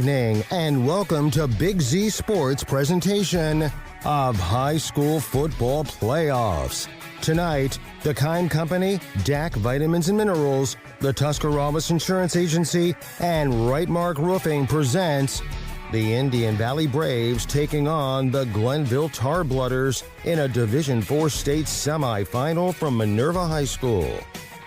evening, and welcome to Big Z Sports' presentation of high school football playoffs. Tonight, the Kind Company, DAC Vitamins and Minerals, the Tuscarawas Insurance Agency, and Right Mark Roofing presents the Indian Valley Braves taking on the Glenville Tarblooders in a Division IV state semifinal from Minerva High School.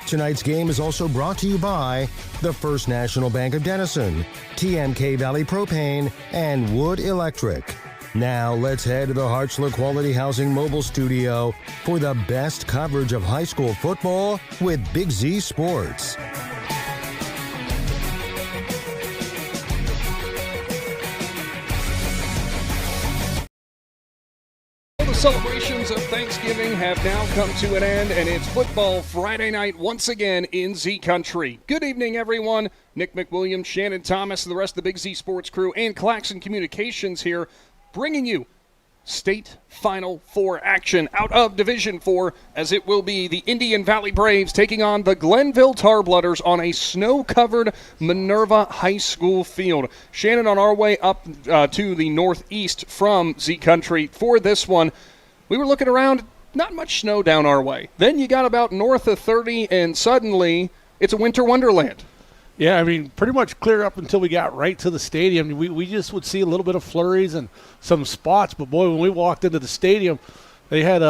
Tonight's game is also brought to you by the First National Bank of Denison, TMK Valley Propane, and Wood Electric. Now let's head to the Hartzler Quality Housing Mobile Studio for the best coverage of high school football with Big Z Sports. Celebrations of Thanksgiving have now come to an end, and it's football Friday night once again in Z Country. Good evening, everyone. Nick McWilliams, Shannon Thomas, and the rest of the Big Z Sports crew, and Claxon Communications here, bringing you state Final Four action out of Division IV, as it will be the Indian Valley Braves taking on the Glenville Tarblooders on a snow-covered Minerva High School field. Shannon, on our way up to the northeast from Z Country for this one, we were looking around, not much snow down our way. Then you got about north of 30, and suddenly it's a winter wonderland. Yeah, I mean, pretty much clear up until we got right to the stadium. We just would see a little bit of flurries and some spots. But, boy, when we walked into the stadium, they had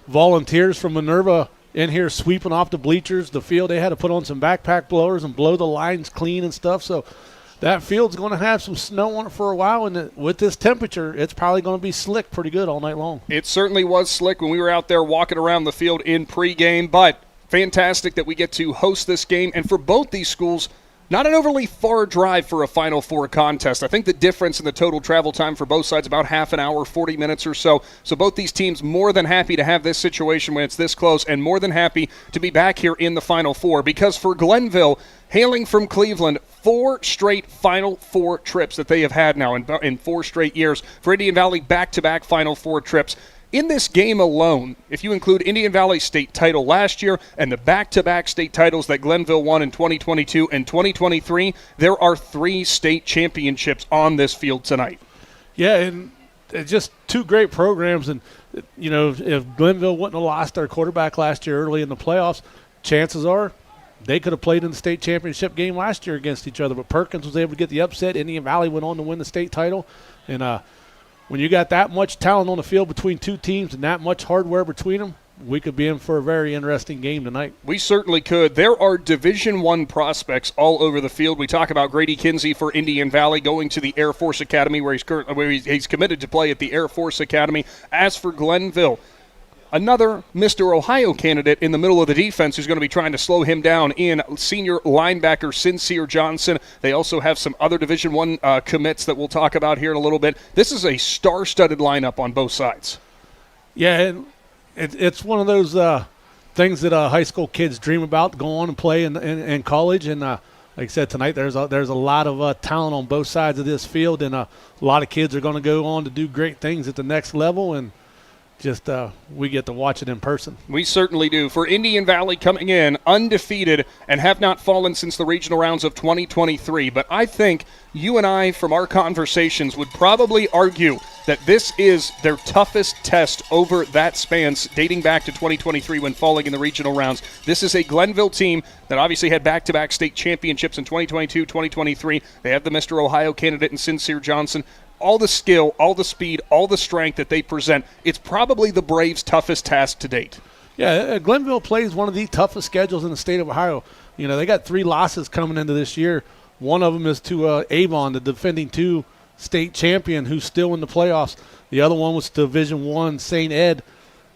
volunteers from Minerva in here sweeping off the bleachers, the field. They had to put on some backpack blowers and blow the lines clean and stuff. So that field's going to have some snow on it for a while. And with this temperature, it's probably going to be slick pretty good all night long. It certainly was slick when we were out there walking around the field in pregame. But fantastic that we get to host this game. And for both these schools, not an overly far drive for a Final Four contest. I think the difference in the total travel time for both sides, about half an hour, 40 minutes or so. So both these teams more than happy to have this situation when it's this close, and more than happy to be back here in the Final Four. Because for Glenville, hailing from Cleveland, 4 straight Final Four trips that they have had now in 4 straight years. For Indian Valley, back-to-back Final Four trips. In this game alone, if you include Indian Valley's state title last year and the back-to-back state titles that Glenville won in 2022 and 2023, there are 3 state championships on this field tonight. Yeah, and it's just 2 great programs. And, you know, if Glenville wouldn't have lost their quarterback last year early in the playoffs, chances are they could have played in the state championship game last year against each other. But Perkins was able to get the upset. Indian Valley went on to win the state title. And when you got that much talent on the field between 2 teams and that much hardware between them, we could be in for a very interesting game tonight. We certainly could. There are Division I prospects all over the field. We talk about Grady Kinsey for Indian Valley going to the Air Force Academy, where he's committed to play at the Air Force Academy. As for Glenville, another Mr. Ohio candidate in the middle of the defense who's going to be trying to slow him down in senior linebacker Sincere Johnson. They also have some other Division I commits that we'll talk about here in a little bit. This is a star-studded lineup on both sides. Yeah, it's one of those things that high school kids dream about, go on and play in college. And like I said, tonight there's a lot of talent on both sides of this field, and a lot of kids are going to go on to do great things at the next level. And just we get to watch it in person. We certainly do. For Indian Valley coming in undefeated and have not fallen since the regional rounds of 2023. But I think you and I, from our conversations, would probably argue that this is their toughest test over that span, dating back to 2023 when falling in the regional rounds. This is a Glenville team that obviously had back-to-back state championships in 2022, 2023. They have the Mr. Ohio candidate in Sincere Johnson. All the skill, all the speed, all the strength that they present, it's probably the Braves' toughest task to date. Yeah, Glenville plays one of the toughest schedules in the state of Ohio. You know, they got 3 losses coming into this year. One of them is to Avon, the defending 2 state champion, who's still in the playoffs. The other one was Division I, St. Ed.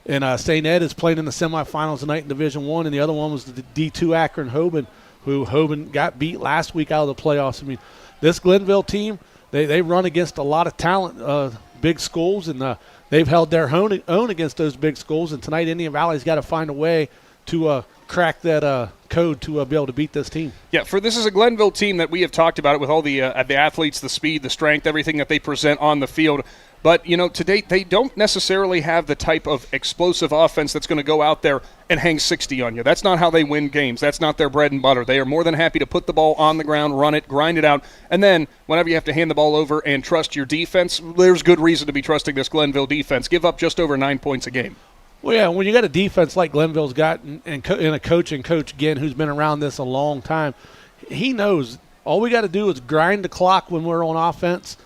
And St. Ed is playing in the semifinals tonight in Division I. And the other one was the D2 Akron Hoban, who Hoban got beat last week out of the playoffs. I mean, this Glenville team, They run against a lot of talent, big schools, and they've held their own against those big schools. And tonight, Indian Valley's got to find a way to crack that code to be able to beat this team. Yeah, this is a Glenville team that we have talked about it with all the athletes, the speed, the strength, everything that they present on the field. But, to date, they don't necessarily have the type of explosive offense that's going to go out there and hang 60 on you. That's not how they win games. That's not their bread and butter. They are more than happy to put the ball on the ground, run it, grind it out, and then whenever you have to hand the ball over and trust your defense, there's good reason to be trusting this Glenville defense. Give up just over 9 points a game. Well, yeah, when you got a defense like Glenville's got and a Coach Ginn, who's been around this a long time, he knows all we got to do is grind the clock when we're on offense,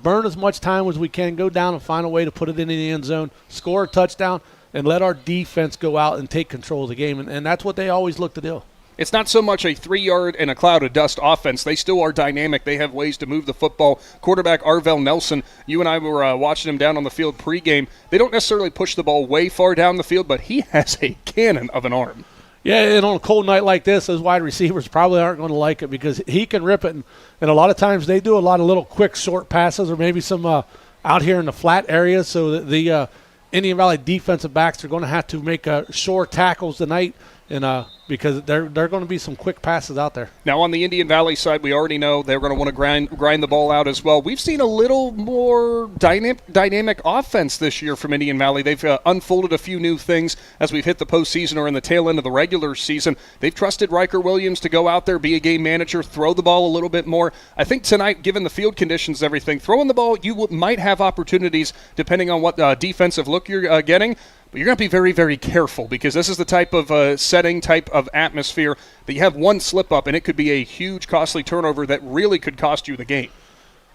burn as much time as we can, go down and find a way to put it into the end zone, score a touchdown, and let our defense go out and take control of the game. And that's what they always look to do. It's not so much a 3-yard and a cloud of dust offense. They still are dynamic. They have ways to move the football. Quarterback Abrielle Nelson, you and I were watching him down on the field pregame. They don't necessarily push the ball way far down the field, but he has a cannon of an arm. Yeah, and on a cold night like this, those wide receivers probably aren't going to like it because he can rip it. And a lot of times they do a lot of little quick short passes or maybe some out here in the flat areas. So the Indian Valley defensive backs are going to have to make short tackles tonight. And because there are going to be some quick passes out there. Now, on the Indian Valley side, we already know they're going to want to grind the ball out as well. We've seen a little more dynamic offense this year from Indian Valley. They've unfolded a few new things as we've hit the postseason or in the tail end of the regular season. They've trusted McWilliams to go out there, be a game manager, throw the ball a little bit more. I think tonight, given the field conditions and everything, throwing the ball, you might have opportunities depending on what defensive look you're getting. But you're going to be very, very careful because this is the type of setting, type of atmosphere that you have one slip-up and it could be a huge, costly turnover that really could cost you the game.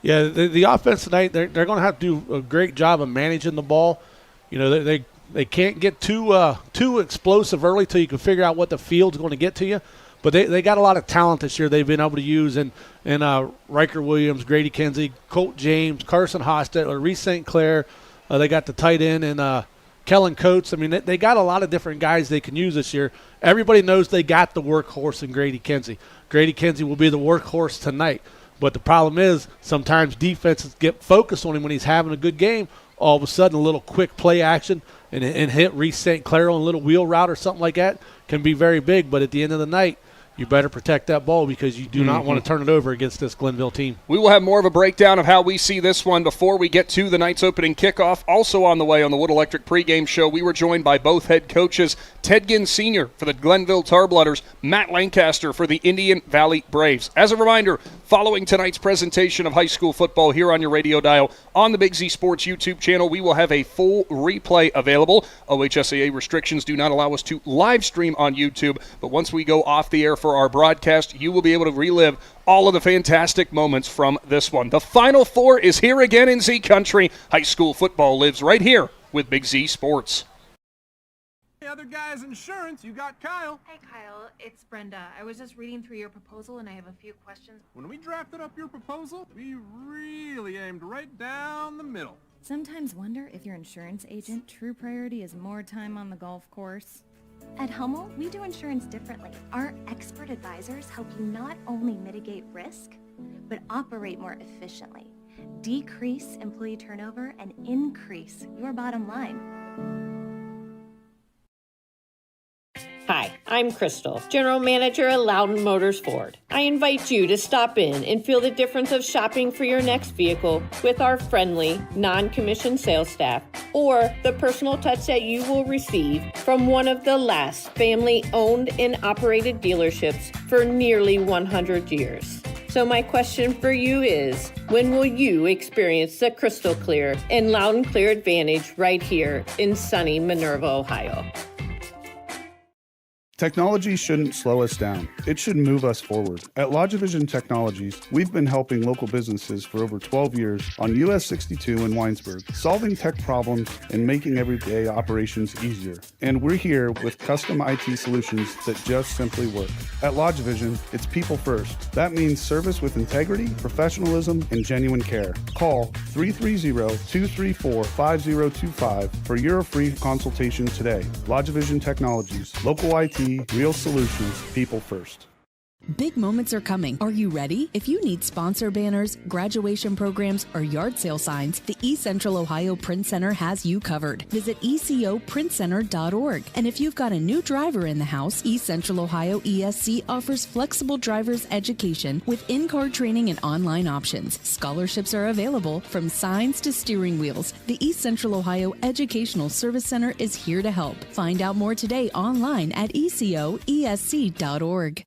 Yeah, the offense tonight, they're going to have to do a great job of managing the ball. They can't get too explosive early till you can figure out what the field's going to get to you. But they got a lot of talent this year they've been able to use. And Riker Williams, Grady Kinsey, Colt James, Carson Hostetler, Reese St. Clair. They got the tight end and Kellen Coates. I mean, they got a lot of different guys they can use this year. Everybody knows they got the workhorse in Grady Kinsey. Grady Kinsey will be the workhorse tonight. But the problem is sometimes defenses get focused on him when he's having a good game. All of a sudden, a little quick play action and hit Reese St. Clair on a little wheel route or something like that can be very big. But at the end of the night, you better protect that ball because you do not want to turn it over against this Glenville team. We will have more of a breakdown of how we see this one before we get to the night's opening kickoff. Also on the way on the Wood Electric pregame show, we were joined by both head coaches, Ted Ginn Sr. for the Glenville Tarblooders, Matt Lancaster for the Indian Valley Braves. As a reminder, following tonight's presentation of high school football here on your radio dial on the Big Z Sports YouTube channel, we will have a full replay available. OHSAA restrictions do not allow us to live stream on YouTube, but once we go off the air for our broadcast, you will be able to relive all of the fantastic moments from this one. The Final Four is here again in Z Country. High school football lives right here with Big Z Sports. Hey, other guys' insurance, you got Kyle. Hey, Kyle, it's Brenda. I was just reading through your proposal, and I have a few questions. When we drafted up your proposal, we really aimed right down the middle. Sometimes wonder if your insurance agent true priority is more time on the golf course. At Hummel, we do insurance differently. Our expert advisors help you not only mitigate risk, but operate more efficiently, decrease employee turnover, and increase your bottom line. Hi, I'm Crystal, General Manager at Loudon Motors Ford. I invite you to stop in and feel the difference of shopping for your next vehicle with our friendly, non-commissioned sales staff, or the personal touch that you will receive from one of the last family-owned and operated dealerships for nearly 100 years. So my question for you is, when will you experience the crystal clear and loud and clear advantage right here in sunny Minerva, Ohio? Technology shouldn't slow us down. It should move us forward. At Logivision Technologies, we've been helping local businesses for over 12 years on US 62 in Winesburg, solving tech problems and making everyday operations easier. And we're here with custom IT solutions that just simply work. At Logivision, it's people first. That means service with integrity, professionalism, and genuine care. Call 330-234-5025 for your free consultation today. Logivision Technologies, local IT, real solutions, people first. Big moments are coming. Are you ready? If you need sponsor banners, graduation programs, or yard sale signs, the East Central Ohio Print Center has you covered. Visit ecoprintcenter.org. And if you've got a new driver in the house, East Central Ohio ESC offers flexible driver's education with in-car training and online options. Scholarships are available from signs to steering wheels. The East Central Ohio Educational Service Center is here to help. Find out more today online at ecoesc.org.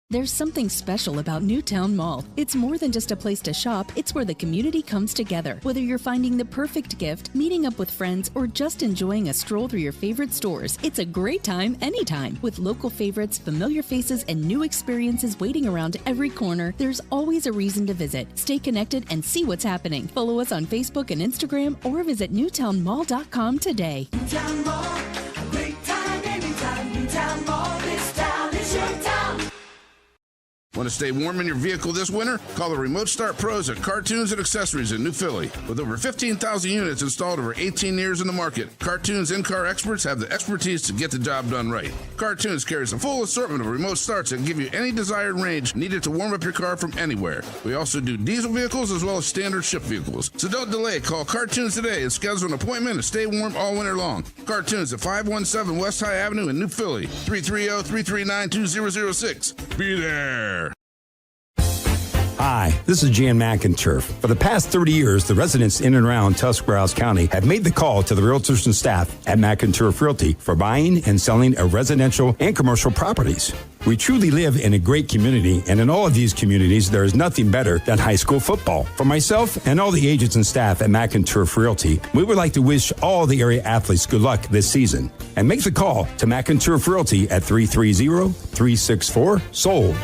There's something special about Newtown Mall. It's more than just a place to shop, it's where the community comes together. Whether you're finding the perfect gift, meeting up with friends, or just enjoying a stroll through your favorite stores, it's a great time anytime. With local favorites, familiar faces, and new experiences waiting around every corner, there's always a reason to visit. Stay connected and see what's happening. Follow us on Facebook and Instagram or visit newtownmall.com today. Newtown Mall, a great time anytime. Newtown Mall, this town is your town. Want to stay warm in your vehicle this winter? Call the Remote Start Pros at Cartoons and Accessories in New Philly. With over 15,000 units installed over 18 years in the market, Cartoons in-car experts have the expertise to get the job done right. Cartoons carries a full assortment of remote starts that give you any desired range needed to warm up your car from anywhere. We also do diesel vehicles as well as standard ship vehicles. So don't delay. Call Cartoons today and schedule an appointment to stay warm all winter long. Cartoons at 517 West High Avenue in New Philly. 330-339-2006. Be there. Hi, this is Jan McInturf. For the past 30 years, the residents in and around Tuscarawas County have made the call to the realtors and staff at McInturf Realty for buying and selling of residential and commercial properties. We truly live in a great community, and in all of these communities, there is nothing better than high school football. For myself and all the agents and staff at McInturf Realty, we would like to wish all the area athletes good luck this season. And make the call to McInturf Realty at 330-364-SOLD.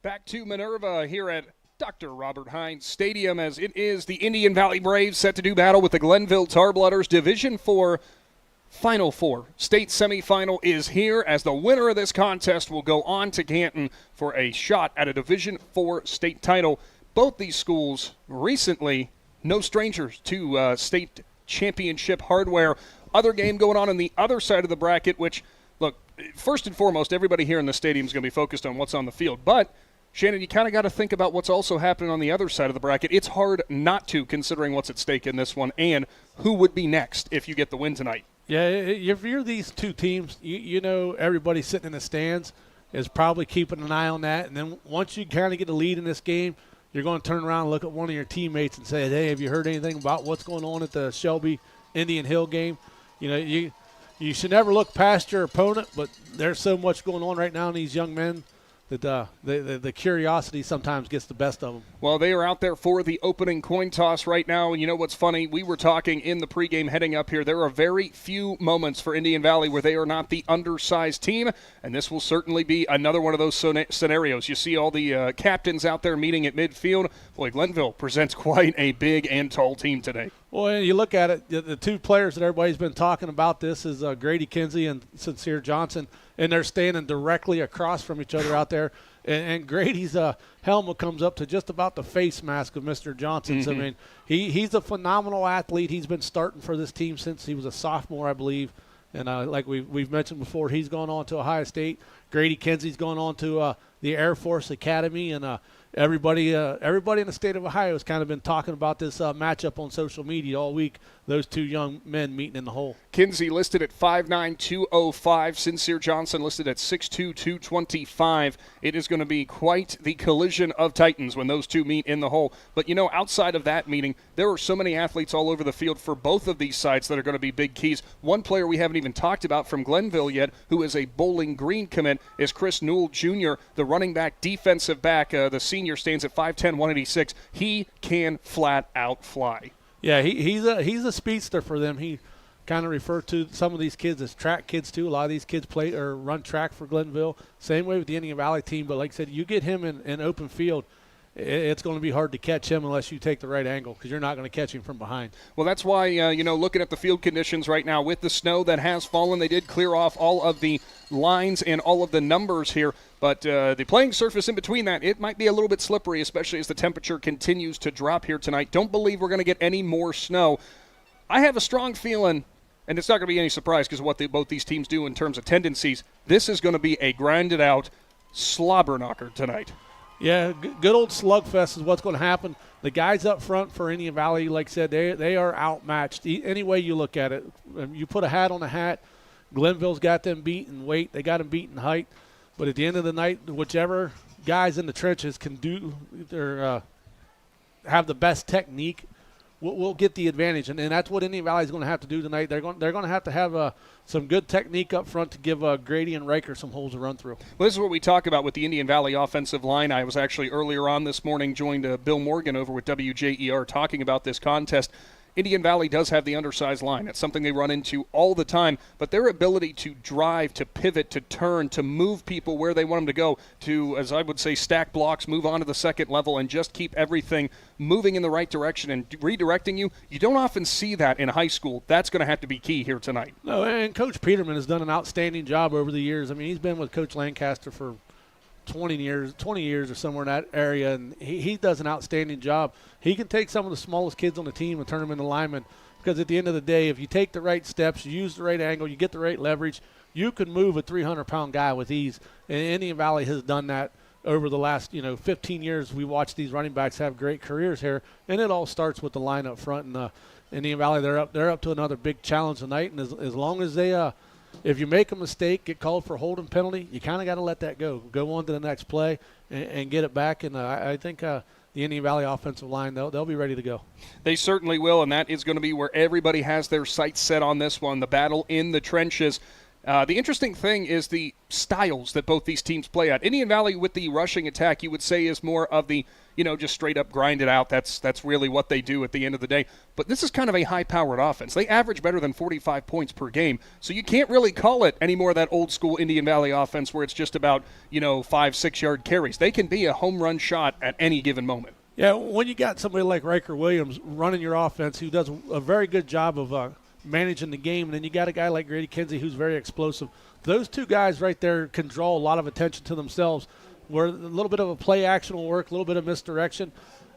Back to Minerva here at Dr. Robert Hines Stadium, as it is the Indian Valley Braves set to do battle with the Glenville Tarblooders. Division 4 Final Four. State semifinal is here, as the winner of this contest will go on to Canton for a shot at a Division 4 state title. Both these schools recently no strangers to state championship hardware. Other game going on the other side of the bracket, which, look, first and foremost, everybody here in the stadium is going to be focused on what's on the field. But, Shannon, you kind of got to think about what's also happening on the other side of the bracket. It's hard not to, considering what's at stake in this one and who would be next if you get the win tonight. Yeah, if you're these two teams, you know everybody sitting in the stands is probably keeping an eye on that. And then once you kind of get a lead in this game, you're going to turn around and look at one of your teammates and say, hey, have you heard anything about what's going on at the Shelby Indian Hill game? You know, you should never look past your opponent, but there's so much going on right now in these young men that the curiosity sometimes gets the best of them. Well, they are out there for the opening coin toss right now. And you know what's funny? We were talking in the pregame heading up here. There are very few moments for Indian Valley where they are not the undersized team, and this will certainly be another one of those scenarios. You see all the captains out there meeting at midfield. Boy, Glenville presents quite a big and tall team today. Well, you look at it, the two players that everybody's been talking about this is Grady Kinsey and Sincere Johnson, and they're standing directly across from each other out there. And Grady's helmet comes up to just about the face mask of Mr. Johnson's. I mean, he's a phenomenal athlete. He's been starting for this team since he was a sophomore, I believe. And like we've mentioned before, he's gone on to Ohio State. Grady Kinsey's gone on to the Air Force Academy, and everybody in the state of Ohio has kind of been talking about this matchup on social media all week. Those two young men meeting in the hole. Kinsey listed at 5'9", 205. Sincere Johnson listed at 6'2", 225. It is going to be quite the collision of titans when those two meet in the hole. But, you know, outside of that meeting, there are so many athletes all over the field for both of these sides that are going to be big keys. One player we haven't even talked about from Glenville yet, who is a Bowling Green commit, is Chris Newell Jr., the running back, defensive back. The senior stands at 5'10", 186. He can flat out fly. Yeah, he's a speedster for them. He kind of refer to some of these kids as track kids too. A lot of these kids play or run track for Glenville. Same way with the Indian Valley team. But like I said, you get him in open field, it's going to be hard to catch him unless you take the right angle, because you're not going to catch him from behind. Well, that's why, looking at the field conditions right now with the snow that has fallen, they did clear off all of the lines and all of the numbers here. But the playing surface in between that, it might be a little bit slippery, especially as the temperature continues to drop here tonight. Don't believe we're going to get any more snow. I have a strong feeling, and it's not going to be any surprise because of what both these teams do in terms of tendencies, this is going to be a grinded-out slobber knocker tonight. Yeah, good old slugfest is what's going to happen. The guys up front for Indian Valley, like I said, they are outmatched. Any way you look at it, you put a hat on a hat. Glenville's got them beat in weight. They got them beat in height. But at the end of the night, whichever guys in the trenches can do or have the best technique, we'll get the advantage. And that's what Indian Valley is going to have to do tonight. They're going to have some good technique up front to give Grady and Riker some holes to run through. Well, this is what we talk about with the Indian Valley offensive line. I was actually earlier on this morning joined Bill Morgan over with WJER talking about this contest. Indian Valley does have the undersized line. It's something they run into all the time, but their ability to drive, to pivot, to turn, to move people where they want them to go, to, as I would say, stack blocks, move on to the second level, and just keep everything moving in the right direction and redirecting you, you don't often see that in high school. That's going to have to be key here tonight. No, and Coach Peterman has done an outstanding job over the years. I mean, he's been with Coach Lancaster for 20 years or somewhere in that area, and he does an outstanding job. He can take some of the smallest kids on the team and turn them into linemen, because at the end of the day, if you take the right steps, you use the right angle, you get the right leverage, you can move a 300-pound guy with ease. And Indian Valley has done that over the last 15 years. We watched these running backs have great careers here, and it all starts with the line up front. And Indian Valley, they're up to another big challenge tonight, and as long as they if you make a mistake, get called for a holding penalty, you kind of got to let that go. Go on to the next play and get it back. And I think the Indian Valley offensive line, they'll be ready to go. They certainly will, and that is going to be where everybody has their sights set on this one, the battle in the trenches. The interesting thing is the styles that both these teams play at. Indian Valley with the rushing attack, you would say, is more of the, just straight up grind it out. That's really what they do at the end of the day. But this is kind of a high-powered offense. They average better than 45 points per game. So you can't really call it any more of that old-school Indian Valley offense where it's just about, 5-6-yard carries. They can be a home run shot at any given moment. Yeah, when you got somebody like Riker Williams running your offense who does a very good job of managing the game, and then you got a guy like Grady Kinsey who's very explosive. Those two guys right there can draw a lot of attention to themselves, where a little bit of a play action will work, a little bit of misdirection,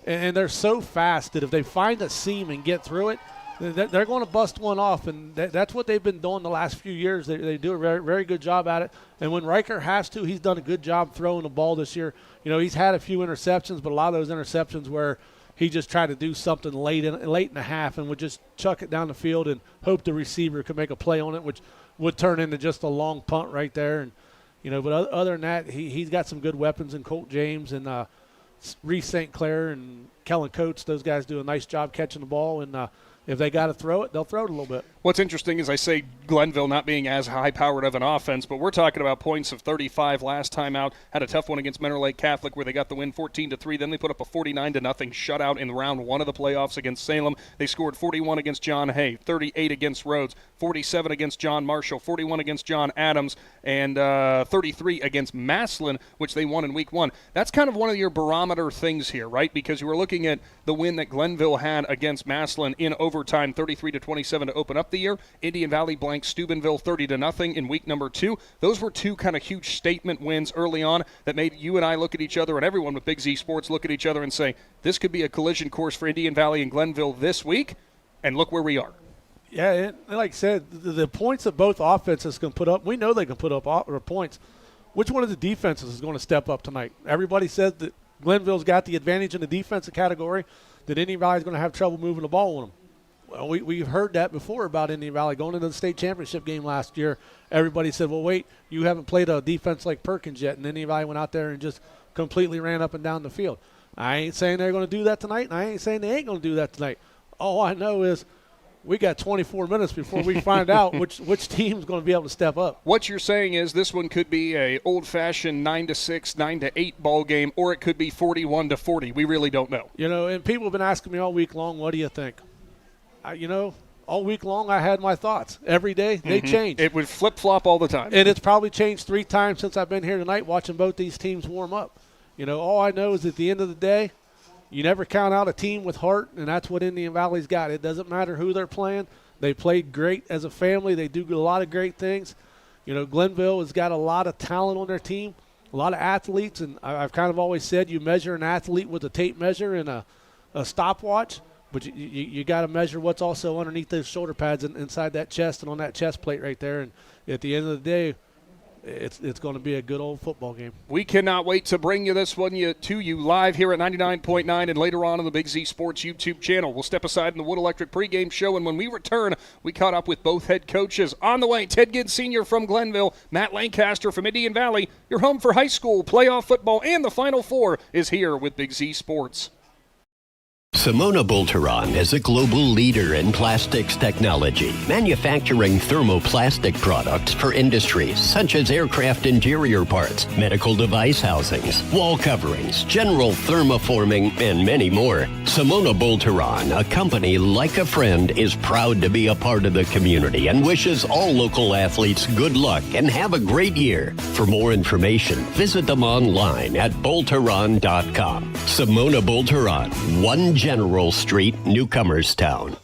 and they're so fast that if they find a seam and get through it, they're going to bust one off, and that's what they've been doing the last few years. They do a very, very good job at it, and when Riker has to, he's done a good job throwing the ball this year. He's had a few interceptions, but a lot of those interceptions where he just tried to do something late in the half and would just chuck it down the field and hope the receiver could make a play on it, which would turn into just a long punt right there. And but other than that, he's got some good weapons in Colt James and Reese St. Clair and Kellen Coates. Those guys do a nice job catching the ball, and if they got to throw it, they'll throw it a little bit. What's interesting is I say Glenville not being as high-powered of an offense, but we're talking about points of 35 last time out. Had a tough one against Mentor Lake Catholic where they got the win 14-3. Then they put up a 49-0 shutout in round one of the playoffs against Salem. They scored 41 against John Hay, 38 against Rhodes, 47 against John Marshall, 41 against John Adams, and 33 against Massillon, which they won in week one. That's kind of one of your barometer things here, right? Because you were looking at the win that Glenville had against Massillon in overtime, 33-27 to open up the year. Indian Valley blanked Steubenville 30-0 in week number 2. Those were two kind of huge statement wins early on that made you and I look at each other and everyone with Big Z Sports look at each other and say, this could be a collision course for Indian Valley and Glenville this week, and look where we are. Yeah, like I said, the points that both offenses can put up, we know they can put up points. Which one of the defenses is going to step up tonight? Everybody says that Glenville's got the advantage in the defensive category, that Indian Valley's going to have trouble moving the ball on them. Well, we've heard that before about Indian Valley. Going into the state championship game last year, everybody said, well, wait, you haven't played a defense like Perkins yet, and Indian Valley went out there and just completely ran up and down the field. I ain't saying they're going to do that tonight, and I ain't saying they ain't going to do that tonight. All I know is we got 24 minutes before we find out which team's going to be able to step up. What you're saying is this one could be a old-fashioned 9-6, 9-8 ball game, or it could be 41-40. We really don't know. And people have been asking me all week long, what do you think? all week long I had my thoughts. Every day they change. It would flip-flop all the time. And it's probably changed 3 times since I've been here tonight watching both these teams warm up. All I know is at the end of the day, you never count out a team with heart, and that's what Indian Valley's got. It doesn't matter who they're playing. They played great as a family. They do a lot of great things. Glenville has got a lot of talent on their team, a lot of athletes, and I've kind of always said you measure an athlete with a tape measure and a stopwatch, but you got to measure what's also underneath those shoulder pads and inside that chest and on that chest plate right there. And at the end of the day, it's going to be a good old football game. We cannot wait to bring you this one to you live here at 99.9 and later on the Big Z Sports YouTube channel. We'll step aside in the Wood Electric pregame show, and when we return, we caught up with both head coaches. On the way, Ted Gibbs Sr. from Glenville, Matt Lancaster from Indian Valley. Your home for high school, playoff football, and the Final Four is here with Big Z Sports. Simona Bolteron is a global leader in plastics technology, manufacturing thermoplastic products for industries such as aircraft interior parts, medical device housings, wall coverings, general thermoforming, and many more. Simona Bolteron, a company like a friend, is proud to be a part of the community and wishes all local athletes good luck and have a great year. For more information, visit them online at Bolteron.com. Simona Bolteron, 1 General Street, Newcomerstown.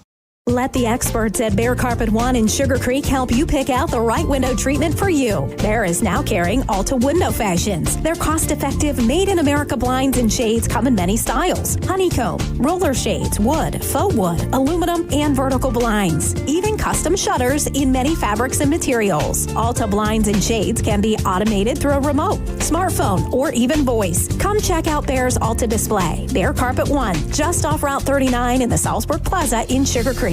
Let the experts at Bear Carpet One in Sugar Creek help you pick out the right window treatment for you. Bear is now carrying Alta Window Fashions. Their cost-effective, made-in-America blinds and shades come in many styles. Honeycomb, roller shades, wood, faux wood, aluminum, and vertical blinds. Even custom shutters in many fabrics and materials. Alta blinds and shades can be automated through a remote, smartphone, or even voice. Come check out Bear's Alta display. Bear Carpet One, just off Route 39 in the Salzburg Plaza in Sugar Creek.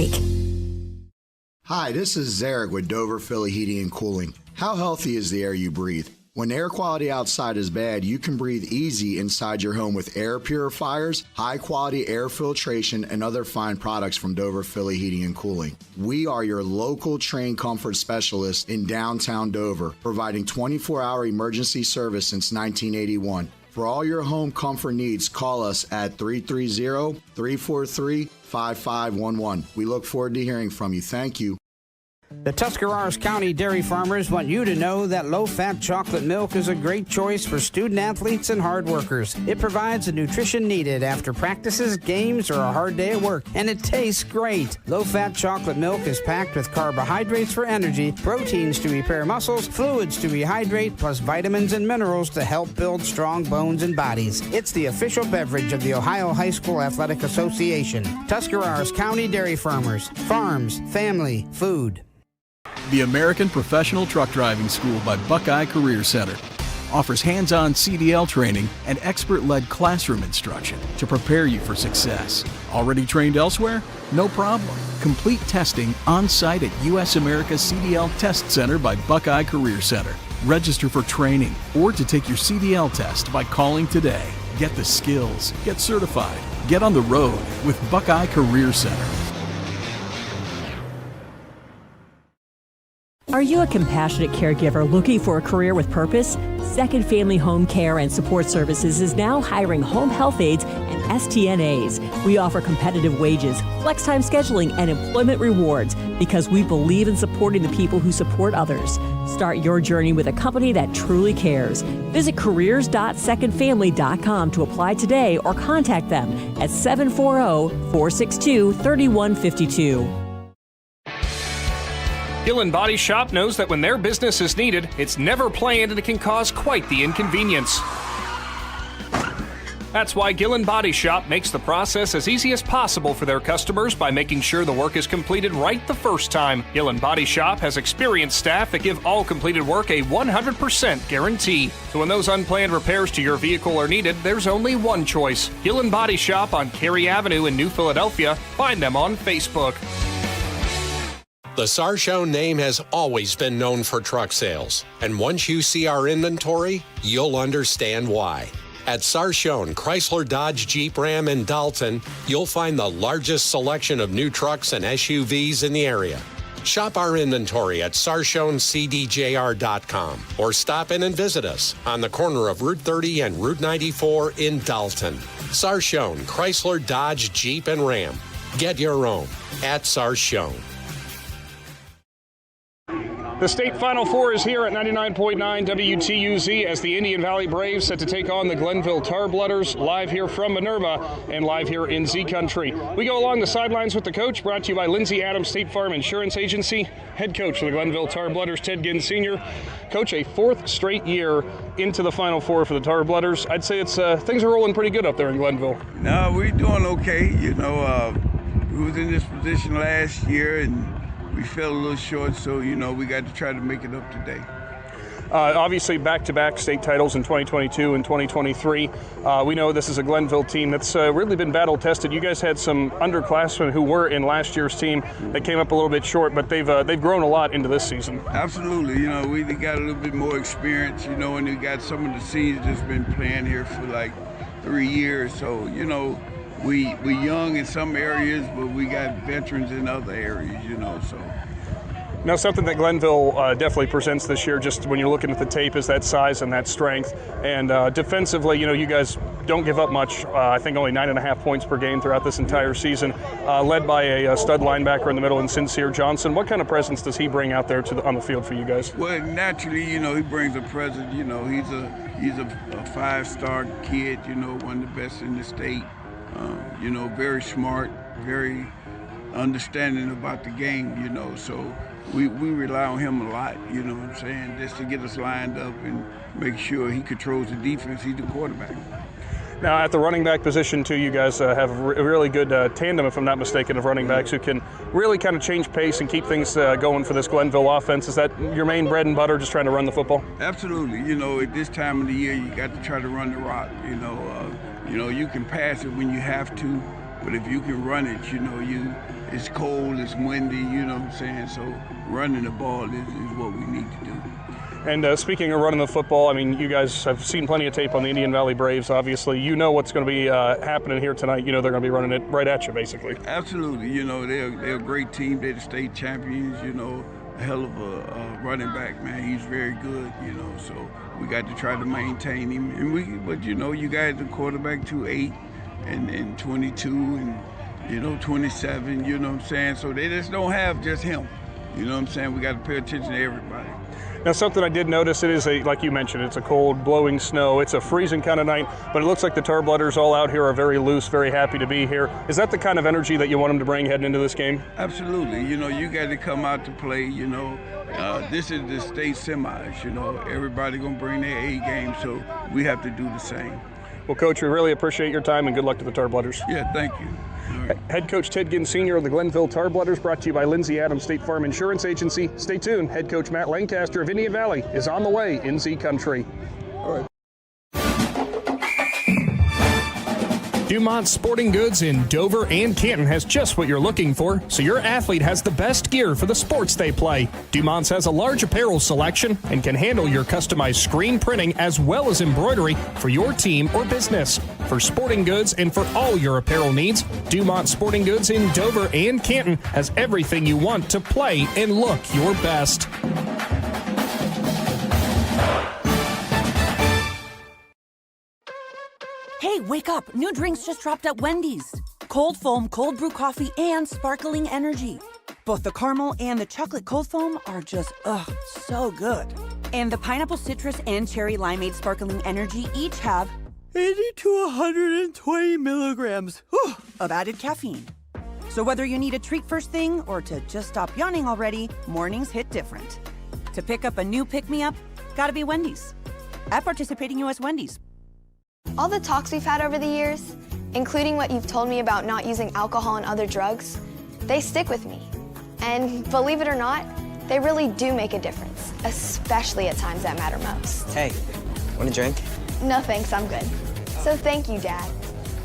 Hi, this is Zarek with Dover Philly Heating and Cooling. How healthy is the air you breathe? When air quality outside is bad, you can breathe easy inside your home with air purifiers, high-quality air filtration, and other fine products from Dover Philly Heating and Cooling. We are your local trained comfort specialist in downtown Dover, providing 24-hour emergency service since 1981. For all your home comfort needs, call us at 330-343-5511. We look forward to hearing from you. Thank you. The Tuscarawas County dairy farmers want you to know that low-fat chocolate milk is a great choice for student-athletes and hard workers. It provides the nutrition needed after practices, games, or a hard day at work, and it tastes great. Low-fat chocolate milk is packed with carbohydrates for energy, proteins to repair muscles, fluids to rehydrate, plus vitamins and minerals to help build strong bones and bodies. It's the official beverage of the Ohio High School Athletic Association. Tuscarawas County Dairy Farmers. Farms, family, food. The American Professional Truck Driving School by Buckeye Career Center offers hands-on CDL training and expert-led classroom instruction to prepare you for success. Already trained elsewhere? No problem. Complete testing on-site at U.S. America CDL Test Center by Buckeye Career Center. Register for training or to take your CDL test by calling today. Get the skills. Get certified. Get on the road with Buckeye Career Center. Are you a compassionate caregiver looking for a career with purpose? Second Family Home Care and Support Services is now hiring home health aides and STNAs. We offer competitive wages, flex time scheduling, and employment rewards because we believe in supporting the people who support others. Start your journey with a company that truly cares. Visit careers.secondfamily.com to apply today or contact them at 740-462-3152. Gillen Body Shop knows that when their business is needed, it's never planned and it can cause quite the inconvenience. That's why Gillen Body Shop makes the process as easy as possible for their customers by making sure the work is completed right the first time. Gillen Body Shop has experienced staff that give all completed work a 100% guarantee. So when those unplanned repairs to your vehicle are needed, there's only one choice. Gillen Body Shop on Cary Avenue in New Philadelphia. Find them on Facebook. The Sarchone name has always been known for truck sales, and once you see our inventory, you'll understand why. At Sarchone Chrysler Dodge Jeep Ram in Dalton, you'll find the largest selection of new trucks and SUVs in the area. Shop our inventory at SarchoneCDJR.com or stop in and visit us on the corner of Route 30 and Route 94 in Dalton. Sarchone Chrysler Dodge Jeep and Ram. Get your own at Sarchone. The state Final Four is here at 99.9 WTUZ as the Indian Valley Braves set to take on the Glenville Tarblooders, live here from Minerva and live here in Z Country. We go along the sidelines with the coach, brought to you by Lindsay Adams State Farm Insurance Agency. Head coach for the Glenville Tarblooders, Ted Ginn Sr. Coach, a fourth straight year into the Final Four for the Tarblooders. I'd say it's things are rolling pretty good up there in Glenville. No, we're doing okay. You know, we was in this position last year and we fell a little short, so, you know, we got to try to make it up today. Obviously, back-to-back state titles in 2022 and 2023. We know this is a Glenville team that's really been battle-tested. You guys had some underclassmen who were in last year's team that came up a little bit short, but they've grown a lot into this season. Absolutely. You know, we got a little bit more experience, you know, and we got some of the seniors that's been playing here for like 3 years. So, you know, we young in some areas, but we got veterans in other areas, you know, so. Now, something that Glenville definitely presents this year, just when you're looking at the tape, is that size and that strength. And defensively, you know, you guys don't give up much. I think only 9.5 points per game throughout this entire season, led by a stud linebacker in the middle in Sincere Johnson. What kind of presence does he bring out there on the field for you guys? Well, naturally, you know, he brings a presence. You know, he's a five-star kid, you know, one of the best in the state. You know, very smart, very understanding about the game, you know, so we rely on him a lot, you know what I'm saying, just to get us lined up and make sure he controls the defense. He's the quarterback. Now, at the running back position, too, you guys have a really good tandem, if I'm not mistaken, of running backs who can really kind of change pace and keep things going for this Glenville offense. Is that your main bread and butter, just trying to run the football? Absolutely. You know, at this time of the year, you got to try to run the rock, you know. You can pass it when you have to, but if you can run it, you know, it's cold, it's windy, you know what I'm saying? So running the ball is what we need to do. And speaking of running the football, I mean, you guys have seen plenty of tape on the Indian Valley Braves, obviously. You know what's going to be happening here tonight. You know they're going to be running it right at you, basically. Absolutely. You know, they're a great team. They're the state champions, you know. A hell of a running back, man. He's very good, you know, so we got to try to maintain him. But, you know, you guys are quarterback 2'8" and 22 and, you know, 27, you know what I'm saying? So they just don't have just him. You know what I'm saying? We got to pay attention to everybody. Now, something I did notice, it is like you mentioned, it's a cold, blowing snow. It's a freezing kind of night, but it looks like the Tarblooders all out here are very loose, very happy to be here. Is that the kind of energy that you want them to bring heading into this game? Absolutely. You know, you got to come out to play, you know. This is the state semis, you know. Everybody going to bring their A game, so we have to do the same. Well, Coach, we really appreciate your time, and good luck to the Tarblooders. Yeah, thank you. Head coach Ted Ginn Sr. of the Glenville Tarblooders, brought to you by Lindsay Adams State Farm Insurance Agency. Stay tuned. Head coach Matt Lancaster of Indian Valley is on the way in Z Country. All right. Dumont Sporting Goods in Dover and Canton has just what you're looking for, so your athlete has the best gear for the sports they play. Dumont's has a large apparel selection and can handle your customized screen printing as well as embroidery for your team or business. For sporting goods and for all your apparel needs, Dumont Sporting Goods in Dover and Canton has everything you want to play and look your best. Hey, wake up. New drinks just dropped at Wendy's. Cold foam, cold brew coffee, and sparkling energy. Both the caramel and the chocolate cold foam are just, so good. And the pineapple citrus and cherry limeade sparkling energy each have 80 to 120 milligrams of added caffeine. So whether you need a treat first thing or to just stop yawning already, mornings hit different. To pick up a new pick-me-up, gotta be Wendy's. At participating U.S. Wendy's. All the talks we've had over the years, including what you've told me about not using alcohol and other drugs, they stick with me. And believe it or not, they really do make a difference, especially at times that matter most. Hey, want a drink? No thanks, I'm good. So thank you, Dad,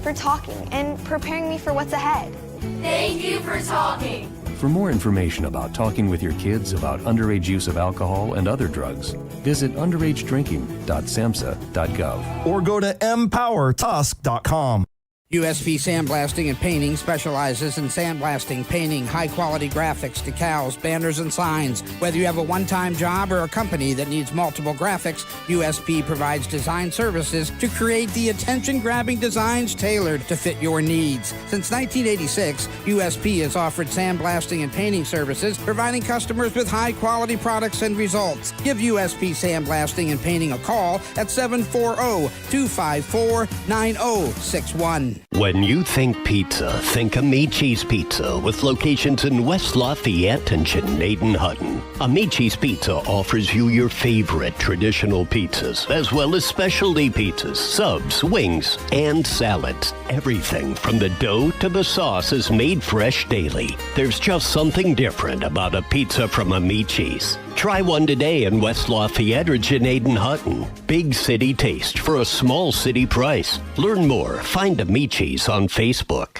for talking and preparing me for what's ahead. Thank you for talking. For more information about talking with your kids about underage use of alcohol and other drugs, visit underagedrinking.samhsa.gov or go to empowertusk.com. USP Sandblasting and Painting specializes in sandblasting, painting, high-quality graphics, decals, banners, and signs. Whether you have a one-time job or a company that needs multiple graphics, USP provides design services to create the attention-grabbing designs tailored to fit your needs. Since 1986, USP has offered sandblasting and painting services, providing customers with high-quality products and results. Give USP Sandblasting and Painting a call at 740-254-9061. When you think pizza, think Amici's Pizza with locations in West Lafayette and Janaden-Hutton. Amici's Pizza offers you your favorite traditional pizzas, as well as specialty pizzas, subs, wings, and salads. Everything from the dough to the sauce is made fresh daily. There's just something different about a pizza from Amici's. Try one today in West Lafayette or Janaden-Hutton. Big city taste for a small city price. Learn more. Find Amici's on Facebook.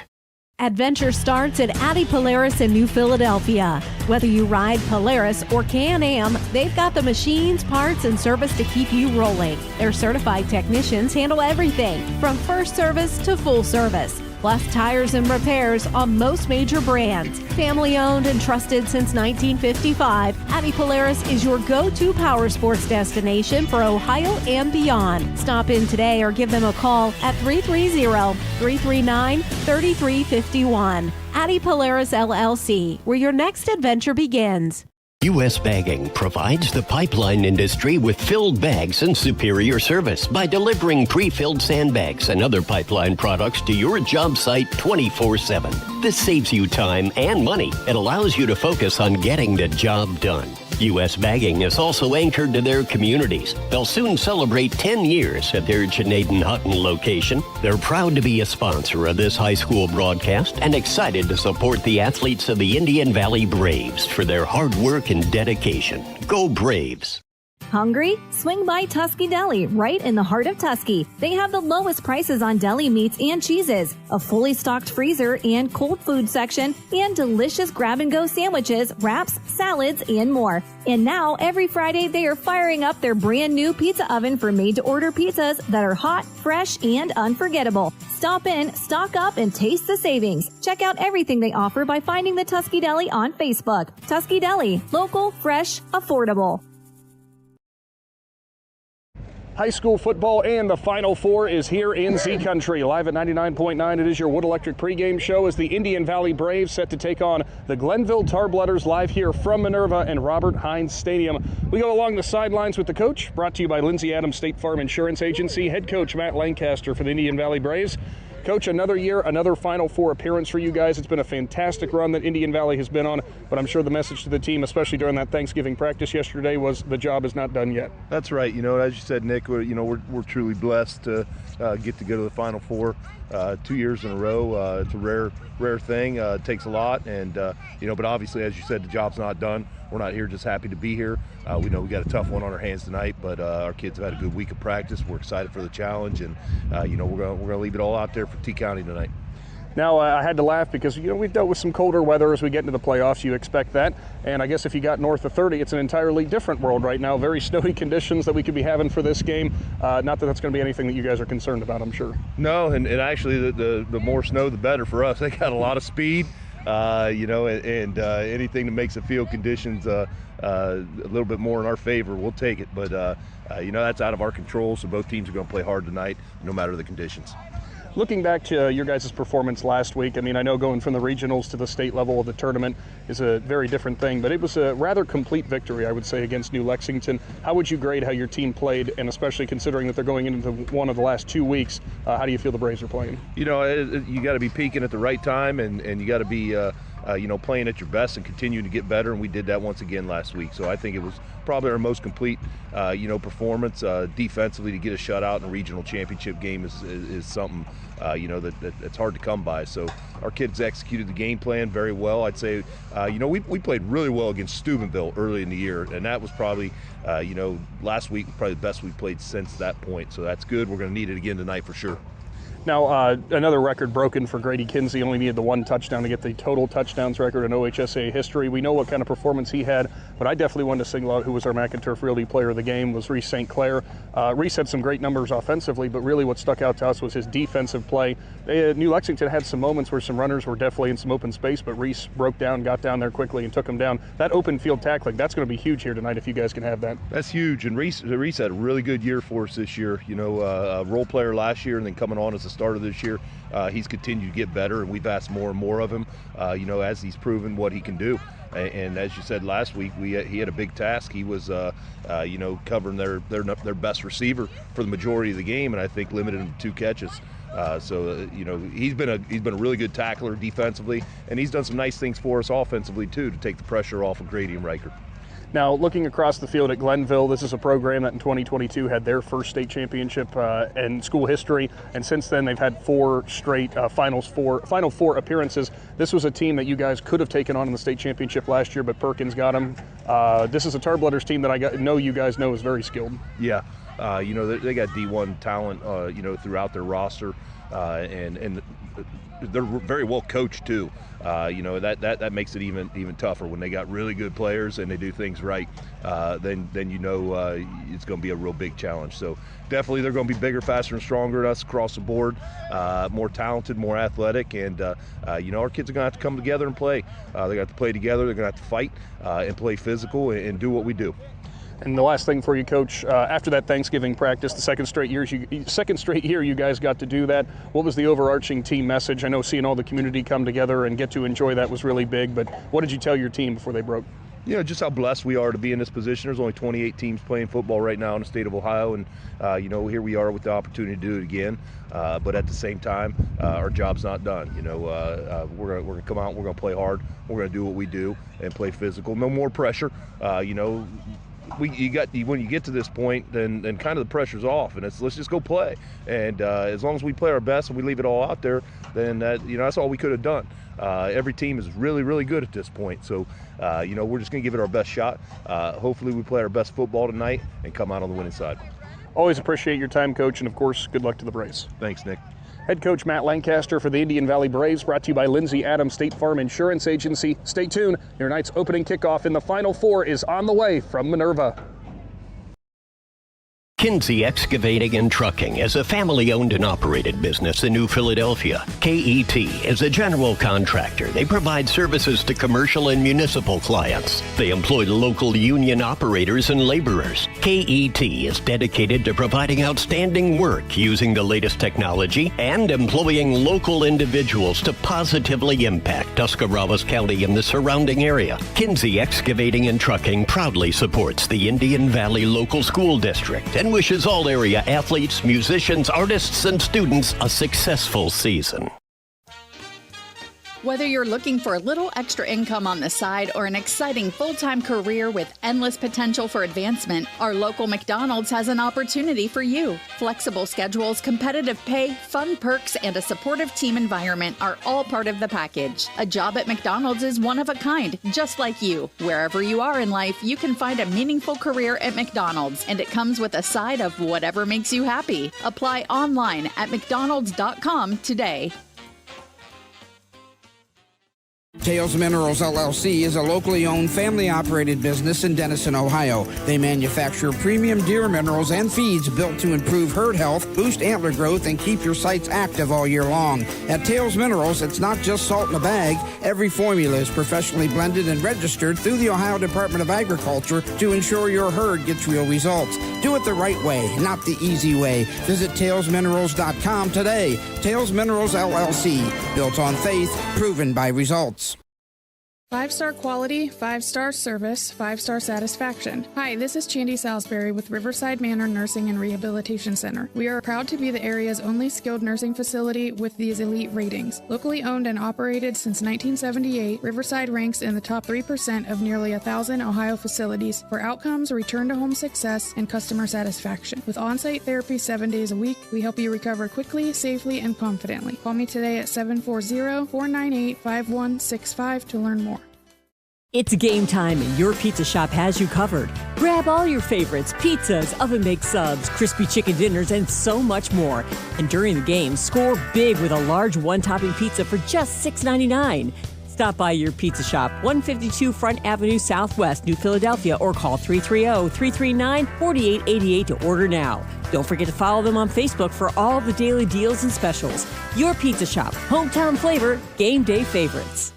Adventure starts at Addy Polaris in New Philadelphia. Whether you ride Polaris or Can-Am, they've got the machines, parts, and service to keep you rolling. Their certified technicians handle everything from first service to full service, plus tires and repairs on most major brands. Family owned and trusted since 1955, Addy Polaris is your go-to power sports destination for Ohio and beyond. Stop in today or give them a call at 330-339-3351. Addy Polaris LLC, where your next adventure begins. U.S. Bagging provides the pipeline industry with filled bags and superior service by delivering pre-filled sandbags and other pipeline products to your job site 24/7. This saves you time and money. It allows you to focus on getting the job done. U.S. Bagging is also anchored to their communities. They'll soon celebrate 10 years at their Janaden-Hutton location. They're proud to be a sponsor of this high school broadcast and excited to support the athletes of the Indian Valley Braves for their hard work and dedication. Go Braves! Hungry? Swing by Tusky Deli, right in the heart of Tusky. They have the lowest prices on deli meats and cheeses, a fully stocked freezer and cold food section, and delicious grab-and-go sandwiches, wraps, salads, and more. And now, every Friday, they are firing up their brand new pizza oven for made-to-order pizzas that are hot, fresh, and unforgettable. Stop in, stock up, and taste the savings. Check out everything they offer by finding the Tusky Deli on Facebook. Tusky Deli, local, fresh, affordable. High school football and the Final Four is here in Z Country. Live at 99.9, it is your Wood Electric pregame show as the Indian Valley Braves set to take on the Glenville Tarblooders live here from Minerva and Robert Hines Stadium. We go along the sidelines with the coach, brought to you by Lindsay Adams State Farm Insurance Agency, head coach Matt Lancaster for the Indian Valley Braves. Coach, another year, another Final Four appearance for you guys. It's been a fantastic run that Indian Valley has been on, but I'm sure the message to the team, especially during that Thanksgiving practice yesterday, was the job is not done yet. That's right. You know, as you said, Nick, we're truly blessed to get to go to the Final Four 2 years in a row. It's a rare thing. It takes a lot, and but obviously, as you said, the job's not done. We're not here just happy to be here. We know we got a tough one on our hands tonight, but our kids have had a good week of practice. We're excited for the challenge, and we're gonna leave it all out there for T County tonight. Now, I had to laugh because, we've dealt with some colder weather as we get into the playoffs. You expect that. And I guess if you got north of 30, it's an entirely different world right now. Very snowy conditions that we could be having for this game. Not that that's going to be anything that you guys are concerned about, I'm sure. No, and actually the more snow, the better for us. They got a lot of speed, and anything that makes the field conditions a little bit more in our favor, we'll take it. But, that's out of our control, so both teams are going to play hard tonight, no matter the conditions. Looking back to your guys' performance last week, I know going from the regionals to the state level of the tournament is a very different thing, but it was a rather complete victory, I would say, against New Lexington. How would you grade how your team played, and especially considering that they're going into one of the last 2 weeks, how do you feel the Braves are playing? You got to be peaking at the right time, and you got to be playing at your best and continuing to get better, and we did that once again last week. So I think it was probably our most complete, performance defensively. To get a shutout in a regional championship game is something, that's hard to come by. So our kids executed the game plan very well. I'd say, we played really well against Steubenville early in the year, and that was probably, last week, probably the best we've played since that point. So that's good. We're going to need it again tonight for sure. Now, another record broken for Grady Kinsey. Only needed the one touchdown to get the total touchdowns record in OHSAA history. We know what kind of performance he had, but I definitely wanted to single out who was our McInturf Realty Player of the Game was Reese St. Clair. Reese had some great numbers offensively, but really what stuck out to us was his defensive play. New Lexington had some moments where some runners were definitely in some open space, but Reese broke down, got down there quickly, and took him down. That open field tackling, that's going to be huge here tonight if you guys can have that. That's huge, and Reese had a really good year for us this year. You know, a role player last year and then coming on as a starter this year. He's continued to get better, and we've asked more and more of him, you know, as he's proven what he can do. And as you said last week, he had a big task. He was, you know, covering their best receiver for the majority of the game, and I think limited him to 2 catches. You know, he's been a really good tackler defensively, and he's done some nice things for us offensively too to take the pressure off of Grady and Riker. Now, looking across the field at Glenville, this is a program that in 2022 had their first state championship in school history, and since then they've had 4 straight Final Four appearances. This was a team that you guys could have taken on in the state championship last year, but Perkins got them. This is a Tarblooders team that I know you guys know is very skilled. Yeah, you know, they got D1 talent, you know, throughout their roster, and they're very well coached too. You know, that makes it even tougher when they got really good players and they do things right. Then you know it's going to be a real big challenge. So definitely they're going to be bigger, faster, and stronger than us across the board. More talented, more athletic, and you know, our kids are going to have to come together and play. They're going to have to play together. They're going to have to fight and play physical and do what we do. And the last thing for you, Coach, after that Thanksgiving practice, the second straight year you guys got to do that. What was the overarching team message? I know seeing all the community come together and get to enjoy that was really big, but what did you tell your team before they broke? You know, just how blessed we are to be in this position. There's only 28 teams playing football right now in the state of Ohio, and you know, here we are with the opportunity to do it again. But at the same time, our job's not done. You know, we're gonna come out, we're gonna play hard, we're gonna do what we do and play physical. No more pressure. You know, when you get to this point, then kind of the pressure's off, and let's just go play. And as long as we play our best and we leave it all out there, then you know, that's all we could have done. Every team is really, really good at this point. So, you know, we're just going to give it our best shot. Hopefully we play our best football tonight and come out on the winning side. Always appreciate your time, Coach, and of course, good luck to the Braves. Thanks, Nick. Head coach Matt Lancaster for the Indian Valley Braves, brought to you by Lindsay Adams State Farm Insurance Agency. Stay tuned. Your night's opening kickoff in the Final Four is on the way from Minerva. Kinsey Excavating and Trucking is a family-owned and operated business in New Philadelphia. KET is a general contractor. They provide services to commercial and municipal clients. They employ local union operators and laborers. KET is dedicated to providing outstanding work using the latest technology and employing local individuals to positively impact Tuscarawas County and the surrounding area. Kinsey Excavating and Trucking proudly supports the Indian Valley Local School District and wishes all area athletes, musicians, artists, and students a successful season. Whether you're looking for a little extra income on the side or an exciting full-time career with endless potential for advancement, our local McDonald's has an opportunity for you. Flexible schedules, competitive pay, fun perks, and a supportive team environment are all part of the package. A job at McDonald's is one of a kind, just like you. Wherever you are in life, you can find a meaningful career at McDonald's, and it comes with a side of whatever makes you happy. Apply online at mcdonalds.com today. Tales Minerals LLC is a locally owned, family-operated business in Denison, Ohio. They manufacture premium deer minerals and feeds built to improve herd health, boost antler growth, and keep your sites active all year long. At Tales Minerals, it's not just salt in a bag. Every formula is professionally blended and registered through the Ohio Department of Agriculture to ensure your herd gets real results. Do it the right way, not the easy way. Visit talesminerals.com today. Tales Minerals LLC, built on faith, proven by results. 5-star quality, 5-star service, 5-star satisfaction. Hi, this is Chandy Salisbury with Riverside Manor Nursing and Rehabilitation Center. We are proud to be the area's only skilled nursing facility with these elite ratings. Locally owned and operated since 1978, Riverside ranks in the top 3% of nearly 1,000 Ohio facilities for outcomes, return-to-home success, and customer satisfaction. With on-site therapy 7 days a week, we help you recover quickly, safely, and confidently. Call me today at 740-498-5165 to learn more. It's game time, and your pizza shop has you covered. Grab all your favorites, pizzas, oven-baked subs, crispy chicken dinners, and so much more. And during the game, score big with a large one-topping pizza for just $6.99. Stop by your pizza shop, 152 Front Avenue Southwest, New Philadelphia, or call 330-339-4888 to order now. Don't forget to follow them on Facebook for all the daily deals and specials. Your pizza shop, hometown flavor, game day favorites.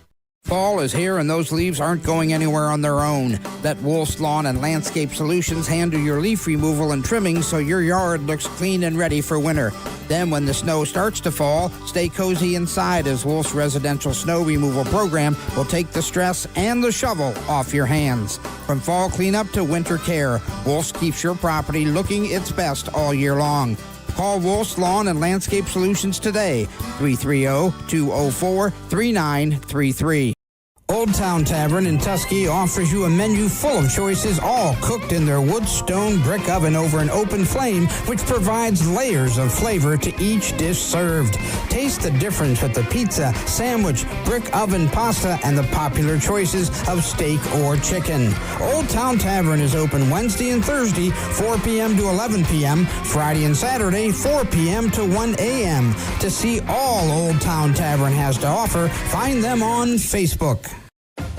Fall is here and those leaves aren't going anywhere on their own. Let Wolf's Lawn and Landscape Solutions handle your leaf removal and trimming so your yard looks clean and ready for winter. Then when the snow starts to fall, stay cozy inside as Wolf's residential snow removal program will take the stress and the shovel off your hands. From fall cleanup to winter care, Wolf's keeps your property looking its best all year long. Call Wolf's Lawn and Landscape Solutions today, 330-204-3933. Old Town Tavern in Tusky offers you a menu full of choices, all cooked in their wood stone brick oven over an open flame, which provides layers of flavor to each dish served. Taste the difference with the pizza, sandwich, brick oven pasta, and the popular choices of steak or chicken. Old Town Tavern is open Wednesday and Thursday, 4 p.m. to 11 p.m., Friday and Saturday, 4 p.m. to 1 a.m. To see all Old Town Tavern has to offer, find them on Facebook.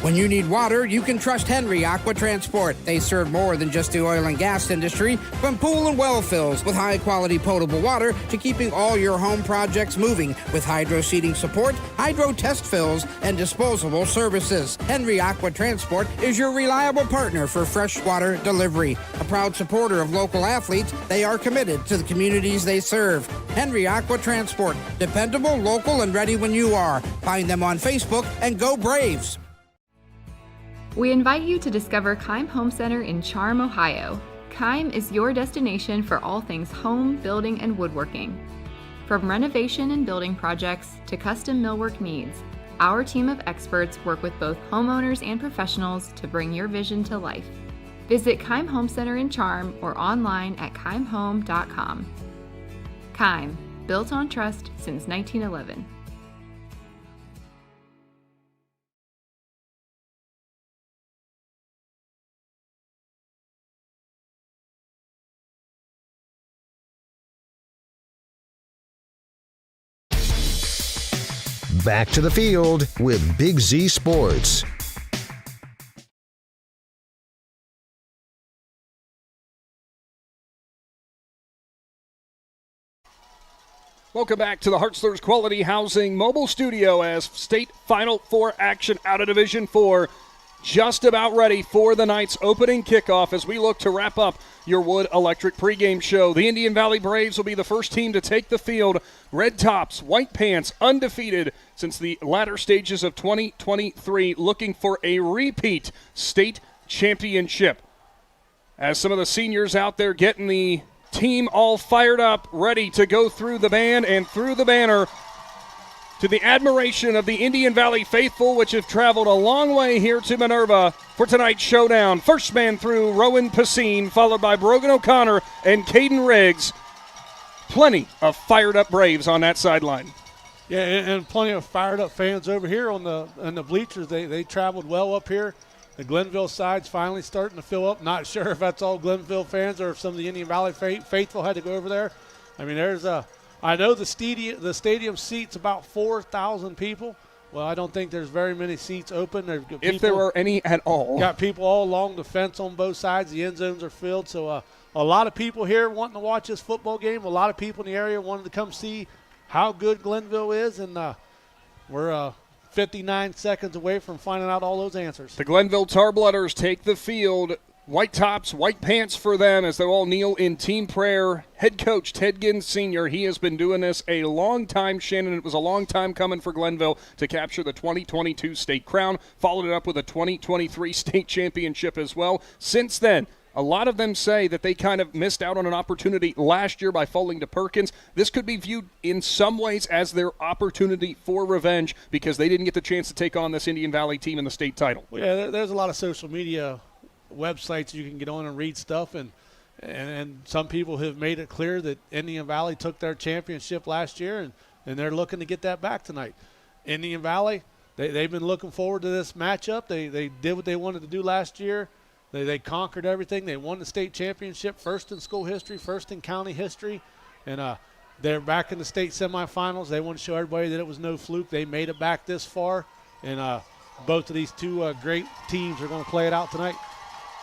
When you need water, you can trust Henry Aqua Transport. They serve more than just the oil and gas industry, from pool and well fills with high-quality potable water to keeping all your home projects moving with hydro seeding support, hydro test fills, and disposable services. Henry Aqua Transport is your reliable partner for fresh water delivery. A proud supporter of local athletes, they are committed to the communities they serve. Henry Aqua Transport, dependable, local, and ready when you are. Find them on Facebook and go Braves. We invite you to discover Keim Home Center in Charm, Ohio. Keim is your destination for all things home, building, and woodworking. From renovation and building projects to custom millwork needs, our team of experts work with both homeowners and professionals to bring your vision to life. Visit Keim Home Center in Charm or online at keimhome.com. Keim, built on trust since 1911. Back to the field with Big Z Sports. Welcome back to the Hartzler's Quality Housing Mobile Studio as state Final Four action out of Division 4 just about ready for the night's opening kickoff as we look to wrap up your Wood Electric pregame show. The Indian Valley Braves will be the first team to take the field. Red tops, white pants, undefeated since the latter stages of 2023, looking for a repeat state championship. As some of the seniors out there getting the team all fired up, ready to go through the band and through the banner, to the admiration of the Indian Valley faithful, which have traveled a long way here to Minerva for tonight's showdown. First man through, Rowan Passine, followed by Brogan O'Connor and Caden Riggs. Plenty of fired-up Braves on that sideline. Yeah, and plenty of fired-up fans over here on the bleachers. They traveled well up here. The Glenville side's finally starting to fill up. Not sure if that's all Glenville fans or if some of the Indian Valley faithful had to go over there. I mean, I know the stadium seats about 4,000 people. Well, I don't think there's very many seats open. If there are any at all. Got people all along the fence on both sides. The end zones are filled. So a lot of people here wanting to watch this football game. A lot of people in the area wanted to come see how good Glenville is. And we're 59 seconds away from finding out all those answers. The Glenville Tarblooders take the field. White tops, white pants for them as they all kneel in team prayer. Head coach Ted Ginn Sr., he has been doing this a long time. Shannon, it was a long time coming for Glenville to capture the 2022 state crown. Followed it up with a 2023 state championship as well. Since then, a lot of them say that they kind of missed out on an opportunity last year by falling to Perkins. This could be viewed in some ways as their opportunity for revenge because they didn't get the chance to take on this Indian Valley team in the state title. Well, yeah, there's a lot of social media websites you can get on and read stuff, and some people have made it clear that Indian Valley took their championship last year, and they're looking to get that back tonight. Indian Valley, they've been looking forward to this matchup. They did what they wanted to do last year. They conquered everything. They won the state championship, first in school history, first in county history, and they're back in the state semifinals. They want to show everybody that it was no fluke. They made it back this far, and both of these two great teams are going to play it out tonight.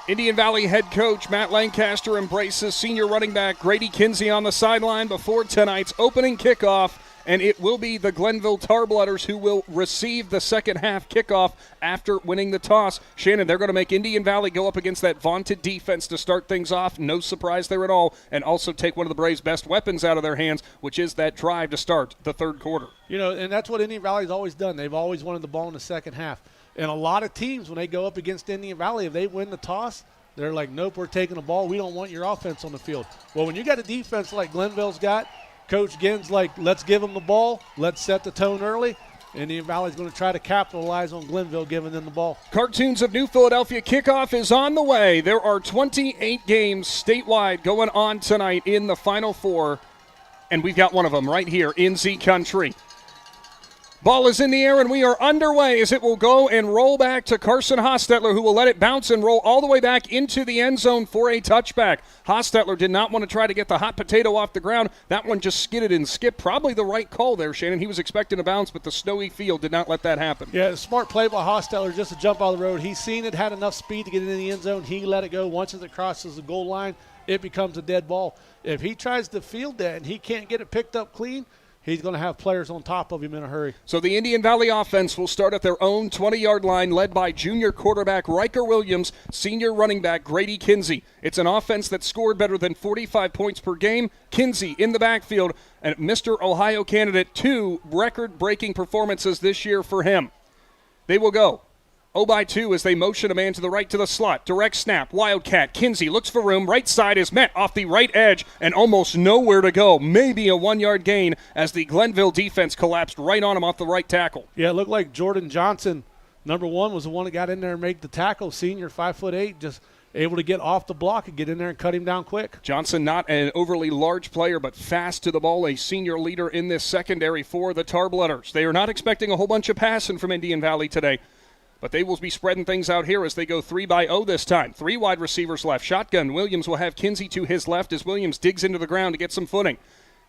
Indian Valley head coach Matt Lancaster embraces senior running back Grady Kinsey on the sideline before tonight's opening kickoff, and it will be the Glenville Tarblooders who will receive the second half kickoff after winning the toss. Shannon, they're going to make Indian Valley go up against that vaunted defense to start things off. No surprise there at all, and also take one of the Braves' best weapons out of their hands, which is that drive to start the third quarter. You know, and that's what Indian Valley's always done. They've always wanted the ball in the second half. And a lot of teams, when they go up against Indian Valley, if they win the toss, they're like, nope, we're taking the ball. We don't want your offense on the field. Well, when you got a defense like Glenville's got, Coach Ginn's like, let's give them the ball. Let's set the tone early. Indian Valley's going to try to capitalize on Glenville giving them the ball. Cartoons of New Philadelphia kickoff is on the way. There are 28 games statewide going on tonight in the Final Four, and we've got one of them right here in Z Country. Ball is in the air, and we are underway as it will go and roll back to Carson Hostetler, who will let it bounce and roll all the way back into the end zone for a touchback. Hostetler did not want to try to get the hot potato off the ground. That one just skidded and skipped. Probably the right call there, Shannon. He was expecting a bounce, but the snowy field did not let that happen. Yeah, a smart play by Hostetler just to jump out of the road. He's seen it, had enough speed to get it in the end zone. He let it go. Once it crosses the goal line, it becomes a dead ball. If he tries to field that and he can't get it picked up clean, he's going to have players on top of him in a hurry. So the Indian Valley offense will start at their own 20-yard line, led by junior quarterback Riker Williams, senior running back Grady Kinsey. It's an offense that scored better than 45 points per game. Kinsey in the backfield, and Mr. Ohio candidate, 2 record-breaking performances this year for him. They will go 0-2 as they motion a man to the right to the slot. Direct snap, Wildcat. Kinsey looks for room. Right side is met off the right edge and almost nowhere to go. Maybe a 1-yard gain as the Glenville defense collapsed right on him off the right tackle. Yeah, it looked like Jordan Johnson, number 1, was the one that got in there and made the tackle. Senior, 5'8", just able to get off the block and get in there and cut him down quick. Johnson, not an overly large player, but fast to the ball, a senior leader in this secondary for the Tarblooders. They are not expecting a whole bunch of passing from Indian Valley today, but they will be spreading things out here as they go 3-0 this time. 3 wide receivers left. Shotgun. Williams will have Kinsey to his left as Williams digs into the ground to get some footing.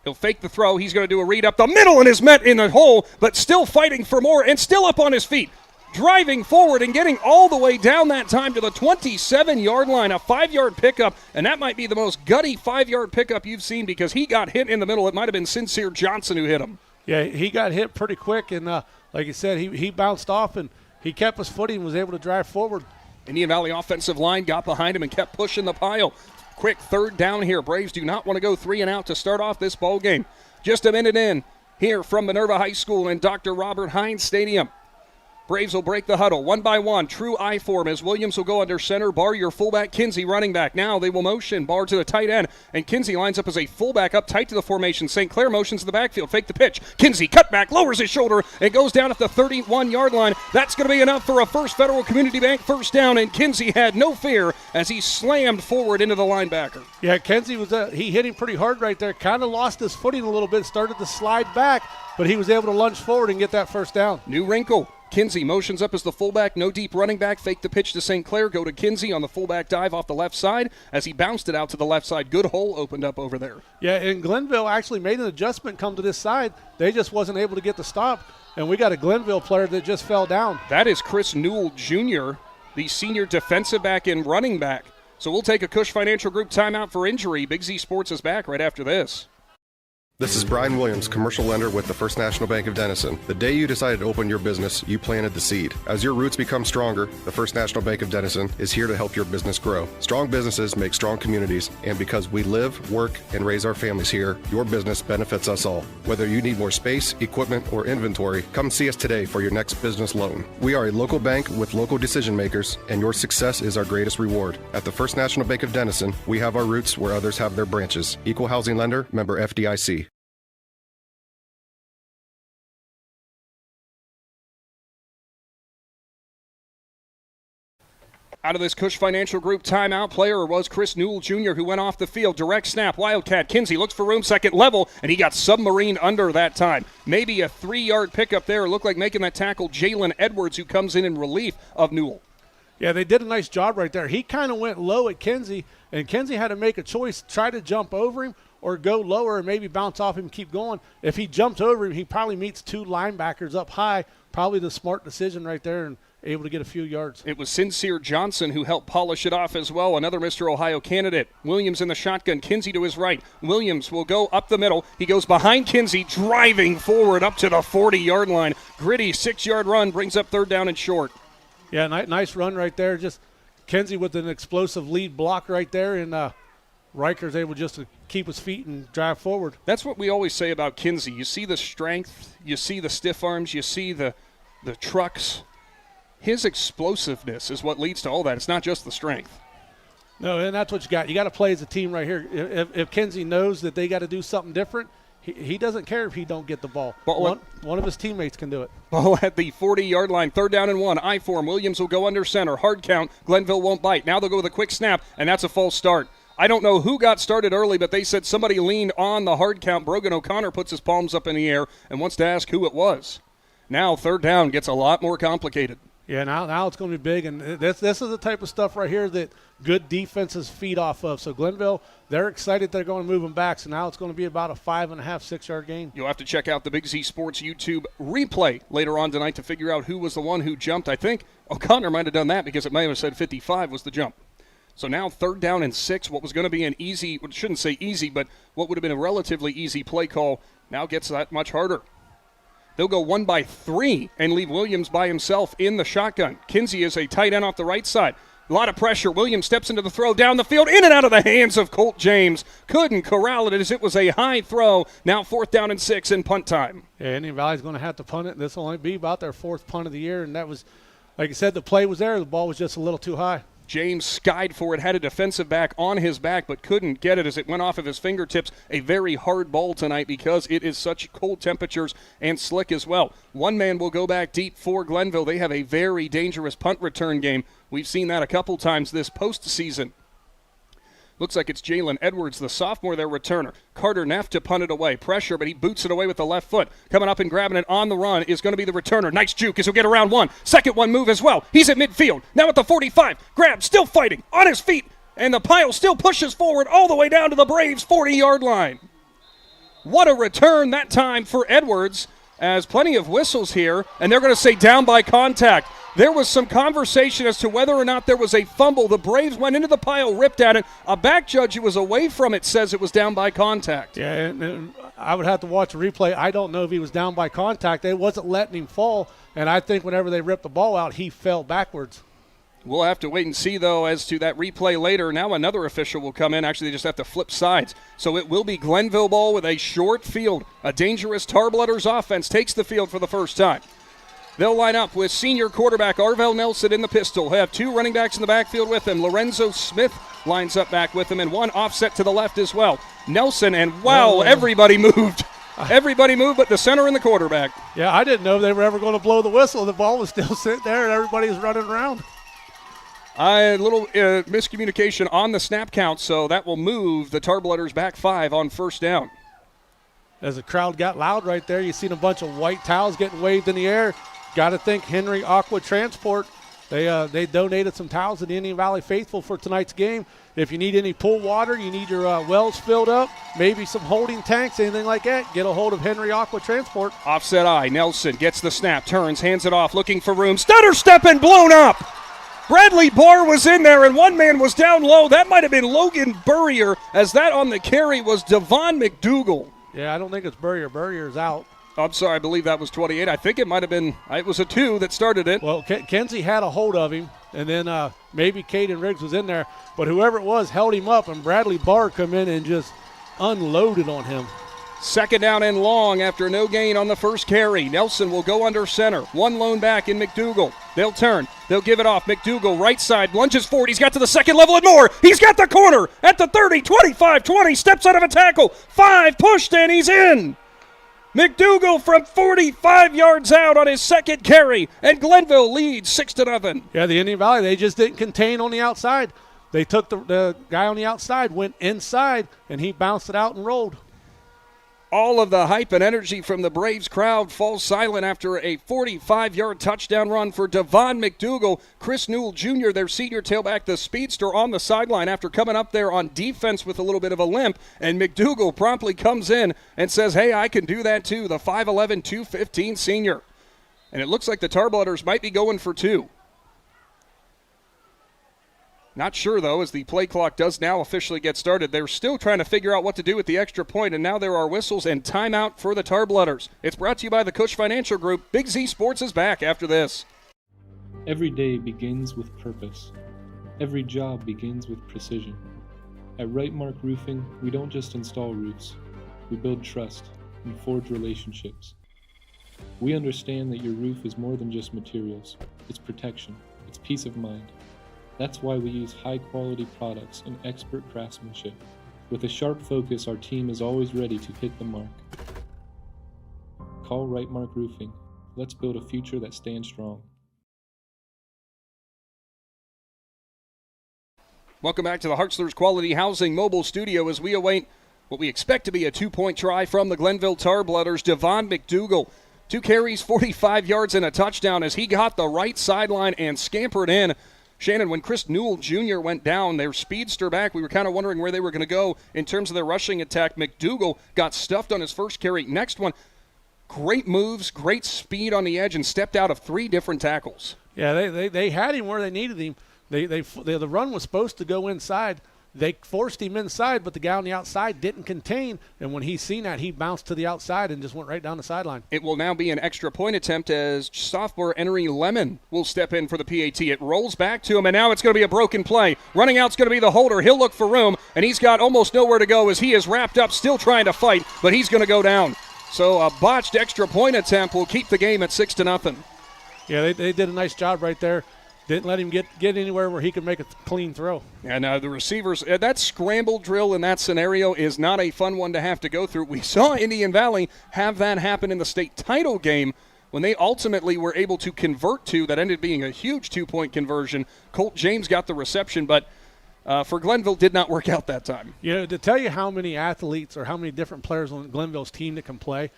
He'll fake the throw. He's going to do a read up the middle and is met in the hole, but still fighting for more and still up on his feet. Driving forward and getting all the way down that time to the 27-yard line. A 5-yard pickup, and that might be the most gutty 5-yard pickup you've seen because he got hit in the middle. It might have been Sincere Johnson who hit him. Yeah, he got hit pretty quick, and like you said, he bounced off and he kept his footing and was able to drive forward. Indian Valley offensive line got behind him and kept pushing the pile. Quick third down here. Braves do not want to go 3 and out to start off this ball game. Just a minute in here from Minerva High School and Dr. Robert Hines Stadium. Braves will break the huddle one by one. True I form as Williams will go under center. Bar your fullback, Kinsey running back. Now they will motion Bar to the tight end, and Kinsey lines up as a fullback up tight to the formation. St. Clair motions to the backfield. Fake the pitch. Kinsey cut back, lowers his shoulder, and goes down at the 31-yard line. That's going to be enough for a First Federal Community Bank first down, and Kinsey had no fear as he slammed forward into the linebacker. Yeah, Kinsey was he hit him pretty hard right there. Kind of lost his footing a little bit, started to slide back, but he was able to lunge forward and get that first down. New wrinkle. Kinsey motions up as the fullback, no deep running back, fake the pitch to St. Clair, go to Kinsey on the fullback dive off the left side as he bounced it out to the left side. Good hole opened up over there. Yeah, and Glenville actually made an adjustment come to this side. They just wasn't able to get the stop, and we got a Glenville player that just fell down. That is Chris Newell Jr., the senior defensive back and running back. So we'll take a Cush Financial Group timeout for injury. Big Z Sports is back right after this. This is Brian Williams, commercial lender with the First National Bank of Denison. The day you decided to open your business, you planted the seed. As your roots become stronger, the First National Bank of Denison is here to help your business grow. Strong businesses make strong communities, and because we live, work, and raise our families here, your business benefits us all. Whether you need more space, equipment, or inventory, come see us today for your next business loan. We are a local bank with local decision makers, and your success is our greatest reward. At the First National Bank of Denison, we have our roots where others have their branches. Equal housing lender, member FDIC. Out of this Cush Financial Group timeout, player was Chris Newell Jr., who went off the field. Direct snap, Wildcat. Kinsey looks for room, second level, and he got submarined under that time. Maybe a 3-yard pickup there. It looked like making that tackle Jalen Edwards, who comes in relief of Newell. Yeah, they did a nice job right there. He kind of went low at Kinsey, and Kinsey had to make a choice, try to jump over him or go lower and maybe bounce off him and keep going. If he jumps over him, he probably meets 2 linebackers up high. Probably the smart decision right there and able to get a few yards. It was Sincere Johnson who helped polish it off as well. Another Mr. Ohio candidate. Williams in the shotgun. Kinsey to his right. Williams will go up the middle. He goes behind Kinsey, driving forward up to the 40-yard line. Gritty 6-yard run brings up 3rd down and short. Yeah, nice run right there. Just Kinsey with an explosive lead block right there, and Riker's able just to keep his feet and drive forward. That's what we always say about Kinsey. You see the strength, you see the stiff arms, you see the trucks. His explosiveness is what leads to all that. It's not just the strength. No, and that's what you got. You got to play as a team right here. If Kinsey knows that they got to do something different, he doesn't care if he don't get the ball. One of his teammates can do it. Ball at the 40-yard line, 3rd down and 1. I form. Williams will go under center. Hard count. Glenville won't bite. Now they'll go with a quick snap, and that's a false start. I don't know who got started early, but they said somebody leaned on the hard count. Brogan O'Connor puts his palms up in the air and wants to ask who it was. Now 3rd down gets a lot more complicated. Yeah, now it's going to be big, and this is the type of stuff right here that good defenses feed off of. So Glenville, they're excited they're going to move them back, so now it's going to be about a 5.5, 6-yard gain. You'll have to check out the Big Z Sports YouTube replay later on tonight to figure out who was the one who jumped. I think O'Connor might have done that because it might have said 55 was the jump. So now 3rd down and 6, what was going to be an easy, well, shouldn't say easy, but what would have been a relatively easy play call now gets that much harder. They'll go 1 by 3 and leave Williams by himself in the shotgun. Kinsey is a tight end off the right side. A lot of pressure. Williams steps into the throw down the field, in and out of the hands of Colt James. Couldn't corral it as it was a high throw. Now 4th down and 6 in punt time. Yeah, Indian Valley's going to have to punt it. This will only be about their 4th punt of the year, and that was, like I said, the play was there. The ball was just a little too high. James skied for it, had a defensive back on his back, but couldn't get it as it went off of his fingertips. A very hard ball tonight because it is such cold temperatures and slick as well. One man will go back deep for Glenville. They have a very dangerous punt return game. We've seen that a couple times this postseason. Looks like it's Jalen Edwards, the sophomore, their returner. Carter Neff to punt it away. Pressure, but he boots it away with the left foot. Coming up and grabbing it on the run is going to be the returner. Nice juke as he'll get around one. Second one move as well. He's at midfield. Now at the 45. Grab, still fighting, on his feet. And the pile still pushes forward all the way down to the Braves' 40-yard line. What a return that time for Edwards, as plenty of whistles here. And they're going to say down by contact. There was some conversation as to whether or not there was a fumble. The Braves went into the pile, ripped at it. A back judge who was away from it says it was down by contact. Yeah, and I would have to watch the replay. I don't know if he was down by contact. They wasn't letting him fall, and I think whenever they ripped the ball out, he fell backwards. We'll have to wait and see, though, as to that replay later. Now another official will come in. Actually, they just have to flip sides. So it will be Glenville ball with a short field. A dangerous Tarblooders offense takes the field for the first time. They'll line up with senior quarterback Arvell Nelson in the pistol. He'll have 2 running backs in the backfield with him. Lorenzo Smith lines up back with him, and 1 offset to the left as well. Nelson, and wow, everybody moved. Everybody moved but the center and the quarterback. Yeah, I didn't know they were ever going to blow the whistle. The ball was still sitting there, and everybody was running around. A little miscommunication on the snap count, so that will move the Tarblooders back 5 on 1st down. As the crowd got loud right there, you seen a bunch of white towels getting waved in the air. Got to thank Henry Aqua Transport. They donated some towels to the Indian Valley Faithful for tonight's game. If you need any pool water, you need your wells filled up, maybe some holding tanks, anything like that, get a hold of Henry Aqua Transport. Offset eye. Nelson gets the snap, turns, hands it off, looking for room. Stutter stepping, blown up. Bradley Barr was in there, and one man was down low. That might have been Logan Burrier, as that on the carry was Devon McDougal. Yeah, I don't think it's Burrier. Burrier's out. I'm sorry, I believe that was 28. I think it might have been, it was a 2 that started it. Well, Kenzie had a hold of him, and then maybe Caden Riggs was in there. But whoever it was held him up, and Bradley Barr come in and just unloaded on him. 2nd down and long after no gain on the first carry. Nelson will go under center. 1 lone back in McDougal. They'll turn. They'll give it off. McDougal, right side, lunges forward. He's got to the second level and more. He's got the corner at the 30, 25, 20. Steps out of a tackle. 5, pushed, and he's in. McDougal from 45 yards out on his second carry, and Glenville leads 6-0. Yeah, the Indian Valley, they just didn't contain on the outside. They took the guy on the outside, went inside, and he bounced it out and rolled. All of the hype and energy from the Braves crowd falls silent after a 45-yard touchdown run for Devon McDougal. Chris Newell Jr., their senior tailback, the speedster, on the sideline after coming up there on defense with a little bit of a limp. And McDougal promptly comes in and says, hey, I can do that too, the 5'11", 215 senior. And it looks like the Tarblooders might be going for two. Not sure, though, as the play clock does now officially get started. They're still trying to figure out what to do with the extra point, and now there are whistles and timeout for the Tarblooders. It's brought to you by the Cush Financial Group. Big Z Sports is back after this. Every day begins with purpose. Every job begins with precision. At Rightmark Roofing, we don't just install roofs. We build trust and forge relationships. We understand that your roof is more than just materials. It's protection. It's peace of mind. That's why we use high-quality products and expert craftsmanship. With a sharp focus, our team is always ready to hit the mark. Call Rightmark Roofing. Let's build a future that stands strong. Welcome back to the Hartzler's Quality Housing Mobile Studio as we await what we expect to be a two-point try from the Glenville Tarblooders. Devon McDougal, 2 carries, 45 yards, and a touchdown as he got the right sideline and scampered in. Shannon, when Chris Newell Jr. went down, their speedster back, we were kind of wondering where they were going to go in terms of their rushing attack. McDougal got stuffed on his first carry. Next one, great moves, great speed on the edge, and stepped out of 3 different tackles. Yeah, they had him where they needed him. The run was supposed to go inside. They forced him inside, but the guy on the outside didn't contain, and when he seen that, he bounced to the outside and just went right down the sideline. It will now be an extra point attempt as sophomore Henry Lemon will step in for the PAT. It rolls back to him, and now it's going to be a broken play. Running out's going to be the holder. He'll look for room, and he's got almost nowhere to go as he is wrapped up, still trying to fight, but he's going to go down. So a botched extra point attempt will keep the game at 6-0. Yeah, they did a nice job right there. Didn't let him get anywhere where he could make a clean throw. And the receivers, that scramble drill in that scenario is not a fun one to have to go through. We saw Indian Valley have that happen in the state title game when they ultimately were able to convert to. That ended up being a huge 2-point conversion. Colt James got the reception, but for Glenville did not work out that time. You know, to tell you how many athletes or how many different players on Glenville's team that can play,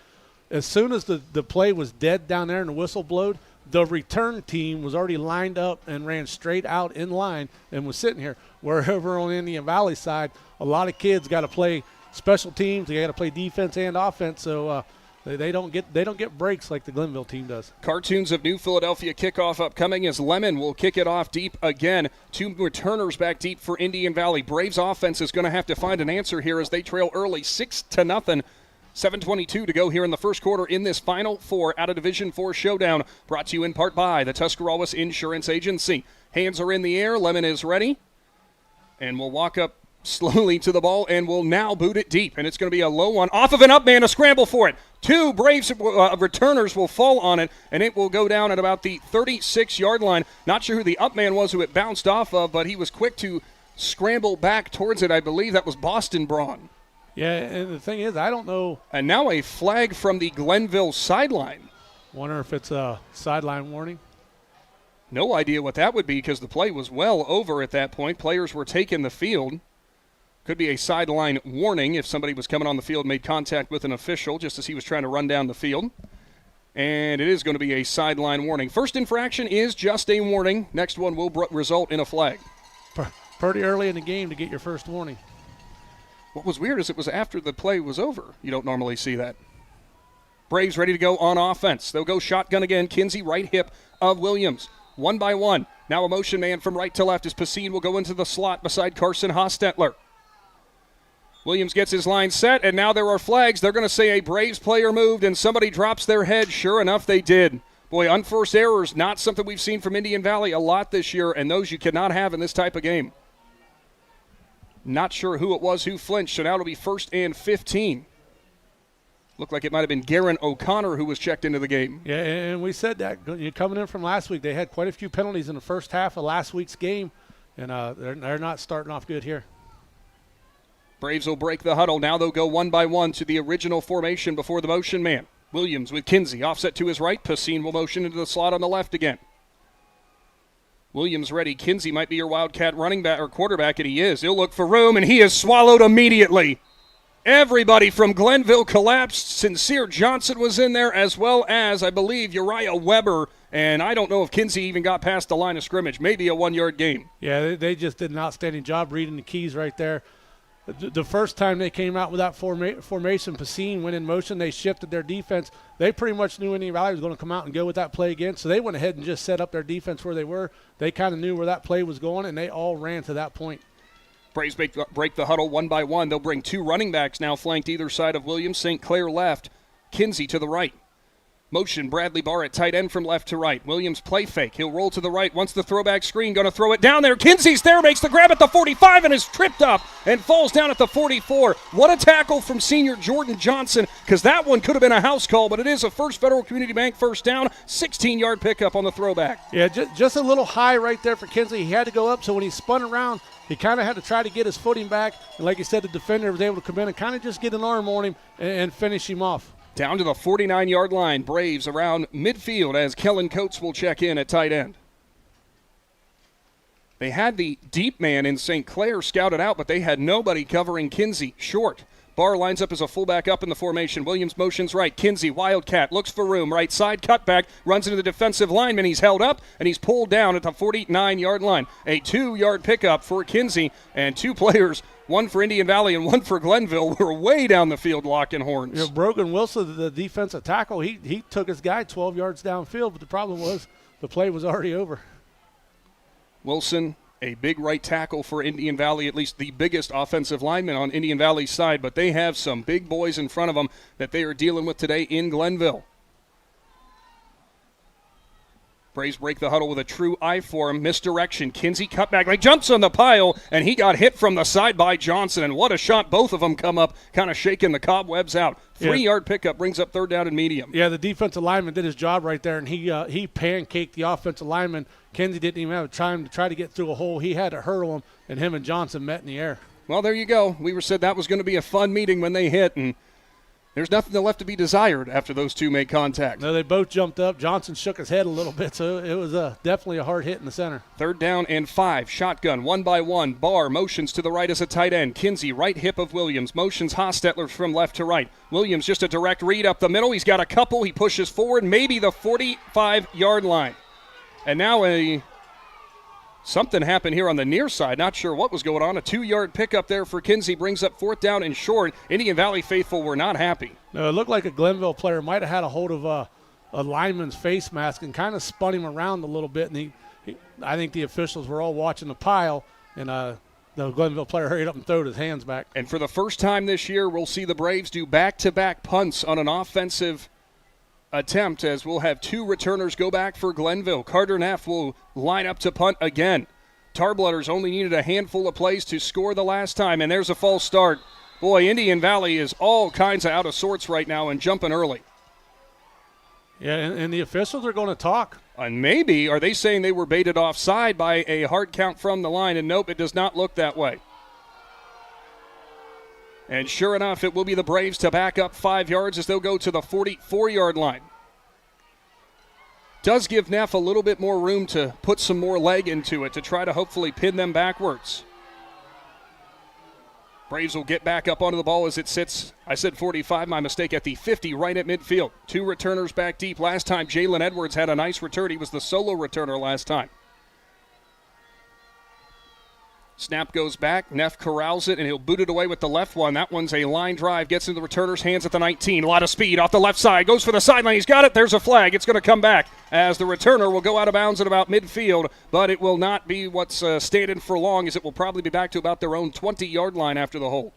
as soon as the play was dead down there and the whistle blowed, the return team was already lined up and ran straight out in line and was sitting here. Where over on the Indian Valley side, a lot of kids got to play special teams. They got to play defense and offense, so they don't get breaks like the Glenville team does. Cartoons of New Philadelphia kickoff upcoming as Lemon will kick it off deep again. 2 returners back deep for Indian Valley. Braves offense is going to have to find an answer here as they trail early 6-0. 7:22 to go here in the first quarter in this Final Four out of Division IV showdown. Brought to you in part by the Tuscarawas Insurance Agency. Hands are in the air. Lemon is ready. And will walk up slowly to the ball and will now boot it deep. And it's going to be a low one. Off of an up man, a scramble for it. 2 Braves returners will fall on it, and it will go down at about the 36-yard line. Not sure who the up man was who it bounced off of, but he was quick to scramble back towards it. I believe that was Boston Braun. Yeah, and the thing is, I don't know. And now a flag from the Glenville sideline. Wonder if it's a sideline warning. No idea what that would be because the play was well over at that point. Players were taking the field. Could be a sideline warning if somebody was coming on the field, made contact with an official just as he was trying to run down the field. And it is going to be a sideline warning. First infraction is just a warning. Next one will result in a flag. Pretty early in the game to get your first warning. What was weird is it was after the play was over. You don't normally see that. Braves ready to go on offense. They'll go shotgun again. Kinsey, right hip of Williams. 1 by 1. Now a motion man from right to left as Pacine will go into the slot beside Carson Hostetler. Williams gets his line set, and now there are flags. They're going to say a Braves player moved, and somebody drops their head. Sure enough, they did. Boy, unforced errors, not something we've seen from Indian Valley a lot this year, and those you cannot have in this type of game. Not sure who it was who flinched, so now it'll be 1st and 15. Looked like it might have been Jaron O'Connor who was checked into the game. Yeah, and we said that. Coming in from last week, they had quite a few penalties in the first half of last week's game, and they're not starting off good here. Braves will break the huddle. Now they'll go one by one to the original formation before the motion man. Williams with Kinsey. Offset to his right. Pacine will motion into the slot on the left again. Williams ready. Kinsey might be your Wildcat running back or quarterback, and he is. He'll look for room, and he is swallowed immediately. Everybody from Glenville collapsed. Sincere Johnson was in there, as well as, I believe, Uriah Weber. And I don't know if Kinsey even got past the line of scrimmage. Maybe a 1-yard gain. Yeah, they just did an outstanding job reading the keys right there. The first time they came out with that formation, Pacine went in motion. They shifted their defense. They pretty much knew Indian Valley was going to come out and go with that play again. So they went ahead and just set up their defense where they were. They kind of knew where that play was going, and they all ran to that point. Braves break the huddle one by one. They'll bring 2 running backs now flanked either side of Williams. St. Clair left, Kinsey to the right. Motion, Bradley Barr at tight end from left to right. Williams play fake. He'll roll to the right. Wants the throwback screen. Going to throw it down there. Kinsey's there. Makes the grab at the 45 and is tripped up and falls down at the 44. What a tackle from senior Jordan Johnson, because that one could have been a house call, but it is a First Federal Community Bank first down. 16-yard pickup on the throwback. Yeah, just a little high right there for Kinsey. He had to go up, so when he spun around, he kind of had to try to get his footing back. And like you said, the defender was able to come in and kind of just get an arm on him and finish him off. Down to the 49-yard line. Braves around midfield as Kellen Coates will check in at tight end. They had the deep man in St. Clair scouted out, but they had nobody covering Kinsey. Short. Barr lines up as a fullback up in the formation. Williams motions right. Kinsey, Wildcat, looks for room. Right side, cutback, runs into the defensive lineman. He's held up, and he's pulled down at the 49-yard line. A 2-yard pickup for Kinsey, and 2 players, one for Indian Valley and one for Glenville, were way down the field locking horns. You know, Brogan Wilson, the defensive tackle, he took his guy 12 yards downfield, but the problem was the play was already over. Wilson, a big right tackle for Indian Valley, at least the biggest offensive lineman on Indian Valley's side, but they have some big boys in front of them that they are dealing with today in Glenville. Braves break the huddle with a true I form misdirection. Kinsey cutback, like jumps on the pile, and he got hit from the side by Johnson, and what a shot. Both of them come up, kind of shaking the cobwebs out. 3-yard pickup brings up 3rd down and medium. Yeah, the defensive lineman did his job right there, and he pancaked the offensive lineman. Kinsey didn't even have time to try to get through a hole. He had to hurdle him, and him and Johnson met in the air. Well, there you go. We said that was going to be a fun meeting when they hit, and there's nothing left to be desired after those two made contact. No, they both jumped up. Johnson shook his head a little bit, so it was definitely a hard hit in the center. 3rd down and 5. Shotgun, 1 by 1. Barr motions to the right as a tight end. Kinsey, right hip of Williams. Motions Hostetler from left to right. Williams just a direct read up the middle. He's got a couple. He pushes forward, maybe the 45-yard line. And now something happened here on the near side. Not sure what was going on. A 2-yard pickup there for Kinsey brings up 4th down and short. Indian Valley faithful were not happy. No, it looked like a Glenville player might have had a hold of a lineman's face mask and kind of spun him around a little bit. And I think the officials were all watching the pile, and the Glenville player hurried up and threw his hands back. And for the first time this year, we'll see the Braves do back-to-back punts on an offensive attempt, as we'll have 2 returners go back for Glenville. Carter Neff will line up to punt again. Tarblooders only needed a handful of plays to score the last time, and there's a false start. Boy, Indian Valley is all kinds of out of sorts right now and jumping early. Yeah, and the officials are going to talk. And maybe, are they saying they were baited offside by a hard count from the line? And nope, it does not look that way. And sure enough, it will be the Braves to back up 5 yards as they'll go to the 44-yard line. Does give Neff a little bit more room to put some more leg into it to try to hopefully pin them backwards. Braves will get back up onto the ball as it sits. I said 45, my mistake, at the 50 right at midfield. 2 returners back deep. Last time, Jalen Edwards had a nice return. He was the solo returner last time. Snap goes back. Neff corrals it, and he'll boot it away with the left one. That one's a line drive. Gets into the returner's hands at the 19. A lot of speed off the left side. Goes for the sideline. He's got it. There's a flag. It's going to come back as the returner will go out of bounds at about midfield, but it will not be what's standing for long, as it will probably be back to about their own 20-yard line after the hold.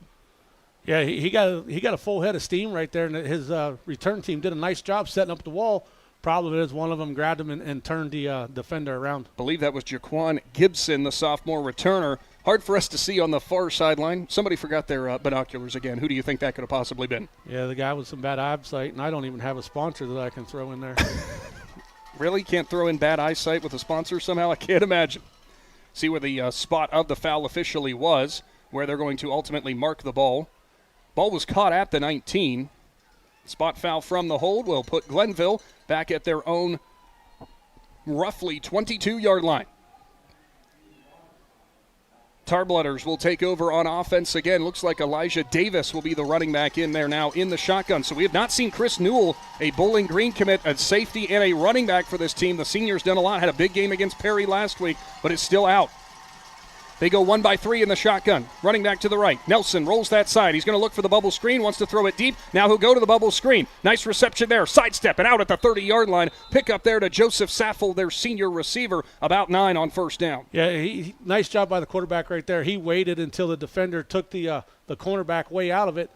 Yeah, he got a full head of steam right there, and his return team did a nice job setting up the wall. Problem is one of them grabbed him and turned the defender around. I believe that was Jaquan Gibson, the sophomore returner. Hard for us to see on the far sideline. Somebody forgot their binoculars again. Who do you think that could have possibly been? Yeah, the guy with some bad eyesight, and I don't even have a sponsor that I can throw in there. Really? Can't throw in bad eyesight with a sponsor somehow? I can't imagine. See where the spot of the foul officially was. where they're going to ultimately mark the ball. Ball was caught at the 19. Spot foul from the hold will put Glenville back at their own roughly 22-yard line. Tarblooders will take over on offense again. Looks like Elijah Davis will be the running back in there now in the shotgun. So we have not seen Chris Newell, a Bowling Green commit, a safety, and a running back for this team. The senior's done a lot. Had a big game against Perry last week, but is still out. They go 1 by 3 in the shotgun. Running back to the right. Nelson rolls that side. He's going to look for the bubble screen, wants to throw it deep. Now he'll go to the bubble screen. Nice reception there. Sidestep and out at the 30-yard line. Pick up there to Joseph Saffel, their senior receiver, about 9 on first down. Yeah, nice job by the quarterback right there. He waited until the defender took the cornerback way out of it,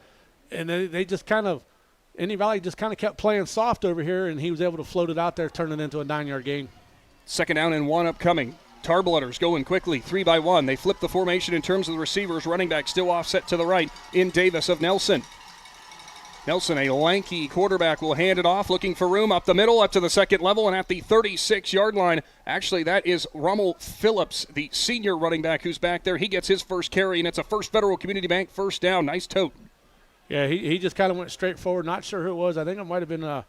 and they just kind of – Indy Valley just kind of kept playing soft over here, and he was able to float it out there, turn it into a 9-yard gain. 2nd down and 1 upcoming. Tarblooders going quickly, 3 by 1. They flip the formation in terms of the receivers. Running back still offset to the right in Davis of Nelson. Nelson, a lanky quarterback, will hand it off, looking for room up the middle, up to the second level, and at the 36-yard line. Actually, that is Rommel Phillips, the senior running back who's back there. He gets his first carry, and it's a First Federal Community Bank first down. Nice tote. Yeah, he just kind of went straight forward. Not sure who it was. I think it might have been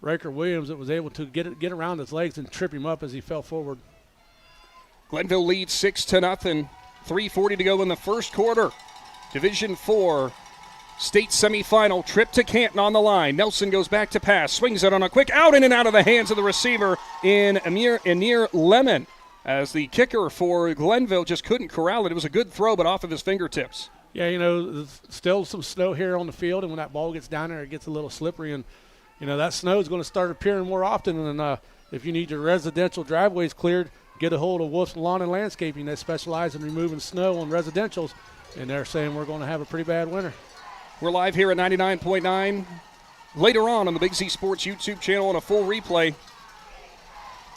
Riker Williams that was able to get around his legs and trip him up as he fell forward. Glenville leads 6-0. 3:40 to go in the first quarter. Division IV state semifinal. Trip to Canton on the line. Nelson goes back to pass. Swings it on a quick out in and out of the hands of the receiver in Amir Lemon. As the kicker for Glenville just couldn't corral it. It was a good throw, but off of his fingertips. Yeah, there's still some snow here on the field, and when that ball gets down there, it gets a little slippery. And, that snow is going to start appearing more often. And if you need your residential driveways cleared, get a hold of Wolf's Lawn and Landscaping. They specialize in removing snow on residentials, and they're saying we're going to have a pretty bad winter. We're live here at 99.9. Later on the Big Z Sports YouTube channel on a full replay.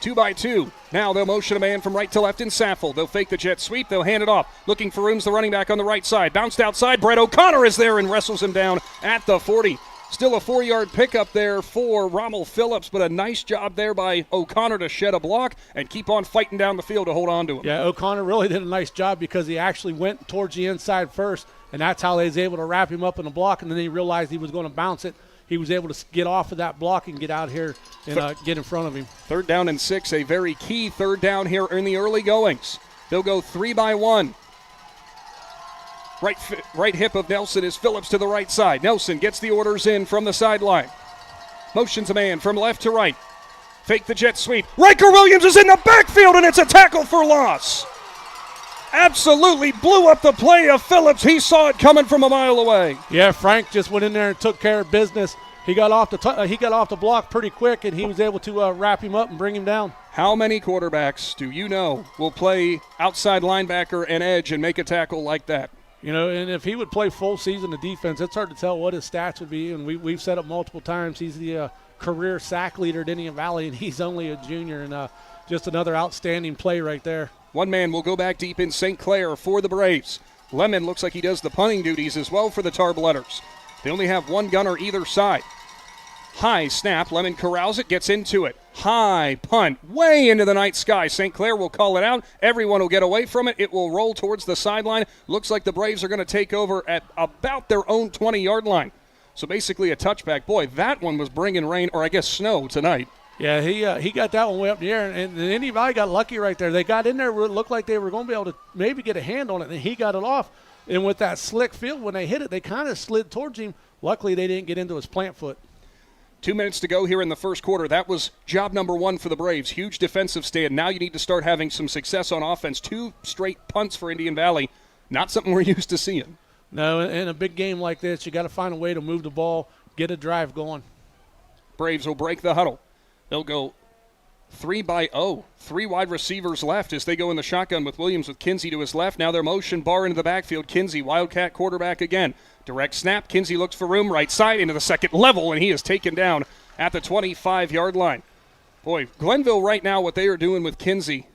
2 by 2. Now they'll motion a man from right to left in Saffel. They'll fake the jet sweep. They'll hand it off. Looking for room's the running back on the right side. Bounced outside. Brett O'Connor is there and wrestles him down at the 40. Still a 4-yard pickup there for Rommel Phillips, but a nice job there by O'Connor to shed a block and keep on fighting down the field to hold on to him. Yeah, O'Connor really did a nice job because he actually went towards the inside first, and that's how they was able to wrap him up in the block, and then he realized he was going to bounce it. He was able to get off of that block and get out here and get in front of him. 3rd down and 6, a very key 3rd down here in the early goings. They'll go 3 by 1. Right hip of Nelson is Phillips to the right side. Nelson gets the orders in from the sideline. Motions a man from left to right. Fake the jet sweep. Riker Williams is in the backfield, and it's a tackle for loss. Absolutely blew up the play of Phillips. He saw it coming from a mile away. Yeah, Frank just went in there and took care of business. He got off the block pretty quick, and he was able to wrap him up and bring him down. How many quarterbacks do you know will play outside linebacker and edge and make a tackle like that? And if he would play full season of defense, it's hard to tell what his stats would be. And we've said it multiple times. He's the career sack leader at Indian Valley, and he's only a junior. And just another outstanding play right there. One man will go back deep in St. Clair for the Braves. Lemon looks like he does the punting duties as well for the Tarblooders. They only have one gunner either side. High snap. Lemon corrals it, gets into it. High punt, way into the night sky. St. Clair will call it out. Everyone will get away from it. It will roll towards the sideline. Looks like the Braves are going to take over at about their own 20-yard line. So basically a touchback. Boy, that one was bringing rain, or I guess snow tonight. Yeah, he got that one way up in the air, and Indy Valley got lucky right there. They got in there where it looked like they were going to be able to maybe get a hand on it, and he got it off. And with that slick field, when they hit it, they kind of slid towards him. Luckily, they didn't get into his plant foot. 2 minutes to go here in the first quarter. That was job number 1 for the Braves. Huge defensive stand. Now you need to start having some success on offense. 2 straight punts for Indian Valley. Not something we're used to seeing. No, in a big game like this, you got to find a way to move the ball, get a drive going. Braves will break the huddle. They'll go 3 by 0. 3 wide receivers left as they go in the shotgun with Williams with Kinsey to his left. Now they're motion bar into the backfield. Kinsey, Wildcat quarterback again. Direct snap. Kinsey looks for room right side into the second level, and he is taken down at the 25-yard line. Boy, Glenville right now, what they are doing with Kinsey,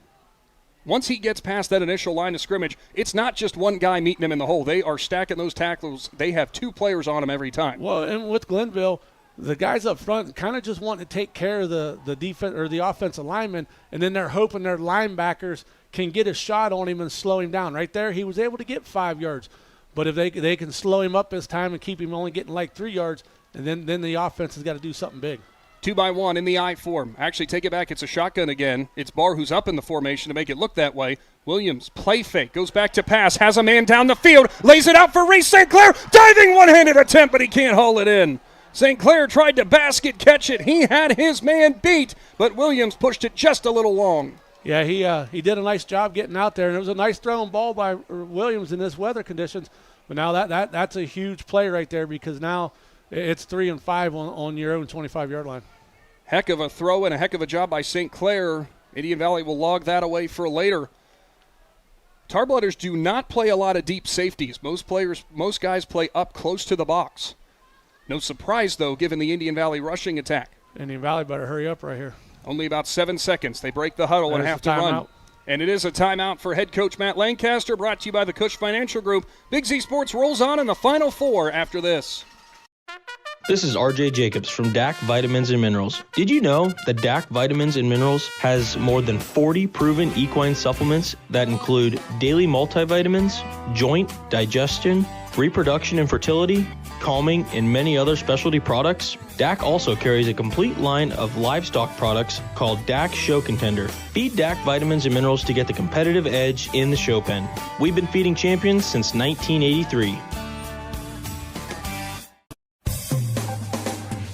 once he gets past that initial line of scrimmage, it's not just one guy meeting him in the hole. They are stacking those tackles. They have 2 players on him every time. Well, and with Glenville, the guys up front kind of just want to take care of the defense or the offensive lineman, and then they're hoping their linebackers can get a shot on him and slow him down. Right there, he was able to get 5 yards. But if they can slow him up this time and keep him only getting like 3 yards, and then the offense has got to do something big. 2-by-1 in the I form. Actually, take it back. It's a shotgun again. It's Barr who's up in the formation to make it look that way. Williams, play fake, goes back to pass, has a man down the field, lays it out for Reese St. Clair. Diving one-handed attempt, but he can't haul it in. St. Clair tried to basket catch it. He had his man beat, but Williams pushed it just a little long. Yeah, he did a nice job getting out there, and it was a nice thrown ball by Williams in this weather conditions. But now that's a huge play right there, because now it's 3 and 5 on your own 25-yard line. Heck of a throw and a heck of a job by St. Clair. Indian Valley will log that away for later. Tarblooders do not play a lot of deep safeties. Most guys play up close to the box. No surprise, though, given the Indian Valley rushing attack. Indian Valley better hurry up right here. Only about 7 seconds. They break the huddle and have to run. Out. And it is a timeout for head coach Matt Lancaster, brought to you by the Cush Financial Group. Big Z Sports rolls on in the Final Four after this. This is RJ Jacobs from DAC Vitamins and Minerals. Did you know that DAC Vitamins and Minerals has more than 40 proven equine supplements that include daily multivitamins, joint, digestion, reproduction and fertility, calming, and many other specialty products? DAC also carries a complete line of livestock products called DAC Show Contender. Feed DAC Vitamins and Minerals to get the competitive edge in the show pen. We've been feeding champions since 1983.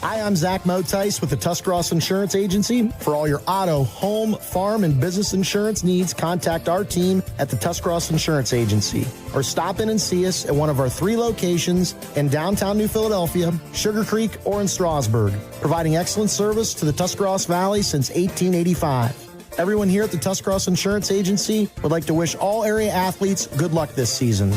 Hi, I'm Zach Motice with the Tuscarawas Insurance Agency. For all your auto, home, farm, and business insurance needs, contact our team at the Tuscarawas Insurance Agency. Or stop in and see us at one of our 3 locations in downtown New Philadelphia, Sugar Creek, or in Strasburg, providing excellent service to the Tuscarawas Valley since 1885. Everyone here at the Tuscarawas Insurance Agency would like to wish all area athletes good luck this season.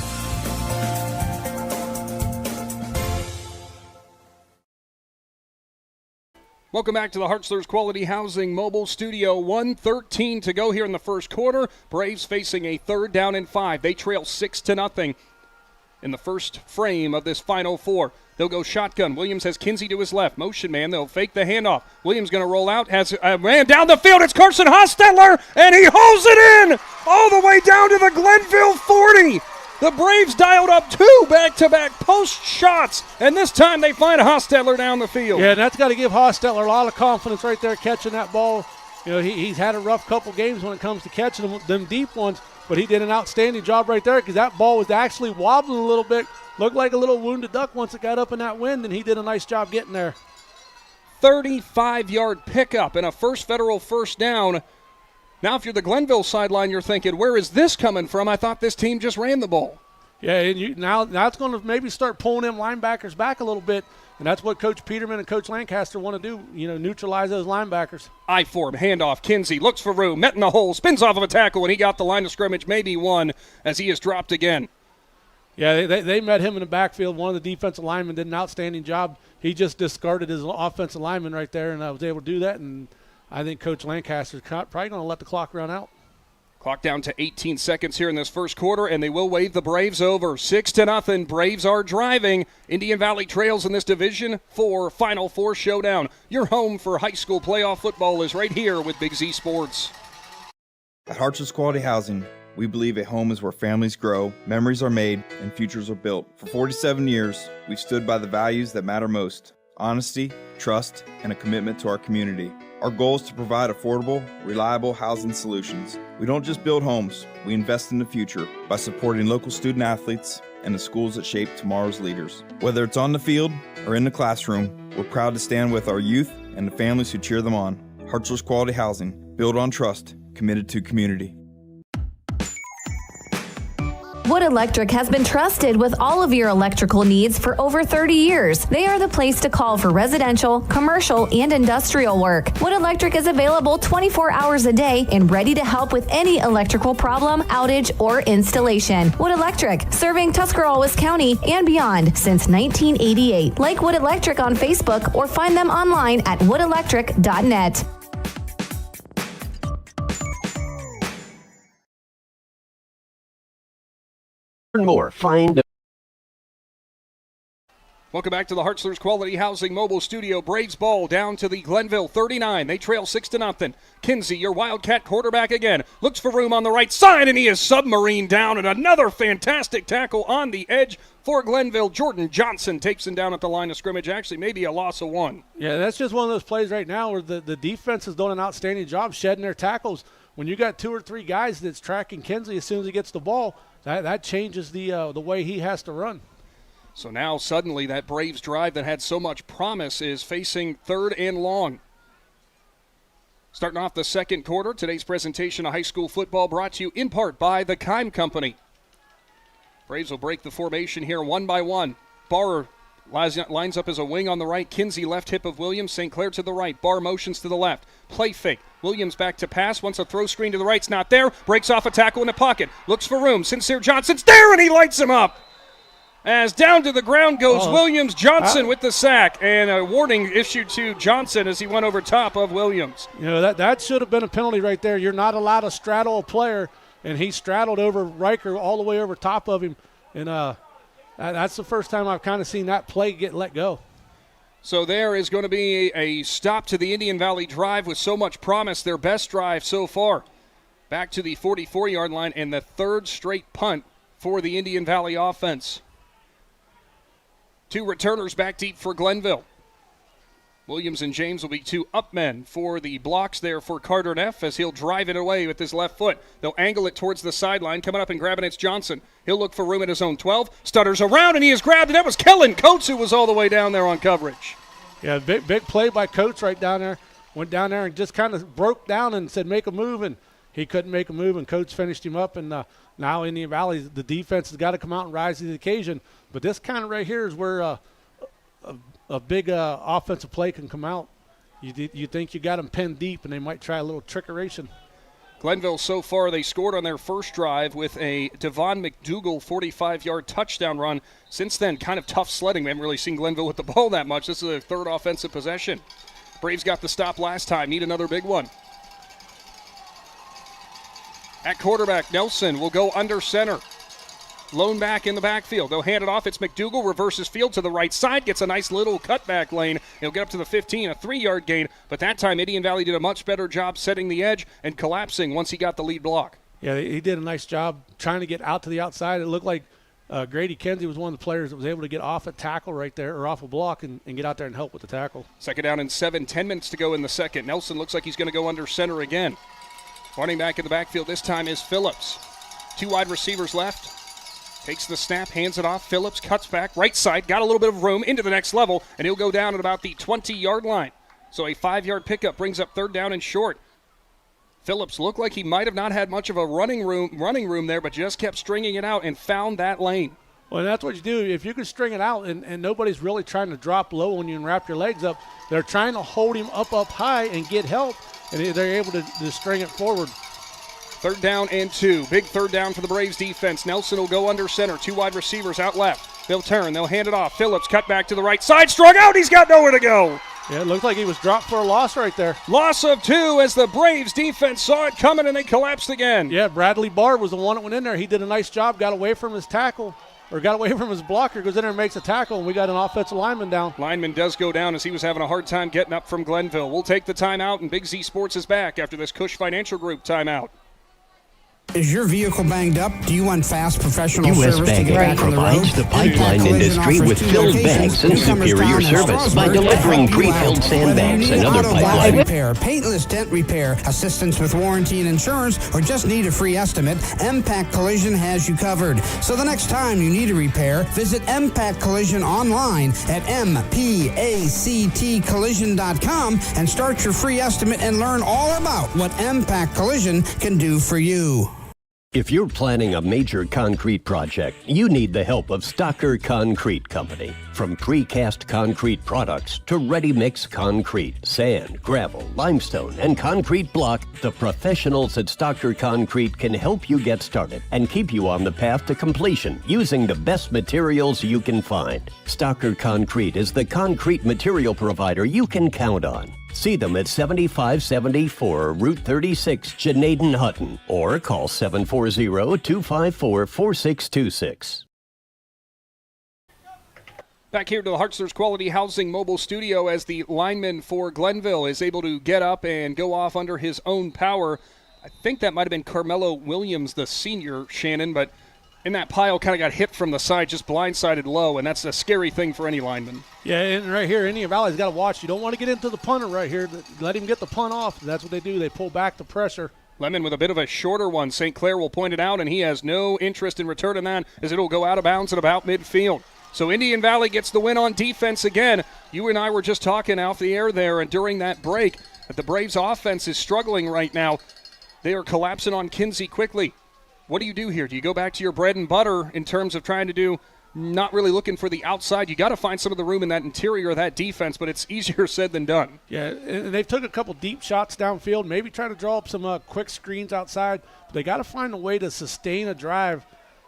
Welcome back to the Hartzler's Quality Housing Mobile Studio. 1:13 to go here in the first quarter. Braves facing a 3rd down and 5. They trail 6-0 in the first frame of this Final Four. They'll go shotgun. Williams has Kinsey to his left. Motion man. They'll fake the handoff. Williams going to roll out. Has a man down the field. It's Carson Hostetler, and he hauls it in all the way down to the Glenville 40. The Braves dialed up 2 back-to-back post shots, and this time they find Hostetler down the field. Yeah, and that's got to give Hostetler a lot of confidence right there catching that ball. You know, he's had a rough couple games when it comes to catching them deep ones, but he did an outstanding job right there because that ball was actually wobbling a little bit. Looked like a little wounded duck once it got up in that wind, and he did a nice job getting there. 35-yard pickup and a first federal first down. Now, if you're the Glenville sideline, you're thinking, where is this coming from? I thought this team just ran the ball. Yeah, and now it's going to maybe start pulling them linebackers back a little bit, and that's what Coach Peterman and Coach Lancaster want to do, neutralize those linebackers. I form, handoff, Kinsey looks for room, met in the hole, spins off of a tackle, and he got the line of scrimmage, maybe one, as he is dropped again. Yeah, they met him in the backfield. One of the defensive linemen did an outstanding job. He just discarded his offensive lineman right there, and I was able to do that, and I think Coach Lancaster's probably going to let the clock run out. Clock down to 18 seconds here in this first quarter, and they will wave the Braves over. 6-0. Braves are driving. Indian Valley trails in this Division 4 Final Four showdown. Your home for high school playoff football is right here with Big Z Sports. At Hartzler's Quality Housing, we believe a home is where families grow, memories are made, and futures are built. For 47 years, we've stood by the values that matter most: honesty, trust, and a commitment to our community. Our goal is to provide affordable, reliable housing solutions. We don't just build homes, we invest in the future by supporting local student athletes and the schools that shape tomorrow's leaders. Whether it's on the field or in the classroom, we're proud to stand with our youth and the families who cheer them on. Hartzler's Quality Housing, built on trust, committed to community. Wood Electric has been trusted with all of your electrical needs for over 30 years. They are the place to call for residential, commercial, and industrial work. Wood Electric is available 24 hours a day and ready to help with any electrical problem, outage, or installation. Wood Electric, serving Tuscarawas County and beyond since 1988. Like Wood Electric on Facebook or find them online at woodelectric.net. More. Find Welcome back to the Hartzler's Quality Housing Mobile Studio. Braves ball down to the Glenville 39. They trail 6-0. Kinsey, your Wildcat quarterback again, looks for room on the right side, and he is submarine down, and another fantastic tackle on the edge for Glenville. Jordan Johnson takes him down at the line of scrimmage. Actually, maybe a loss of 1. Yeah, that's just one of those plays right now where the defense is doing an outstanding job shedding their tackles. When you got 2 or 3 guys that's tracking Kinsey as soon as he gets the ball, that changes the way he has to run. So now suddenly that Braves drive that had so much promise is facing 3rd and long. Starting off the second quarter, today's presentation of high school football brought to you in part by the Keim Company. Braves will break the formation here one by one. Barr lines up as a wing on the right. Kinsey left hip of Williams. St. Clair to the right. Barr motions to the left. Play fake. Williams back to pass. Wants a throw screen to the right. It's not there. Breaks off a tackle in the pocket. Looks for room. Sincere Johnson's there, and he lights him up. As down to the ground goes Williams. Johnson with the sack, and a warning issued to Johnson as he went over top of Williams. You know, that should have been a penalty right there. You're not allowed to straddle a player, and he straddled over Riker all the way over top of him. And that's the first time I've kind of seen that play get let go. So there is going to be a stop to the Indian Valley drive with so much promise, their best drive so far. Back to the 44-yard line, and the 3rd straight punt for the Indian Valley offense. 2 returners back deep for Glenville. Williams and James will be 2 up men for the blocks there for Carter Neff as he'll drive it away with his left foot. They'll angle it towards the sideline. Coming up and grabbing it's Johnson. He'll look for room at his own 12. Stutters around, and he is grabbed, and that was Kellen Coates who was all the way down there on coverage. Yeah, big play by Coates right down there. Went down there and just kind of broke down and said make a move, and he couldn't make a move, and Coates finished him up. And now Indian Valley, the defense has got to come out and rise to the occasion. But this kind of right here is where a big offensive play can come out. You think you got them pinned deep, and they might try a little trickeration. Glenville so far, they scored on their first drive with a Devon McDougal 45-yard touchdown run. Since then, kind of tough sledding. We haven't really seen Glenville with the ball that much. This is their 3rd offensive possession. Braves got the stop last time. Need another big one. At quarterback, Nelson will go under center. Lone back in the backfield. They'll hand it off. It's McDougal. Reverses field to the right side. Gets a nice little cutback lane. He'll get up to the 15, a 3-yard gain. But that time, Indian Valley did a much better job setting the edge and collapsing once he got the lead block. Yeah, he did a nice job trying to get out to the outside. It looked like Grady Kinsey was one of the players that was able to get off a tackle right there, or off a block, and get out there and help with the tackle. 2nd down and 7, 10 minutes to go in the second. Nelson looks like he's going to go under center again. Running back in the backfield this time is Phillips. 2 wide receivers left. Takes the snap, hands it off. Phillips cuts back, right side, got a little bit of room into the next level, and he'll go down at about the 20-yard line. So a 5-yard pickup brings up 3rd down and short. Phillips looked like he might have not had much of a running room there, but just kept stringing it out and found that lane. Well, that's what you do. If you can string it out and nobody's really trying to drop low on you and wrap your legs up, they're trying to hold him up high and get help, and they're able to string it forward. 3rd down and 2. Big 3rd down for the Braves defense. Nelson will go under center. 2 wide receivers out left. They'll turn. They'll hand it off. Phillips cut back to the right side. Strung out. He's got nowhere to go. Yeah, it looked like he was dropped for a loss right there. Loss of 2 as the Braves defense saw it coming and they collapsed again. Yeah, Bradley Barr was the one that went in there. He did a nice job, got away from his tackle, or got away from his blocker, goes in there and makes a tackle, and we got an offensive lineman down. Lineman does go down as he was having a hard time getting up from Glenville. We'll take the timeout, and Big Z Sports is back after this Cush Financial Group timeout. Is your vehicle banged up? Do you want fast professional U.S. service to get Bank back on the road? provides the pipeline industry with filled banks and superior service by delivering pre-filled sandbags and other pipeline repair, paintless dent repair, assistance with warranty and insurance, or just need a free estimate, MPAC Collision has you covered. So the next time you need a repair, visit MPAC Collision online at mpactcollision.com and start your free estimate and learn all about what MPAC Collision can do for you. If you're planning a major concrete project, you need the help of Stocker Concrete Company. From precast concrete products to ready-mix concrete, sand, gravel, limestone, and concrete block, the professionals at Stocker Concrete can help you get started and keep you on the path to completion using the best materials you can find. Stocker Concrete is the concrete material provider you can count on. See them at 7574 Route 36, Janaden-Hutton, or call 740-254-4626. Back here to the Hartzler's Quality Housing mobile studio as the lineman for Glenville is able to get up and go off under his own power. I think that might have been Carmelo Williams, the senior, Shannon, but in that pile kind of got hit from the side, just blindsided low, and that's a scary thing for any lineman. Yeah, and right here, Indian Valley's got to watch. You don't want to get into the punter right here. Let him get the punt off. That's what they do. They pull back the pressure. Lemon with a bit of a shorter one. St. Clair will point it out, and he has no interest in returning that as it'll go out of bounds at about midfield. So Indian Valley gets the win on defense again. You and I were just talking off the air there, and during that break, that the Braves' offense is struggling right now. They are collapsing on Kinsey quickly. What do you do here? Do you go back to your bread and butter in terms of trying to do not really looking for the outside? You got to find some of the room in that interior of that defense, but it's easier said than done. Yeah, and they've took a couple deep shots downfield, maybe try to draw up some quick screens outside. But they got to find a way to sustain a drive.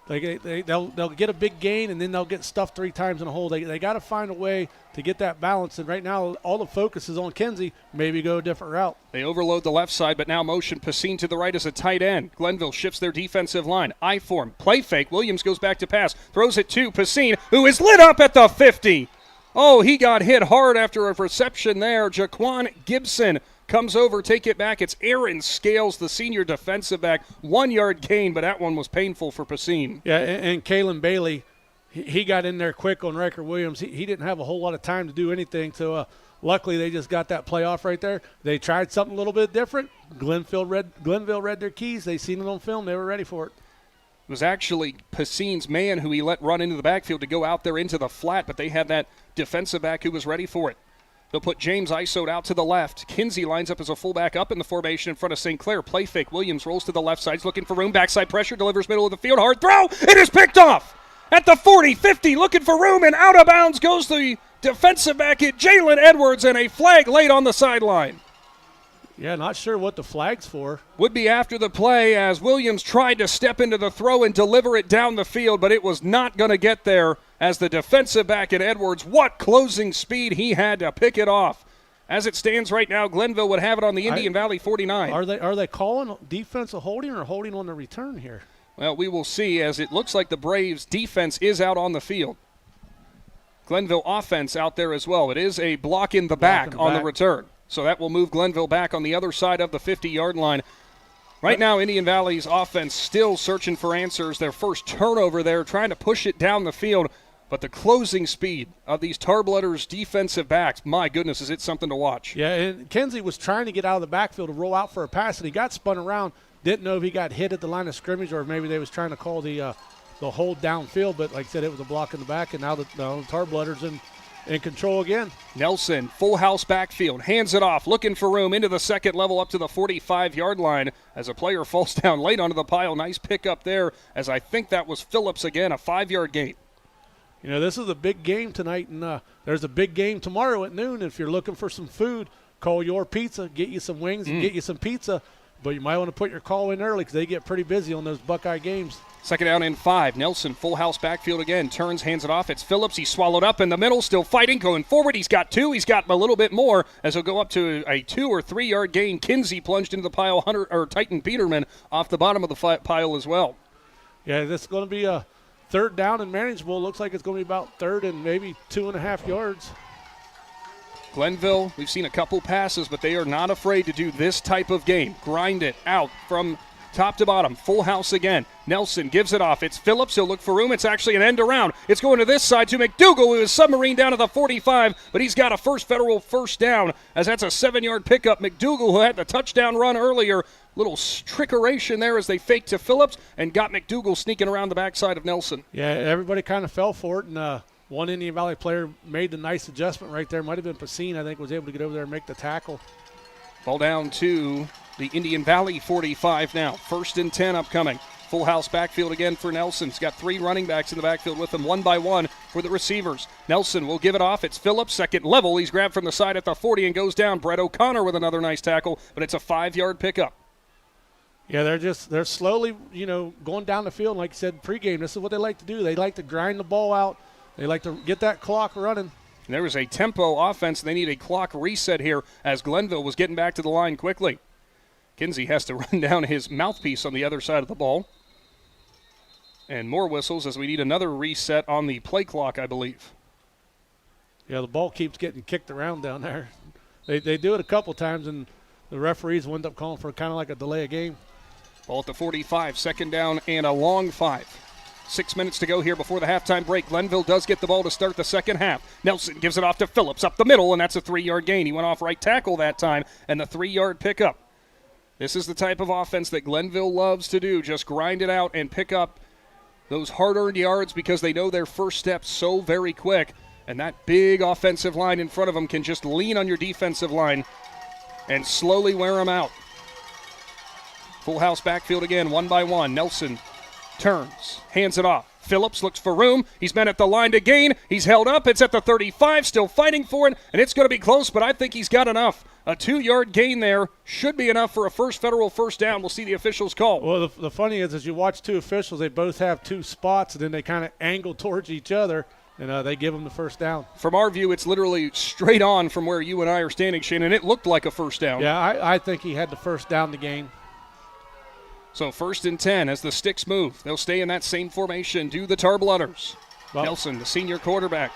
They'll get a big gain, and then they'll get stuffed 3 times in a hole. They got to find a way to get that balance. And right now, all the focus is on Kinsey. Maybe go a different route. They overload the left side, but now motion Pacine to the right as a tight end. Glenville shifts their defensive line. I form. Play fake. Williams goes back to pass. Throws it to Pacine, who is lit up at the 50. Oh, he got hit hard after a reception there. Jaquan Gibson comes over, take it back. It's Aaron Scales, the senior defensive back. 1 yard gain, but that one was painful for Pacine. Yeah, and Kalen Bailey, he got in there quick on Riker Williams. He didn't have a whole lot of time to do anything, so luckily they just got that play off right there. They tried something a little bit different. Glenville read their keys. They seen it on film. They were ready for it. It was actually Pacine's man who he let run into the backfield to go out there into the flat, but they had that defensive back who was ready for it. They'll put James Isoed out to the left. Kinsey lines up as a fullback up in the formation in front of St. Clair. Play fake. Williams rolls to the left side. He's looking for room. Backside pressure. Delivers middle of the field. Hard throw. It is picked off at the 40, 50. Looking for room, and out of bounds goes the defensive back at Jalen Edwards, and a flag laid on the sideline. Yeah, not sure what the flag's for. Would be after the play as Williams tried to step into the throw and deliver it down the field, but it was not going to get there as the defensive back at Edwards. What closing speed he had to pick it off. As it stands right now, Glenville would have it on the Indian Valley 49. Are they calling defensive holding or holding on the return here? Well, we will see, as it looks like the Braves' defense is out on the field. Glenville offense out there as well. It is a block in the back on the return. So that will move Glenville back on the other side of the 50-yard line. Right now, Indian Valley's offense still searching for answers. Their first turnover there, trying to push it down the field. But the closing speed of these Tarblooders defensive backs, my goodness, is it something to watch. Yeah, and Kinsey was trying to get out of the backfield to roll out for a pass, and he got spun around. Didn't know if he got hit at the line of scrimmage or maybe they was trying to call the hold downfield. But like I said, it was a block in the back, and now the Tarblooders in control again. Nelson, full house backfield, hands it off, looking for room into the second level up to the 45-yard line as a player falls down late onto the pile. Nice pickup there, as I think that was Phillips again, a 5-yard gain. You know, this is a big game tonight, and there's a big game tomorrow at noon. If you're looking for some food, call Your Pizza, get you some wings and get you some pizza. But you might want to put your call in early because they get pretty busy on those Buckeye games. Second down and 5. Nelson, full house backfield again. Turns, hands it off. It's Phillips. He's swallowed up in the middle, still fighting, going forward. He's got 2. He's got a little bit more as he'll go up to a 2 or 3 yard gain. Kinsey plunged into the pile. Titan Peterman off the bottom of the pile as well. Yeah, this is going to be a third down and manageable. Looks like it's going to be about third and maybe 2.5 yards. Glenville, we've seen a couple passes, but they are not afraid to do this type of game. Grind it out from top to bottom. Full house again. Nelson gives it off. It's Phillips. He'll look for room. It's actually an end around. It's going to this side to McDougal, who is submarine down to the 45, but he's got a federal first down, as that's a 7-yard pickup. McDougal, who had the touchdown run earlier, little trickeration there as they faked to Phillips and got McDougal sneaking around the backside of Nelson. Yeah, everybody kind of fell for it, and one Indian Valley player made the nice adjustment right there. Might have been Pacine, I think, was able to get over there and make the tackle. Ball down to the Indian Valley 45 now. 1st and 10 upcoming. Full house backfield again for Nelson. He's got 3 running backs in the backfield with him, one by one for the receivers. Nelson will give it off. It's Phillips, second level. He's grabbed from the side at the 40 and goes down. Brett O'Connor with another nice tackle, but it's a 5-yard pickup. Yeah, they're slowly, going down the field. Like you said, pregame, this is what they like to do. They like to grind the ball out. They like to get that clock running. And there was a tempo offense. They need a clock reset here as Glenville was getting back to the line quickly. Kinsey has to run down his mouthpiece on the other side of the ball. And more whistles as we need another reset on the play clock, I believe. Yeah, the ball keeps getting kicked around down there. They do it a couple times, and the referees wind up calling for kind of like a delay of game. Ball at the 45, second down and a long 5. 6 minutes to go here before the halftime break. Glenville does get the ball to start the second half. Nelson gives it off to Phillips up the middle, and that's a 3-yard gain. He went off right tackle that time, and the 3-yard pickup. This is the type of offense that Glenville loves to do, just grind it out and pick up those hard-earned yards because they know their first step so very quick, and that big offensive line in front of them can just lean on your defensive line and slowly wear them out. Full house backfield again, one by one. Nelson turns, hands it off. Phillips looks for room. He's met at the line to gain. He's held up. It's at the 35, still fighting for it, and it's going to be close, but I think he's got enough. A 2-yard gain there should be enough for a first federal first down. We'll see the officials call. Well, the funny is, as you watch two officials, they both have two spots, and then they kind of angle towards each other, and they give them the first down. From our view, it's literally straight on from where you and I are standing, Shannon. It looked like a first down. Yeah, I think he had the first down to gain. So 1st and 10 as the sticks move. They'll stay in that same formation. Do the Tar Blooders. Well, Nelson, the senior quarterback,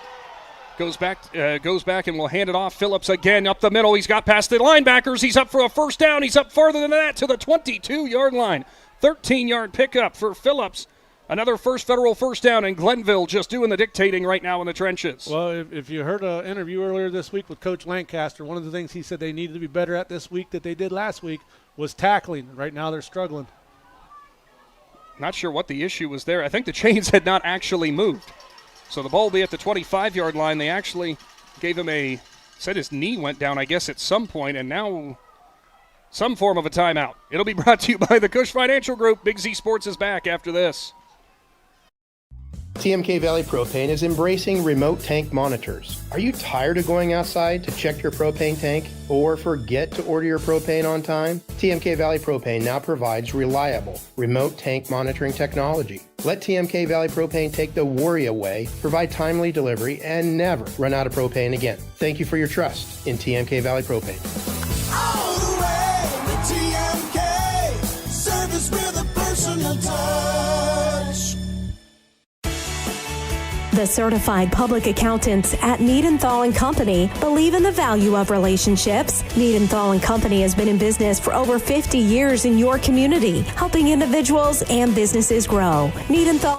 goes back and will hand it off. Phillips again up the middle. He's got past the linebackers. He's up for a first down. He's up farther than that to the 22-yard line. 13-yard pickup for Phillips. Another first federal first down, and Glenville just doing the dictating right now in the trenches. Well, if you heard an interview earlier this week with Coach Lancaster, one of the things he said they needed to be better at this week that they did last week was tackling. Right now they're struggling. Not sure what the issue was there. I think the chains had not actually moved. So the ball will be at the 25-yard line. They actually gave him said his knee went down, I guess, at some point, and now some form of a timeout. It'll be brought to you by the Cush Financial Group. Big Z Sports is back after this. TMK Valley Propane is embracing remote tank monitors. Are you tired of going outside to check your propane tank or forget to order your propane on time? TMK Valley Propane now provides reliable remote tank monitoring technology. Let TMK Valley Propane take the worry away, provide timely delivery, and never run out of propane again. Thank you for your trust in TMK Valley Propane. All the way to TMK, service with a personal touch. The certified public accountants at Niedenthal & Company believe in the value of relationships. Niedenthal & Company has been in business for over 50 years in your community, helping individuals and businesses grow. Niedenthal.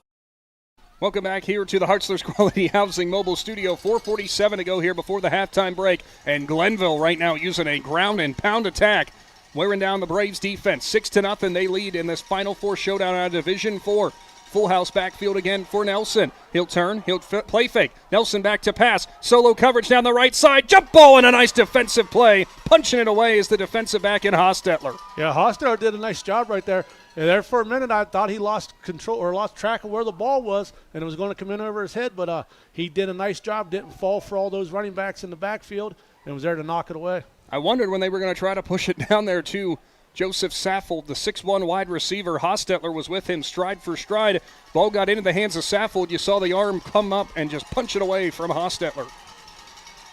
Welcome back here to the Hartzler's Quality Housing Mobile Studio. 4:47 to go here before the halftime break. And Glenville right now using a ground and pound attack, wearing down the Braves defense. 6-0 they lead in this Final Four showdown out of Division 4. Full house backfield again for Nelson. He'll turn. He'll play fake. Nelson back to pass. Solo coverage down the right side. Jump ball and a nice defensive play. Punching it away is the defensive back in Hostetler. Yeah, Hostetler did a nice job right there. And there for a minute I thought he lost control or lost track of where the ball was, and it was going to come in over his head. But he did a nice job. Didn't fall for all those running backs in the backfield and was there to knock it away. I wondered when they were going to try to push it down there to Joseph Saffold, the 6'1 wide receiver. Hostetler was with him stride for stride. Ball got into the hands of Saffold. You saw the arm come up and just punch it away from Hostetler.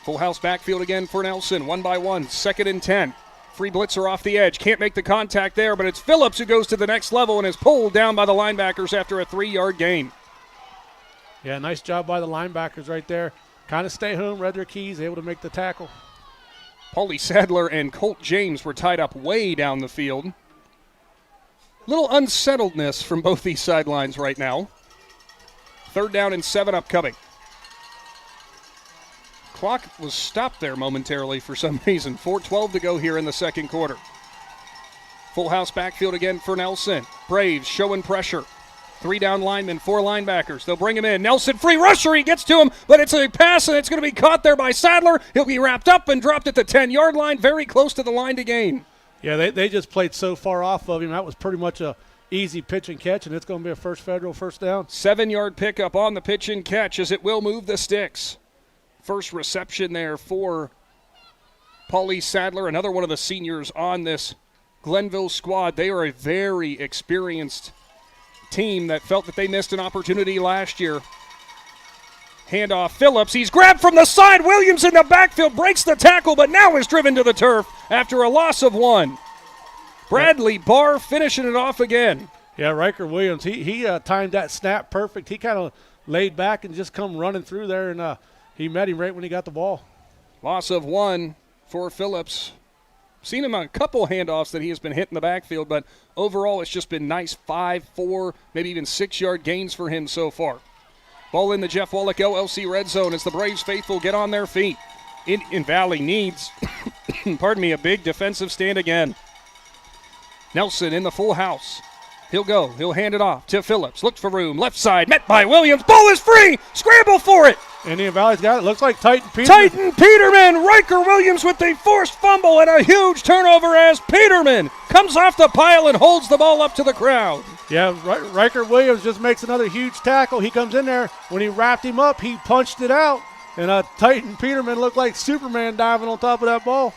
Full house backfield again for Nelson. 1 by 1, 2nd and 10. Free blitzer off the edge. Can't make the contact there, but it's Phillips who goes to the next level and is pulled down by the linebackers after a 3-yard gain. Yeah, nice job by the linebackers right there. Kind of stay home, read their keys, able to make the tackle. Paulie Sadler and Colt James were tied up way down the field. Little unsettledness from both these sidelines right now. 3rd down and 7 upcoming. Clock was stopped there momentarily for some reason. 4:12 to go here in the second quarter. Full house backfield again for Nelson. Braves showing pressure. 3 down linemen, 4 linebackers. They'll bring him in. Nelson, free rusher. He gets to him, but it's a pass, and it's going to be caught there by Sadler. He'll be wrapped up and dropped at the 10-yard line, very close to the line to gain. Yeah, they just played so far off of him. That was pretty much a easy pitch and catch, and it's going to be a first federal first down. 7-yard pickup on the pitch and catch as it will move the sticks. First reception there for Paulie Sadler, another one of the seniors on this Glenville squad. They are a very experienced team that felt that they missed an opportunity last year. Handoff, Phillips. He's grabbed from the side. Williams in the backfield breaks the tackle, but now is driven to the turf after a loss of 1. Bradley Barr finishing it off again. Yeah, Riker Williams, he timed that snap perfect. He kind of laid back and just come running through there, and He met him right when he got the ball. Loss of 1 for Phillips. Seen him on a couple handoffs that he has been hitting the backfield, but overall it's just been nice 5, 4, maybe even 6-yard gains for him so far. Ball in the Jeff Wallach LLC red zone as the Braves faithful get on their feet. Indian Valley needs, a big defensive stand again. Nelson in the full house. He'll go. He'll hand it off to Phillips. Looks for room. Left side. Met by Williams. Ball is free. Scramble for it. Indian Valley's got it. Looks like Titan Peterman. Riker Williams with the forced fumble and a huge turnover as Peterman comes off the pile and holds the ball up to the crowd. Yeah, Riker Williams just makes another huge tackle. He comes in there. When he wrapped him up, he punched it out. And Titan Peterman looked like Superman diving on top of that ball.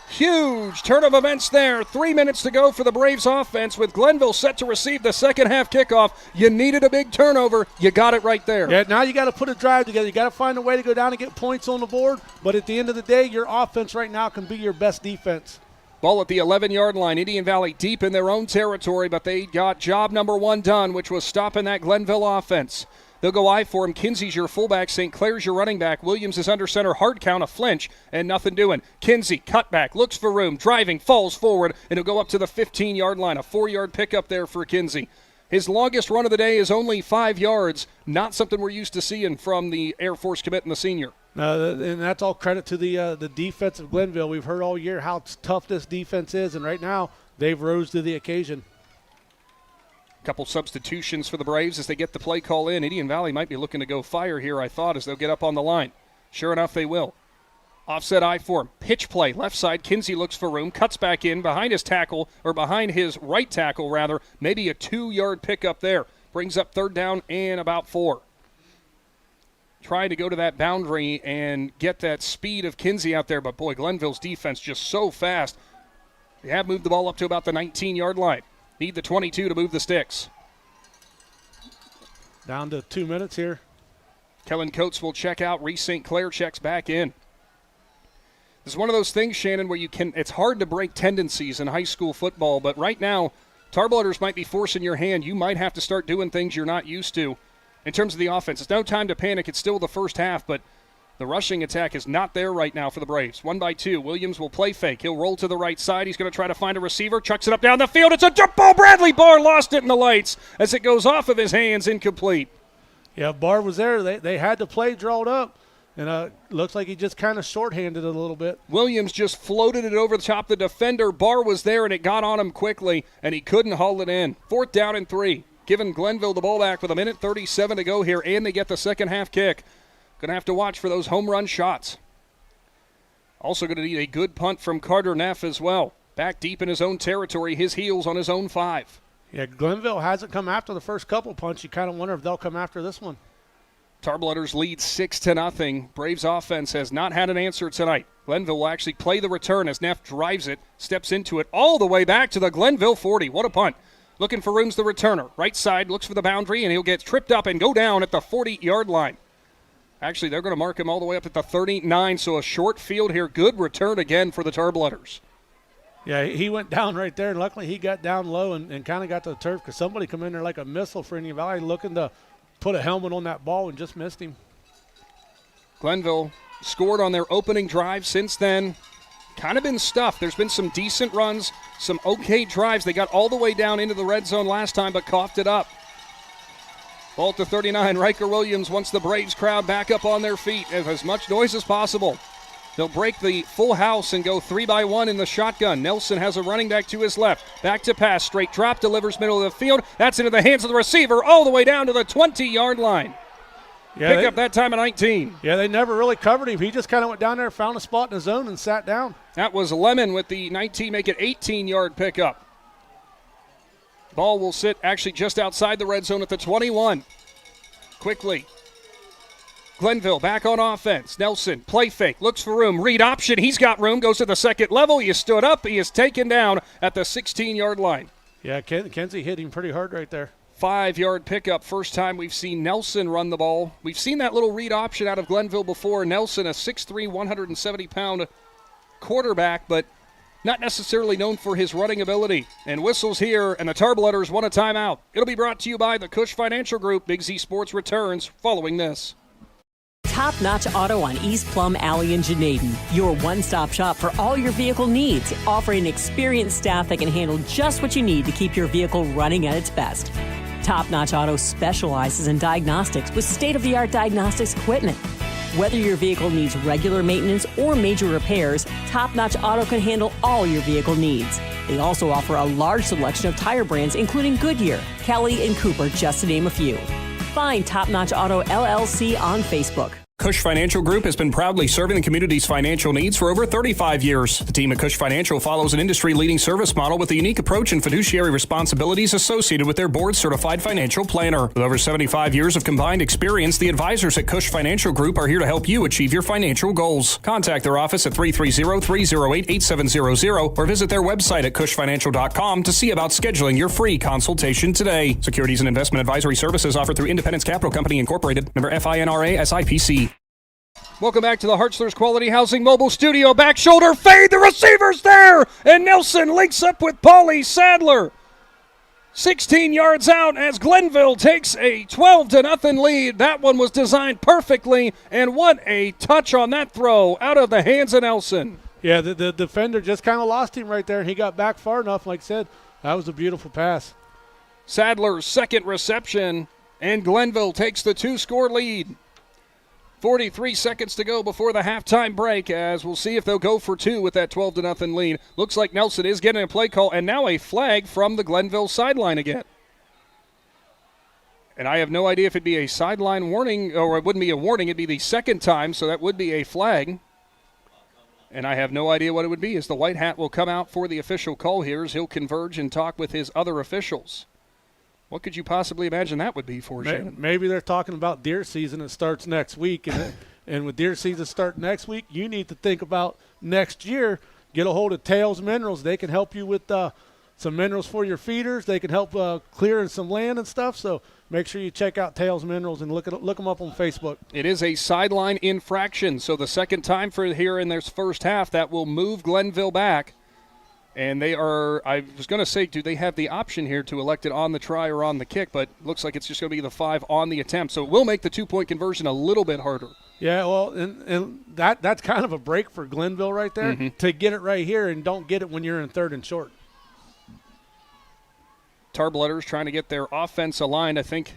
Huge turn of events there. 3 minutes to go for the Braves offense with Glenville set to receive the second half kickoff. You needed a big turnover. You got it right there. Yeah, now you got to put a drive together. You got to find a way to go down and get points on the board. But at the end of the day, your offense right now can be your best defense. Ball at the 11-yard line. Indian Valley deep in their own territory, but they got job number 1 done, which was stopping that Glenville offense. They'll go I for him. Kinsey's your fullback. St. Clair's your running back. Williams is under center. Hard count, a flinch, and nothing doing. Kinsey, cutback, looks for room, driving, falls forward, and he'll go up to the 15-yard line. A 4-yard pickup there for Kinsey. His longest run of the day is only 5 yards. Not something we're used to seeing from the Air Force commit and the senior. And that's all credit to the defense of Glenville. We've heard all year how tough this defense is, and right now they've rose to the occasion. Couple substitutions for the Braves as they get the play call in. Indian Valley might be looking to go fire here, I thought, as they'll get up on the line. Sure enough, they will. Offset I for him. Pitch play. Left side. Kinsey looks for room. Cuts back in behind his tackle, or behind his right tackle, rather. Maybe a 2-yard pickup there. Brings up 3rd down and about 4. Trying to go to that boundary and get that speed of Kinsey out there, but boy, Glenville's defense just so fast. They have moved the ball up to about the 19-yard line. Need the 22 to move the sticks. Down to 2 minutes here. Kellen Coates will check out. Reese St. Clair checks back in. This is one of those things, Shannon, where it's hard to break tendencies in high school football, but right now, Tarblooders might be forcing your hand. You might have to start doing things you're not used to in terms of the offense. It's no time to panic. It's still the first half, but the rushing attack is not there right now for the Braves. 1 by 2. Williams will play fake. He'll roll to the right side. He's going to try to find a receiver. Chucks it up down the field. It's a jump ball. Bradley Barr lost it in the lights as it goes off of his hands. Incomplete. Yeah, Barr was there. They had the play drawn up, and looks like he just kind of shorthanded it a little bit. Williams just floated it over the top of the defender. Barr was there, and it got on him quickly, and he couldn't haul it in. 4th down and 3. Giving Glenville the ball back with 1:37 to go here, and they get the second half kick. Going to have to watch for those home run shots. Also going to need a good punt from Carter Neff as well. Back deep in his own territory, his heels on his own 5. Yeah, Glenville hasn't come after the first couple punts. You kind of wonder if they'll come after this one. Tarblooders lead 6-0. Braves offense has not had an answer tonight. Glenville will actually play the return as Neff drives it, steps into it all the way back to the Glenville 40. What a punt. Looking for room's the returner. Right side, looks for the boundary, and he'll get tripped up and go down at the 40-yard line. Actually, they're going to mark him all the way up at the 39, so a short field here. Good return again for the Tarblooders. Yeah, he went down right there, and luckily he got down low and kind of got to the turf because somebody come in there like a missile for Indian Valley looking to put a helmet on that ball and just missed him. Glenville scored on their opening drive since then. Kind of been stuffed. There's been some decent runs, some okay drives. They got all the way down into the red zone last time but coughed it up. Ball to 39. Riker Williams wants the Braves crowd back up on their feet as much noise as possible. They'll break the full house and go 3 by 1 in the shotgun. Nelson has a running back to his left. Back to pass. Straight drop. Delivers middle of the field. That's into the hands of the receiver all the way down to the 20-yard line. Yeah, Pick up that time at 19. Yeah, they never really covered him. He just kind of went down there, found a spot in the zone, and sat down. That was Lemon with the 19, make it 18-yard pickup. Ball will sit actually just outside the red zone at the 21. Quickly. Glenville back on offense. Nelson, play fake, looks for room. Read option, he's got room, goes to the second level. He is stood up. He is taken down at the 16-yard line. Yeah, Kenzie hit him pretty hard right there. 5-yard pickup. First time we've seen Nelson run the ball. We've seen that little read option out of Glenville before. Nelson, a 6'3", 170-pound quarterback, but not necessarily known for his running ability. And whistles here, and the Tarblooders want a timeout. It'll be brought to you by the Cush Financial Group. Big Z Sports returns following this. Top Notch Auto on East Plum Alley in Janaden. Your one-stop shop for all your vehicle needs, offering experienced staff that can handle just what you need to keep your vehicle running at its best. Top Notch Auto specializes in diagnostics with state-of-the-art diagnostics equipment. Whether your vehicle needs regular maintenance or major repairs, Top Notch Auto can handle all your vehicle needs. They also offer a large selection of tire brands, including Goodyear, Kelly, and Cooper, just to name a few. Find Top Notch Auto LLC on Facebook. Cush Financial Group has been proudly serving the community's financial needs for over 35 years. The team at Cush Financial follows an industry-leading service model with a unique approach and fiduciary responsibilities associated with their board-certified financial planner. With over 75 years of combined experience, the advisors at Cush Financial Group are here to help you achieve your financial goals. Contact their office at 330-308-8700 or visit their website at cushfinancial.com to see about scheduling your free consultation today. Securities and investment advisory services offered through Independence Capital Company Incorporated, member FINRA SIPC. Welcome back to the Hartzler's Quality Housing Mobile Studio. Back shoulder fade. The receiver's there. And Nelson links up with Paulie Sadler. 16 yards out as Glenville takes a 12-0 lead. That one was designed perfectly. And what a touch on that throw out of the hands of Nelson. Yeah, the defender just kind of lost him right there. He got back far enough, like I said. That was a beautiful pass. Sadler's second reception. And Glenville takes the 2-score lead. 43 seconds to go before the halftime break, as we'll see if they'll go for two with that 12-0 lead. Looks like Nelson is getting a play call, and now a flag from the Glenville sideline again. And I have no idea if it'd be a sideline warning, or it wouldn't be a warning. It'd be the second time, so that would be a flag. And I have no idea what it would be, as the white hat will come out for the official call here, as he'll converge and talk with his other officials. What could you possibly imagine that would be for, Shannon? Maybe they're talking about deer season that starts next week. And with deer season starting next week, you need to think about next year. Get a hold of Tails Minerals. They can help you with some minerals for your feeders. They can help clearing some land and stuff. So make sure you check out Tails Minerals and look them up on Facebook. It is a sideline infraction. So the second time for here in their first half, that will move Glenville back. And they are, I was going to say, do they have the option here to elect it on the try or on the kick? But looks like it's just going to be the 5 on the attempt. So it will make the 2-point conversion a little bit harder. Yeah, well, and that's kind of a break for Glenville right there, to get it right here and don't get it when you're in 3rd and short. Tarbletters trying to get their offense aligned. I think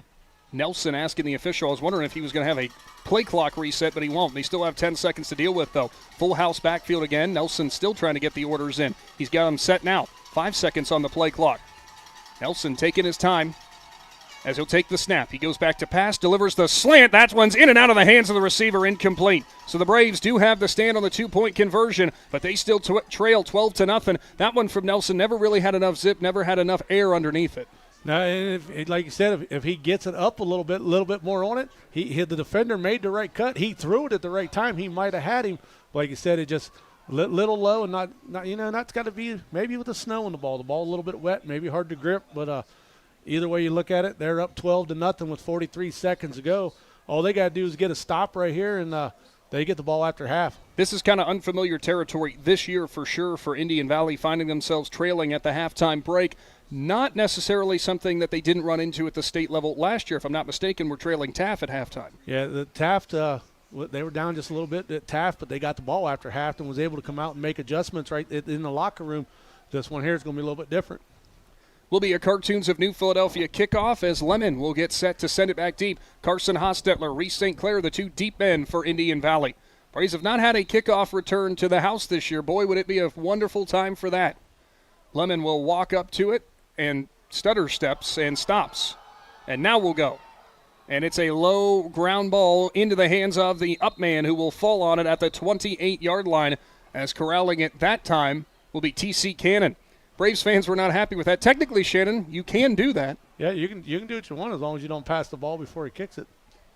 Nelson asking the official, I was wondering if he was going to have a play clock reset, but he won't. They still have 10 seconds to deal with, though. Full house backfield again. Nelson still trying to get the orders in. He's got them set now. 5 seconds on the play clock. Nelson taking his time as he'll take the snap. He goes back to pass, delivers the slant. That one's in and out of the hands of the receiver, incomplete. So the Braves do have the stand on the 2-point conversion, but they still trail 12-0. That one from Nelson never really had enough zip, never had enough air underneath it. Now, like you said, if he gets it up a little bit more on it, the defender made the right cut. He threw it at the right time. He might have had him. Like you said, it just little low and not that's got to be maybe with the snow on the ball. The ball a little bit wet, maybe hard to grip. But either way you look at it, they're up 12-0 with 43 seconds to go. All they got to do is get a stop right here, and they get the ball after half. This is kind of unfamiliar territory this year for sure for Indian Valley, finding themselves trailing at the halftime break. Not necessarily something that they didn't run into at the state level last year. If I'm not mistaken, we're trailing Taft at halftime. Yeah, the Taft, they were down just a little bit at Taft, but they got the ball after half and was able to come out and make adjustments right in the locker room. This one here is going to be a little bit different. Will be a Cartoons of New Philadelphia kickoff as Lemon will get set to send it back deep. Carson Hostetler, Reese St. Clair, the two deep men for Indian Valley. Braves have not had a kickoff return to the house this year. Boy, would it be a wonderful time for that. Lemon will walk up to it and stutter steps and stops. And now we'll go. And it's a low ground ball into the hands of the up man, who will fall on it at the 28-yard line, as corralling it that time will be T.C. Cannon. Braves fans were not happy with that. Technically, Shannon, you can do that. Yeah, you can do what you want as long as you don't pass the ball before he kicks it.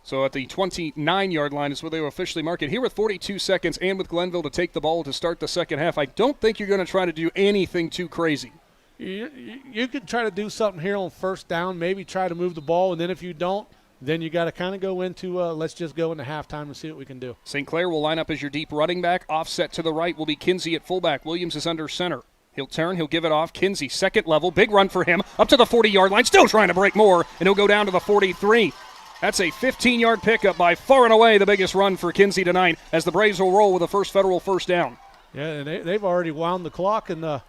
So at the 29-yard line is where they will officially mark it. Here with 42 seconds and with Glenville to take the ball to start the second half, I don't think you're going to try to do anything too crazy. You could try to do something here on first down, maybe try to move the ball, and then if you don't, then you got to kind of go into let's just go into halftime and see what we can do. St. Clair will line up as your deep running back. Offset to the right will be Kinsey at fullback. Williams is under center. He'll turn. He'll give it off. Kinsey, second level. Big run for him. Up to the 40-yard line. Still trying to break more, and he'll go down to the 43. That's a 15-yard pickup, by far and away the biggest run for Kinsey tonight, as the Braves will roll with a first Federal first down. Yeah, and they've already wound the clock. And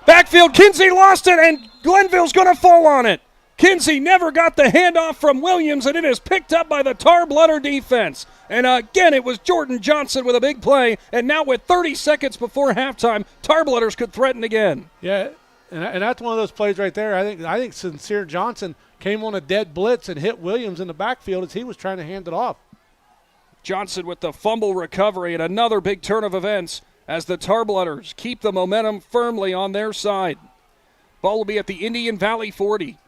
backfield, Kinsey lost it, and Glenville's going to fall on it. Kinsey never got the handoff from Williams, and it is picked up by the Tar-Blooder defense. And again, it was Jordan Johnson with a big play, and now with 30 seconds before halftime, Tar-Blooders could threaten again. Yeah, and that's one of those plays right there. I think Sincere Johnson came on a dead blitz and hit Williams in the backfield as he was trying to hand it off. Johnson with the fumble recovery and another big turn of events as the Tar-Blooders keep the momentum firmly on their side. Ball will be at the Indian Valley 43.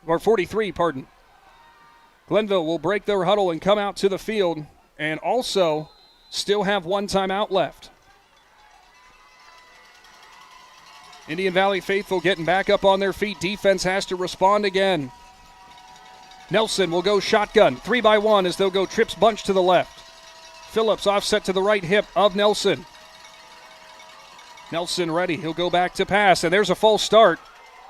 Glenville will break their huddle and come out to the field and also still have one timeout left. Indian Valley faithful getting back up on their feet. Defense has to respond again. Nelson will go shotgun, 3-by-1 as they'll go trips bunch to the left. Phillips offset to the right hip of Nelson. Nelson ready. He'll go back to pass, and there's a false start.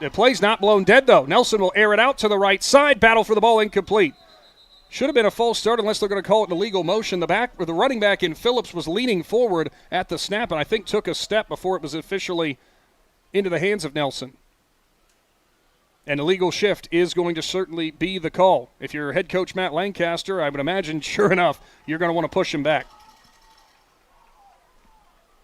The play's not blown dead, though. Nelson will air it out to the right side. Battle for the ball, incomplete. Should have been a false start unless they're going to call it an illegal motion. The running back in Phillips was leaning forward at the snap, and I think took a step before it was officially into the hands of Nelson. An illegal shift is going to certainly be the call. If you're head coach Matt Lancaster, I would imagine, sure enough, you're going to want to push him back.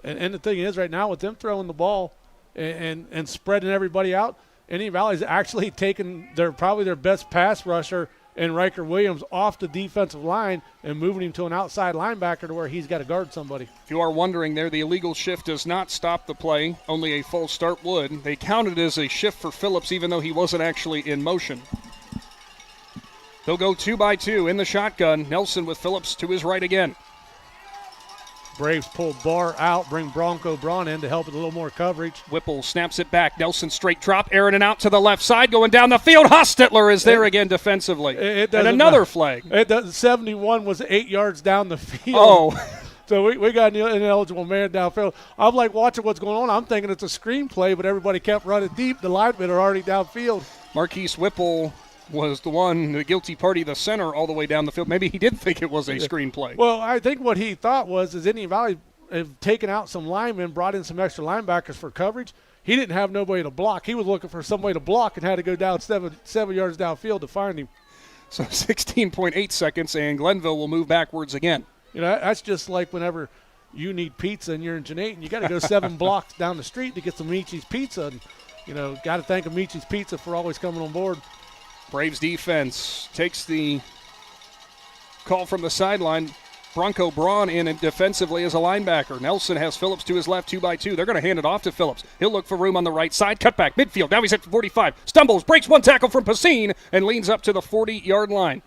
And the thing is, right now, with them throwing the ball and spreading everybody out, Indian Valley's actually taken probably their best pass rusher and Riker Williams off the defensive line and moving him to an outside linebacker to where he's got to guard somebody. If you are wondering there, the illegal shift does not stop the play. Only a false start would. They counted it as a shift for Phillips even though he wasn't actually in motion. They'll go 2-by-2 in the shotgun. Nelson with Phillips to his right again. Braves pull Barr out, bring Bronco Braun in to help with a little more coverage. Whipple snaps it back. Nelson straight drop, airing it out to the left side, going down the field. Hostetler is there again defensively. And another flag. 71 was 8 yards down the field. Oh. So we got an ineligible man downfield. I'm like watching what's going on. I'm thinking it's a screenplay, but everybody kept running deep. The linemen are already downfield. Marquise Whipple was the guilty party, the center, all the way down the field. Maybe he did think it was a screenplay. Well, I think what he thought was Indian Valley have taken out some linemen, brought in some extra linebackers for coverage. He didn't have nobody to block. He was looking for somebody to block and had to go down 7 yards downfield to find him. So 16.8 seconds, and Glenville will move backwards again. You know, that's just like whenever you need pizza and you're in Janate and you got to go 7 blocks down the street to get some Michi's Pizza. And, you know, got to thank Michi's Pizza for always coming on board. Braves defense takes the call from the sideline. Bronco Braun in defensively as a linebacker. Nelson has Phillips to his left, 2-by-2. They're going to hand it off to Phillips. He'll look for room on the right side. Cut back, midfield. Now he's at 45. Stumbles, breaks one tackle from Pacine, and leans up to the 40-yard line.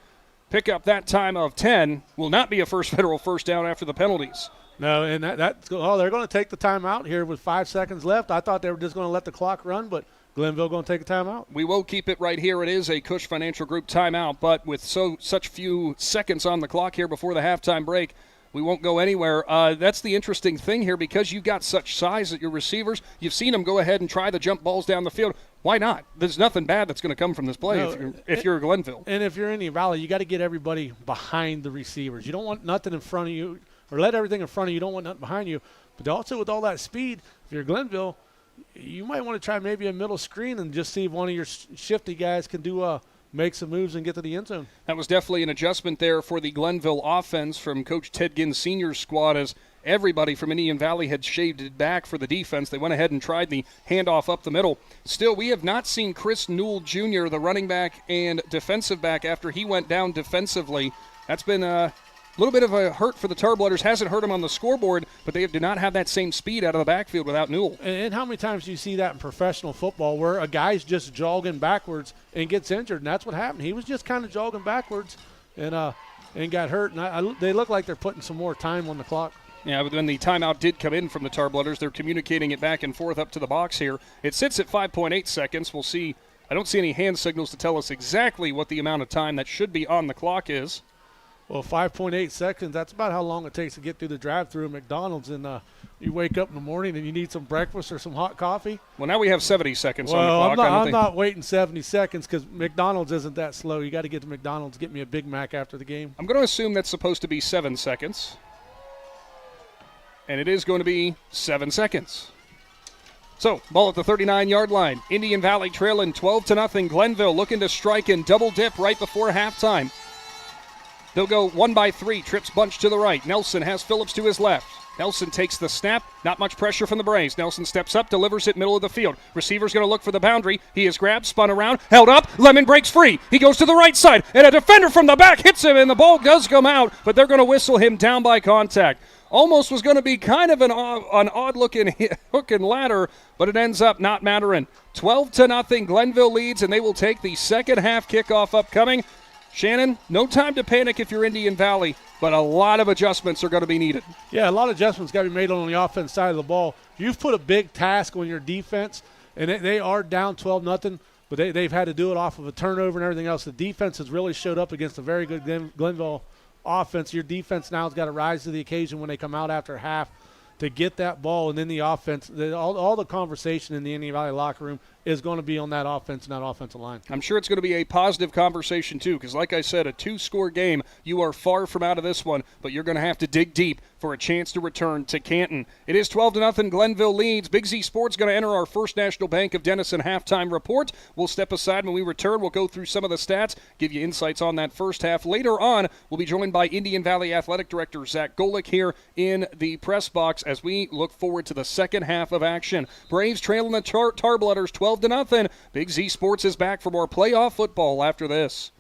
Pick up that time of 10. Will not be a first Federal first down after the penalties. No, and they're going to take the timeout here with 5 seconds left. I thought they were just going to let the clock run, but Glenville going to take a timeout. We will keep it right here. It is a Cush Financial Group timeout, but with such few seconds on the clock here before the halftime break, we won't go anywhere. That's the interesting thing here because you've got such size at your receivers. You've seen them go ahead and try the jump balls down the field. Why not? There's nothing bad that's going to come from this play if you're Glenville. And if you're Indian Valley, you got to get everybody behind the receivers. You don't want nothing in front of you, or let everything in front of you. You don't want nothing behind you. But also with all that speed, if you're Glenville, you might want to try maybe a middle screen and just see if one of your shifty guys can do make some moves and get to the end zone. That was definitely an adjustment there for the Glenville offense from Coach Ted Ginn's senior squad as everybody from Indian Valley had shaded back for the defense. They went ahead and tried the handoff up the middle. Still, we have not seen Chris Newell Jr., the running back and defensive back, after he went down defensively. That's been a little bit of a hurt for the Tar-Blooders. Hasn't hurt them on the scoreboard, but they do not have that same speed out of the backfield without Newell. And how many times do you see that in professional football where a guy's just jogging backwards and gets injured? And that's what happened. He was just kind of jogging backwards and got hurt. And they look like they're putting some more time on the clock. Yeah, but when the timeout did come in from the Tar-Blooders, they're communicating it back and forth up to the box here. It sits at 5.8 seconds. We'll see. I don't see any hand signals to tell us exactly what the amount of time that should be on the clock is. Well, 5.8 seconds, that's about how long it takes to get through the drive-thru at McDonald's. And you wake up in the morning and you need some breakfast or some hot coffee. Well, now we have 70 seconds on the clock. I'm not waiting 70 seconds because McDonald's isn't that slow. You got to get to McDonald's, get me a Big Mac after the game. I'm going to assume that's supposed to be 7 seconds. And it is going to be 7 seconds. So, ball at the 39-yard line. Indian Valley trailing 12-0. Glenville looking to strike and double dip right before halftime. They'll go 1 by 3. Trips bunch to the right. Nelson has Phillips to his left. Nelson takes the snap. Not much pressure from the Braves. Nelson steps up, delivers it middle of the field. Receiver's going to look for the boundary. He is grabbed, spun around, held up. Lemon breaks free. He goes to the right side, and a defender from the back hits him, and the ball does come out, but they're going to whistle him down by contact. Almost was going to be kind of an odd-looking hook and ladder, but it ends up not mattering. 12-0. Glenville leads, and they will take the second half kickoff upcoming. Shannon, no time to panic if you're Indian Valley, but a lot of adjustments are going to be needed. Yeah, a lot of adjustments got to be made on the offense side of the ball. You've put a big task on your defense, and they are down 12-0, but they've had to do it off of a turnover and everything else. The defense has really showed up against a very good Glenville offense. Your defense now has got to rise to the occasion when they come out after half to get that ball, and then the offense, all the conversation in the Indian Valley locker room is going to be on that offense and that offensive line. I'm sure it's going to be a positive conversation, too, because like I said, a 2-score game, you are far from out of this one, but you're going to have to dig deep for a chance to return to Canton. It is 12-0. Glenville leads. Big Z Sports going to enter our First National Bank of Denison halftime report. We'll step aside when we return. We'll go through some of the stats, give you insights on that first half. Later on, we'll be joined by Indian Valley Athletic Director Zach Golick here in the press box as we look forward to the second half of action. Braves trailing the Tarblooders 12-0. Big Z Sports is back for more playoff football after this.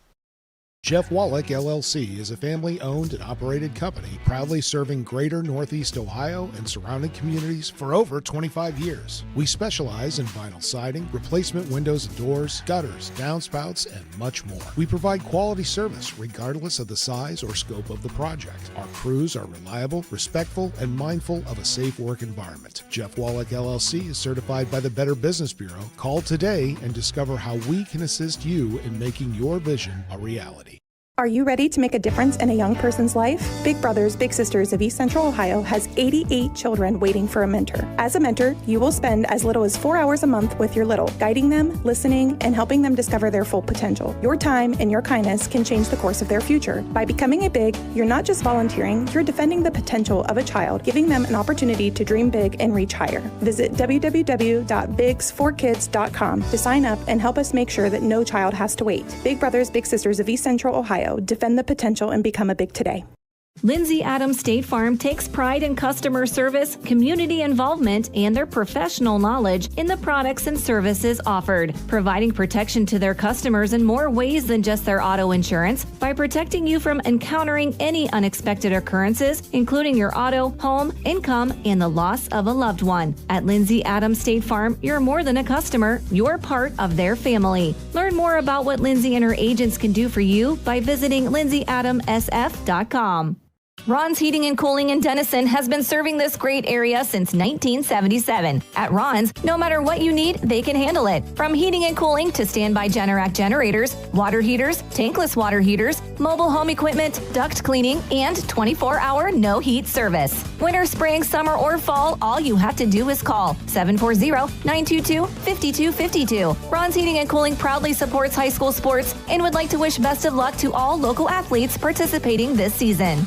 Jeff Wallach, LLC, is a family-owned and operated company proudly serving greater Northeast Ohio and surrounding communities for over 25 years. We specialize in vinyl siding, replacement windows and doors, gutters, downspouts, and much more. We provide quality service regardless of the size or scope of the project. Our crews are reliable, respectful, and mindful of a safe work environment. Jeff Wallach, LLC is certified by the Better Business Bureau. Call today and discover how we can assist you in making your vision a reality. Are you ready to make a difference in a young person's life? Big Brothers Big Sisters of East Central Ohio has 88 children waiting for a mentor. As a mentor, you will spend as little as 4 hours a month with your little, guiding them, listening, and helping them discover their full potential. Your time and your kindness can change the course of their future. By becoming a Big, you're not just volunteering, you're defending the potential of a child, giving them an opportunity to dream big and reach higher. Visit www.bigs4kids.com to sign up and help us make sure that no child has to wait. Big Brothers Big Sisters of East Central Ohio. Defend the potential and become a Big today. Lindsay Adams State Farm takes pride in customer service, community involvement, and their professional knowledge in the products and services offered, providing protection to their customers in more ways than just their auto insurance by protecting you from encountering any unexpected occurrences, including your auto, home, income, and the loss of a loved one. At Lindsay Adams State Farm, you're more than a customer, you're part of their family. Learn more about what Lindsay and her agents can do for you by visiting lindsayadamsf.com. Ron's Heating and Cooling in Denison has been serving this great area since 1977. At Ron's, no matter what you need, they can handle it. From heating and cooling to standby Generac generators, water heaters, tankless water heaters, mobile home equipment, duct cleaning, and 24-hour no-heat service. Winter, spring, summer, or fall, all you have to do is call 740-922-5252. Ron's Heating and Cooling proudly supports high school sports and would like to wish best of luck to all local athletes participating this season.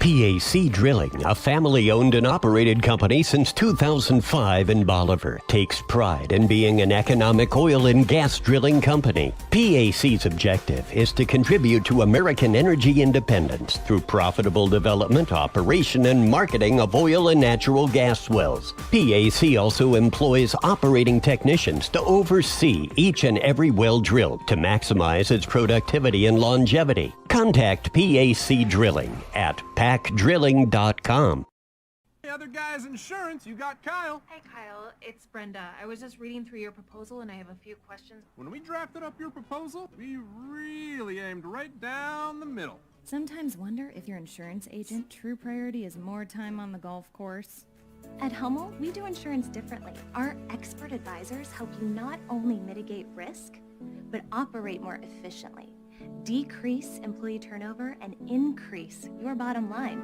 PAC Drilling, a family-owned and operated company since 2005 in Bolivar, takes pride in being an economic oil and gas drilling company. PAC's objective is to contribute to American energy independence through profitable development, operation, and marketing of oil and natural gas wells. PAC also employs operating technicians to oversee each and every well drilled to maximize its productivity and longevity. Contact PAC Drilling at pacdrilling.com. Hey, other guys' insurance, you got Kyle. Hey, Kyle, it's Brenda. I was just reading through your proposal and I have a few questions. When we drafted up your proposal, we really aimed right down the middle. Sometimes wonder if your insurance agent true priority is more time on the golf course. At Hummel, we do insurance differently. Our expert advisors help you not only mitigate risk, but operate more efficiently. decrease employee turnover, and increase your bottom line.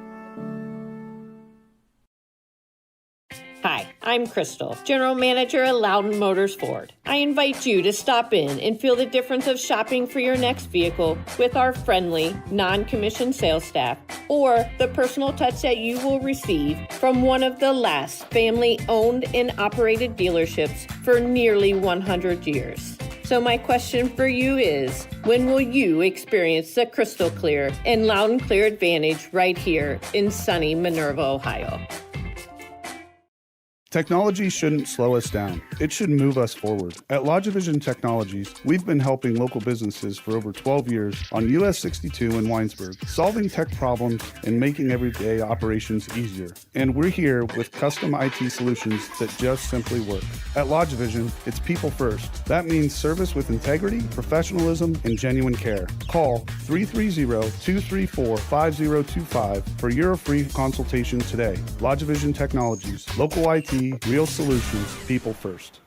Hi, I'm Crystal, General Manager at Loudon Motors Ford. I invite you to stop in and feel the difference of shopping for your next vehicle with our friendly, non-commissioned sales staff, or the personal touch that you will receive from one of the last family-owned and operated dealerships for nearly 100 years. So my question for you is, when will you experience the crystal clear and loud and clear advantage right here in sunny Minerva, Ohio? Technology shouldn't slow us down. It should move us forward. At LodgeVision Technologies, we've been helping local businesses for over 12 years on US 62 in Winesburg, solving tech problems and making everyday operations easier. And we're here with custom IT solutions that just simply work. At LodgeVision, it's people first. That means service with integrity, professionalism, and genuine care. Call 330-234-5025 for your free consultation today. LodgeVision Technologies, local IT, real solutions, people first.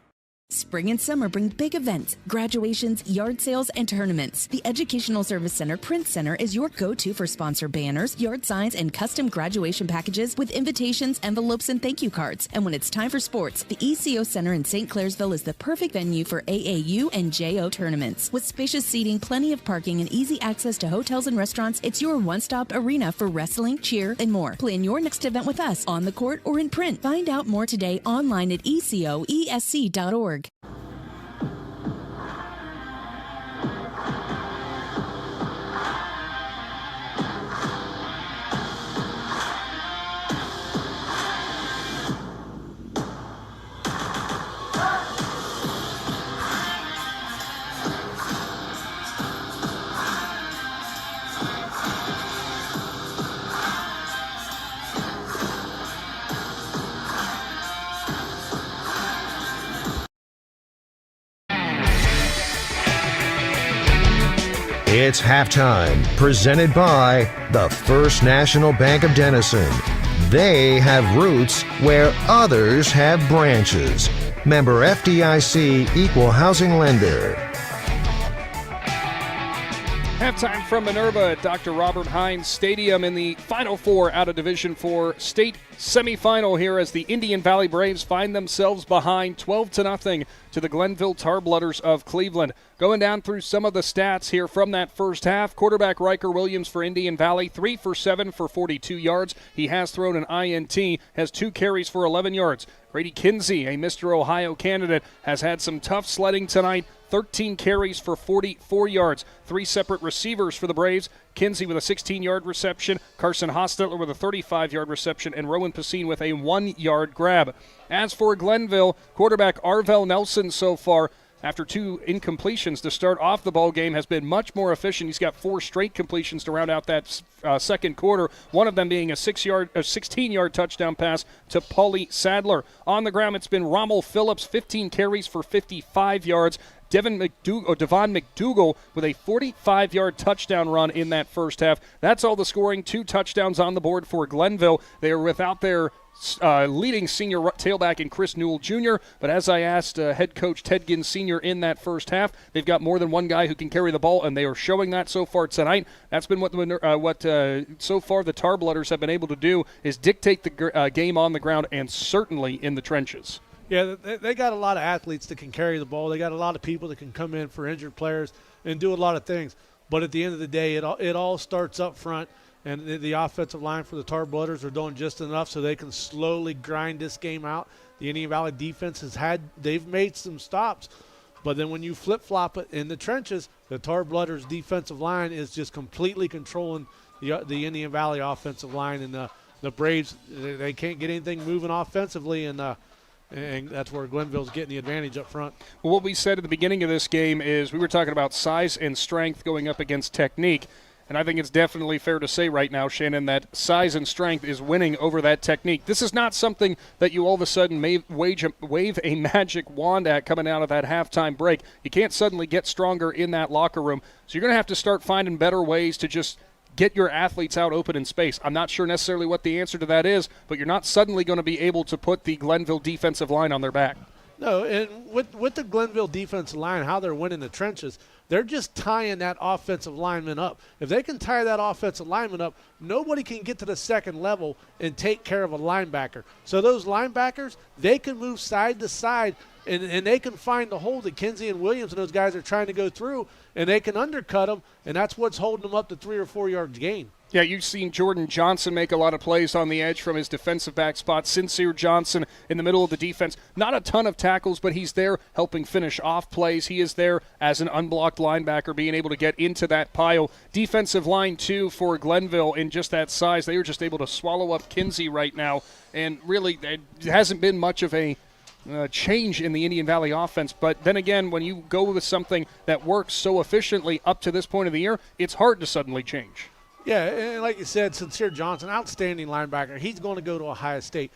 Spring and summer bring big events, graduations, yard sales, and tournaments. The Educational Service Center Print Center is your go-to for sponsor banners, yard signs, and custom graduation packages with invitations, envelopes, and thank you cards. And when it's time for sports, the ECO Center in St. Clairsville is the perfect venue for AAU and JO tournaments. With spacious seating, plenty of parking, and easy access to hotels and restaurants, it's your one-stop arena for wrestling, cheer, and more. Plan your next event with us on the court or in print. Find out more today online at ecoesc.org. It's halftime, presented by the First National Bank of Denison. They have roots where others have branches. Member FDIC, Equal Housing Lender. Halftime from Minerva at Dr. Robert Hines Stadium in the Final Four out of Division IV state semifinal here as the Indian Valley Braves find themselves behind 12-0 to the Glenville Tarblooders of Cleveland. Going down through some of the stats here from that first half, quarterback Riker Williams for Indian Valley, 3 for 7 for 42 yards. He has thrown an INT, has 2 carries for 11 yards. Grady Kinsey, a Mr. Ohio candidate, has had some tough sledding tonight. 13 carries for 44 yards. 3 separate receivers for the Braves. Kinsey with a 16-yard reception, Carson Hostetler with a 35-yard reception, and Rowan Pacine with a 1-yard grab. As for Glenville, quarterback Arvell Nelson so far, after 2 incompletions to start off the ball game, has been much more efficient. He's got 4 straight completions to round out that second quarter, one of them being a 16-yard touchdown pass to Paulie Sadler. On the ground, it's been Rommel Phillips, 15 carries for 55 yards. Devon McDougal with a 45-yard touchdown run in that first half. That's all the scoring. 2 touchdowns on the board for Glenville. They are without their leading senior tailback in Chris Newell Jr., but as I asked head coach Ted Ginn Sr. in that first half, they've got more than one guy who can carry the ball, and they are showing that so far tonight. That's been what so far the Tarblooders have been able to do, is dictate the game on the ground and certainly in the trenches. Yeah, they got a lot of athletes that can carry the ball. They got a lot of people that can come in for injured players and do a lot of things. But at the end of the day, it all starts up front, and the offensive line for the Tarblooders are doing just enough so they can slowly grind this game out. The Indian Valley defense they've made some stops, but then when you flip-flop it in the trenches, the Tarblooders defensive line is just completely controlling the Indian Valley offensive line, and the Braves, they can't get anything moving offensively, and that's where Glenville's getting the advantage up front. Well, what we said at the beginning of this game is we were talking about size and strength going up against technique. And I think it's definitely fair to say right now, Shannon, that size and strength is winning over that technique. This is not something that you all of a sudden may wave a magic wand at coming out of that halftime break. You can't suddenly get stronger in that locker room. So you're going to have to start finding better ways to just get your athletes out open in space. I'm not sure necessarily what the answer to that is, but you're not suddenly going to be able to put the Glenville defensive line on their back. No, and with the Glenville defensive line, how they're winning the trenches, They're just tying that offensive lineman up. If they can tie that offensive lineman up, nobody can get to the second level and take care of a linebacker. So those linebackers, they can move side to side, and they can find the hole that Kinsey and Williams and those guys are trying to go through, and they can undercut them, and that's what's holding them up to 3 or 4 yards gain. Yeah, you've seen Jordan Johnson make a lot of plays on the edge from his defensive back spot. Sincere Johnson in the middle of the defense. Not a ton of tackles, but he's there helping finish off plays. He is there as an unblocked linebacker, being able to get into that pile. Defensive line, too, for Glenville in just that size. They were just able to swallow up Kinsey right now. And really, it hasn't been much of a change in the Indian Valley offense. But then again, when you go with something that works so efficiently up to this point of the year, it's hard to suddenly change. Yeah, and like you said, Sincere Johnson, outstanding linebacker. He's going to go to Ohio State.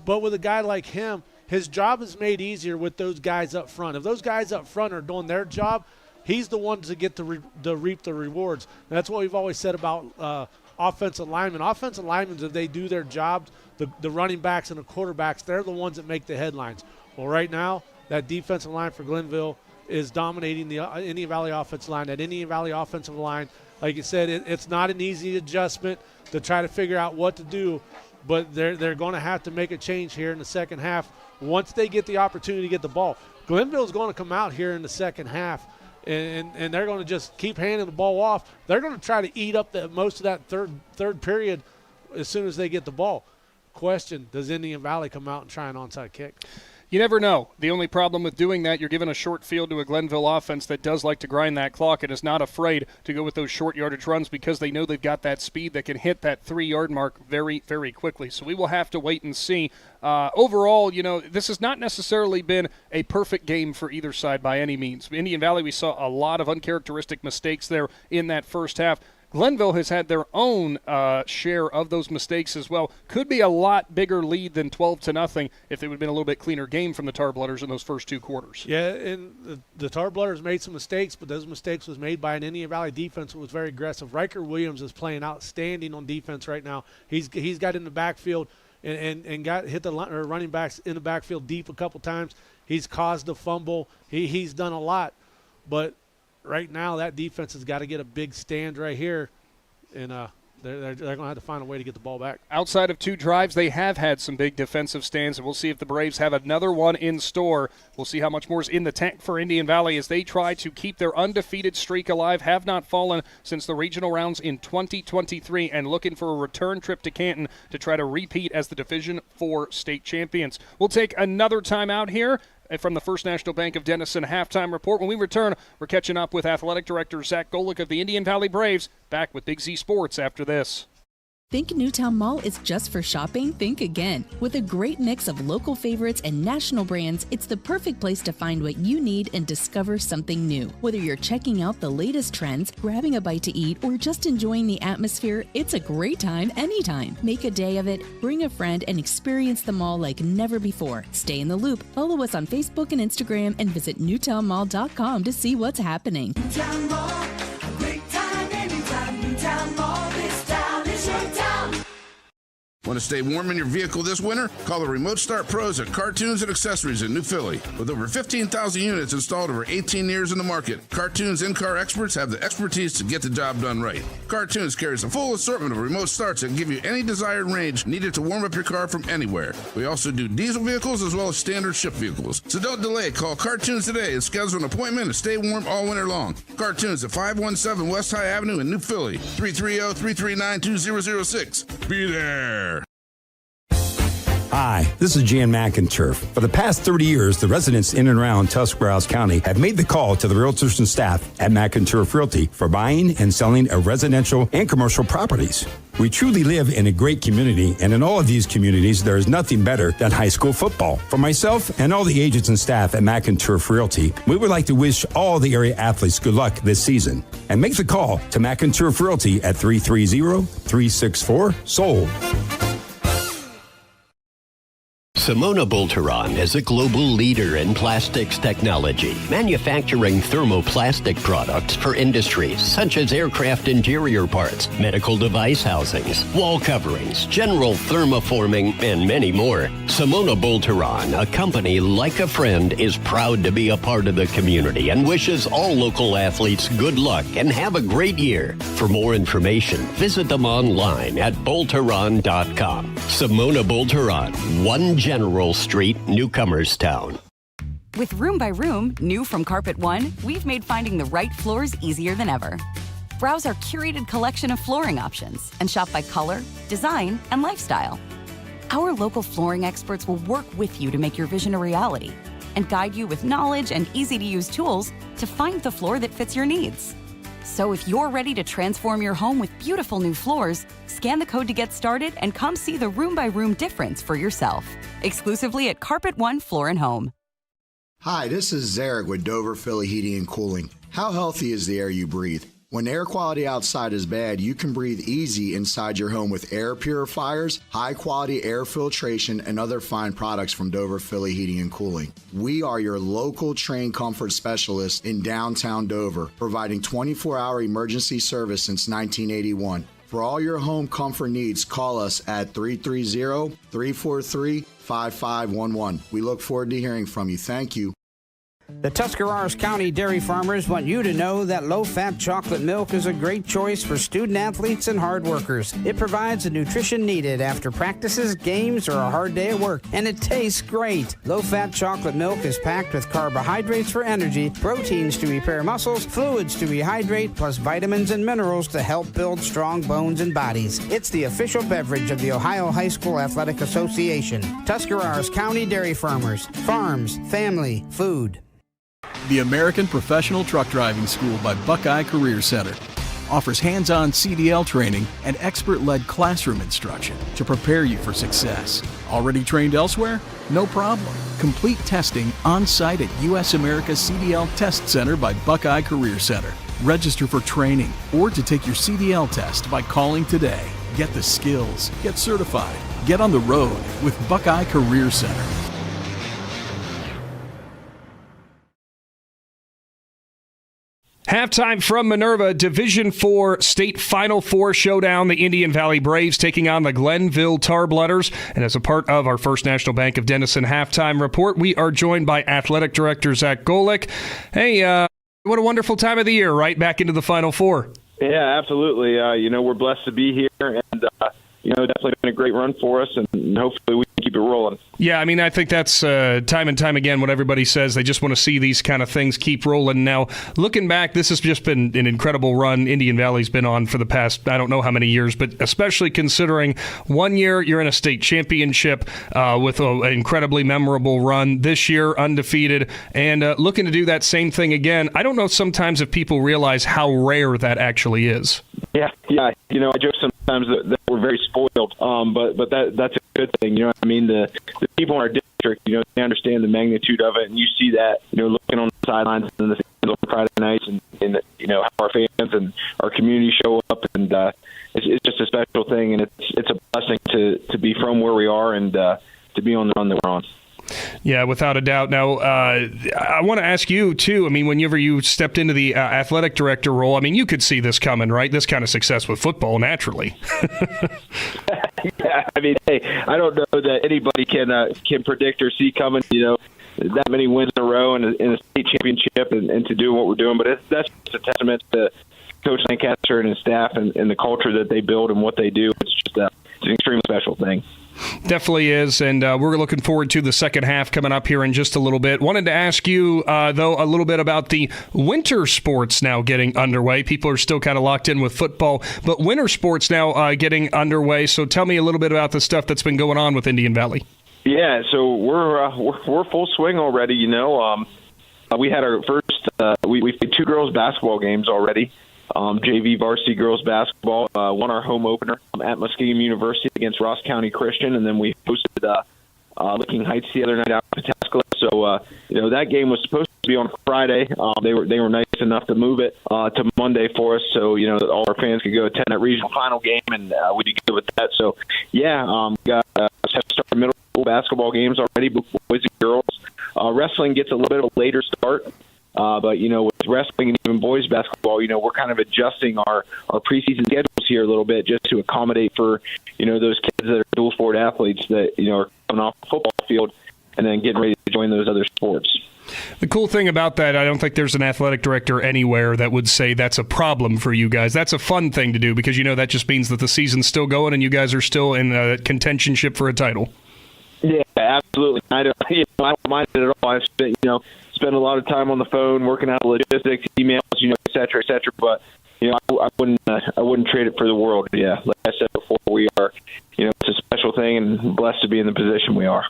But with a guy like him, his job is made easier with those guys up front. If those guys up front are doing their job, he's the one to get to reap the rewards. And that's what we've always said about offensive linemen. Offensive linemen, if they do their jobs, the running backs and the quarterbacks, they're the ones that make the headlines. Well, right now, that defensive line for Glenville is dominating the Indian Valley offensive line. That Indian Valley offensive line, like you said, it's not an easy adjustment to try to figure out what to do, but they're going to have to make a change here in the second half once they get the opportunity to get the ball. Glenville's going to come out here in the second half, and they're going to just keep handing the ball off. They're going to try to eat up most of that third period as soon as they get the ball. Question, does Indian Valley come out and try an onside kick? You never know. The only problem with doing that, you're giving a short field to a Glenville offense that does like to grind that clock and is not afraid to go with those short yardage runs because they know they've got that speed that can hit that 3-yard mark very, very quickly. So we will have to wait and see. Overall, this has not necessarily been a perfect game for either side by any means. Indian Valley, we saw a lot of uncharacteristic mistakes there in that first half. Glenville has had their own share of those mistakes as well. Could be a lot bigger lead than 12-0 if it would have been a little bit cleaner game from the Tarblooders in those first 2 quarters. Yeah, and the Tarblooders made some mistakes, but those mistakes was made by an Indian Valley defense that was very aggressive. Riker Williams is playing outstanding on defense right now. He's got in the backfield and got hit the running backs in the backfield deep a couple times. He's caused a fumble. He's done a lot, but right now, that defense has got to get a big stand right here, and they're going to have to find a way to get the ball back. Outside of 2 drives, they have had some big defensive stands, and we'll see if the Braves have another one in store. We'll see how much more is in the tank for Indian Valley as they try to keep their undefeated streak alive, have not fallen since the regional rounds in 2023, and looking for a return trip to Canton to try to repeat as the Division IV state champions. We'll take another time out here from the First National Bank of Denison halftime report. When we return, we're catching up with Athletic Director Zach Golick of the Indian Valley Braves. Back with Big Z Sports after this. Think Newtown Mall is just for shopping? Think again. With a great mix of local favorites and national brands, it's the perfect place to find what you need and discover something new. Whether you're checking out the latest trends, grabbing a bite to eat, or just enjoying the atmosphere, it's a great time anytime. Make a day of it, bring a friend, and experience the mall like never before. Stay in the loop. Follow us on Facebook and Instagram and visit newtownmall.com to see what's happening. Newtown Mall, a great time anytime. Newtown Mall, this town is your town. Want to stay warm in your vehicle this winter? Call the Remote Start Pros at Cartoons and Accessories in New Philly. With over 15,000 units installed over 18 years in the market, Cartoons in-car experts have the expertise to get the job done right. Cartoons carries a full assortment of remote starts that give you any desired range needed to warm up your car from anywhere. We also do diesel vehicles as well as standard shift vehicles. So don't delay. Call Cartoons today and schedule an appointment and stay warm all winter long. Cartoons at 517 West High Avenue in New Philly. 330-339-2006. Be there. Hi, this is Jan McInturf. For the past 30 years, the residents in and around Tuscarawas County have made the call to the realtors and staff at McInturf Realty for buying and selling of residential and commercial properties. We truly live in a great community, and in all of these communities, there is nothing better than high school football. For myself and all the agents and staff at McInturf Realty, we would like to wish all the area athletes good luck this season. And make the call to McInturf Realty at 330-364-SOLD. Simona Bolteron is a global leader in plastics technology, manufacturing thermoplastic products for industries such as aircraft interior parts, medical device housings, wall coverings, general thermoforming, and many more. Simona Bolteron, a company like a friend, is proud to be a part of the community and wishes all local athletes good luck and have a great year. For more information, visit them online at bolteron.com. Simona Bolteron, 1 General Street, Newcomerstown. With Room by Room, new from Carpet One, we've made finding the right floors easier than ever. Browse our curated collection of flooring options and shop by color, design, and lifestyle. Our local flooring experts will work with you to make your vision a reality and guide you with knowledge and easy-to-use tools to find the floor that fits your needs. So if you're ready to transform your home with beautiful new floors, scan the code to get started and come see the room-by-room difference for yourself. Exclusively at Carpet One Floor and Home. Hi, this is Zarek with Dover Philly Heating and Cooling. How healthy is the air you breathe? When air quality outside is bad, you can breathe easy inside your home with air purifiers, high-quality air filtration, and other fine products from Dover Philly Heating and Cooling. We are your local trained comfort specialists in downtown Dover, providing 24-hour emergency service since 1981. For all your home comfort needs, call us at 330-343-5511. We look forward to hearing from you. Thank you. The Tuscarawas County dairy farmers want you to know that low-fat chocolate milk is a great choice for student-athletes and hard workers. It provides the nutrition needed after practices, games, or a hard day at work, and it tastes great. Low-fat chocolate milk is packed with carbohydrates for energy, proteins to repair muscles, fluids to rehydrate, plus vitamins and minerals to help build strong bones and bodies. It's the official beverage of the Ohio High School Athletic Association. Tuscarawas County Dairy Farmers. Farms, family, food. The American Professional Truck Driving School by Buckeye Career Center offers hands-on CDL training and expert-led classroom instruction to prepare you for success. Already trained elsewhere? No problem. Complete testing on-site at U.S. America CDL Test Center by Buckeye Career Center. Register for training or to take your CDL test by calling today. Get the skills. Get certified. Get on the road with Buckeye Career Center. Halftime from Minerva, Division IV State Final Four showdown. The Indian Valley Braves taking on the Glenville Tarblooders. And as a part of our First National Bank of Denison halftime report, we are joined by Athletic Director Zach Golick. Hey, what a wonderful time of the year, right? Back into the Final Four. Yeah, absolutely. We're blessed to be here, and definitely been a great run for us, and hopefully we can keep it rolling. Yeah, I mean, I think that's time and time again what everybody says. They just want to see these kind of things keep rolling. Now, looking back, this has just been an incredible run Indian Valley's been on for the past, I don't know how many years, but especially considering one year you're in a state championship with an incredibly memorable run. This year, undefeated, and looking to do that same thing again. I don't know sometimes if people realize how rare that actually is. Yeah. I joke sometimes that we're very spoiled, but that's a good thing. You know what I mean? The people in our district, they understand the magnitude of it, and you see that, looking on the sidelines and the fans on Friday nights, and how our fans and our community show up, and it's just a special thing, and it's a blessing to be from where we are and to be on the run that we're on. Yeah, without a doubt. Now, I want to ask you, too, I mean, whenever you stepped into the athletic director role, I mean, you could see this coming, right? This kind of success with football, naturally. Yeah, I mean, hey, I don't know that anybody can predict or see coming, that many wins in a row and in a state championship and to do what we're doing. But that's just a testament to Coach Lancaster and his staff and the culture that they build and what they do. It's just it's an extremely special thing. Definitely is, and we're looking forward to the second half coming up here in just a little bit. Wanted to ask you, though, a little bit about the winter sports now getting underway. People are still kind of locked in with football, but winter sports now getting underway. So tell me a little bit about the stuff that's been going on with Indian Valley. Yeah, so we're full swing already. We had our first. We played 2 girls basketball games already. JV varsity girls basketball won our home opener at Muskegon University against Ross County Christian, and then we hosted Licking Heights the other night out in Pataskala. So that game was supposed to be on Friday. They were nice enough to move it to Monday for us, so all our fans could go attend that regional final game, and we did good with that. So got started middle full basketball games already, boys and girls. Wrestling gets a little bit of a later start. But, with wrestling and even boys basketball, we're kind of adjusting our preseason schedules here a little bit just to accommodate for, those kids that are dual sport athletes that, are coming off the football field and then getting ready to join those other sports. The cool thing about that, I don't think there's an athletic director anywhere that would say that's a problem for you guys. That's a fun thing to do because, that just means that the season's still going and you guys are still in contentionship for a title. Yeah, absolutely. I don't mind it at all. I've spent a lot of time on the phone working out logistics, emails, et cetera, but I wouldn't trade it for the world. Yeah, like I said before, we are, it's a special thing and blessed to be in the position we are.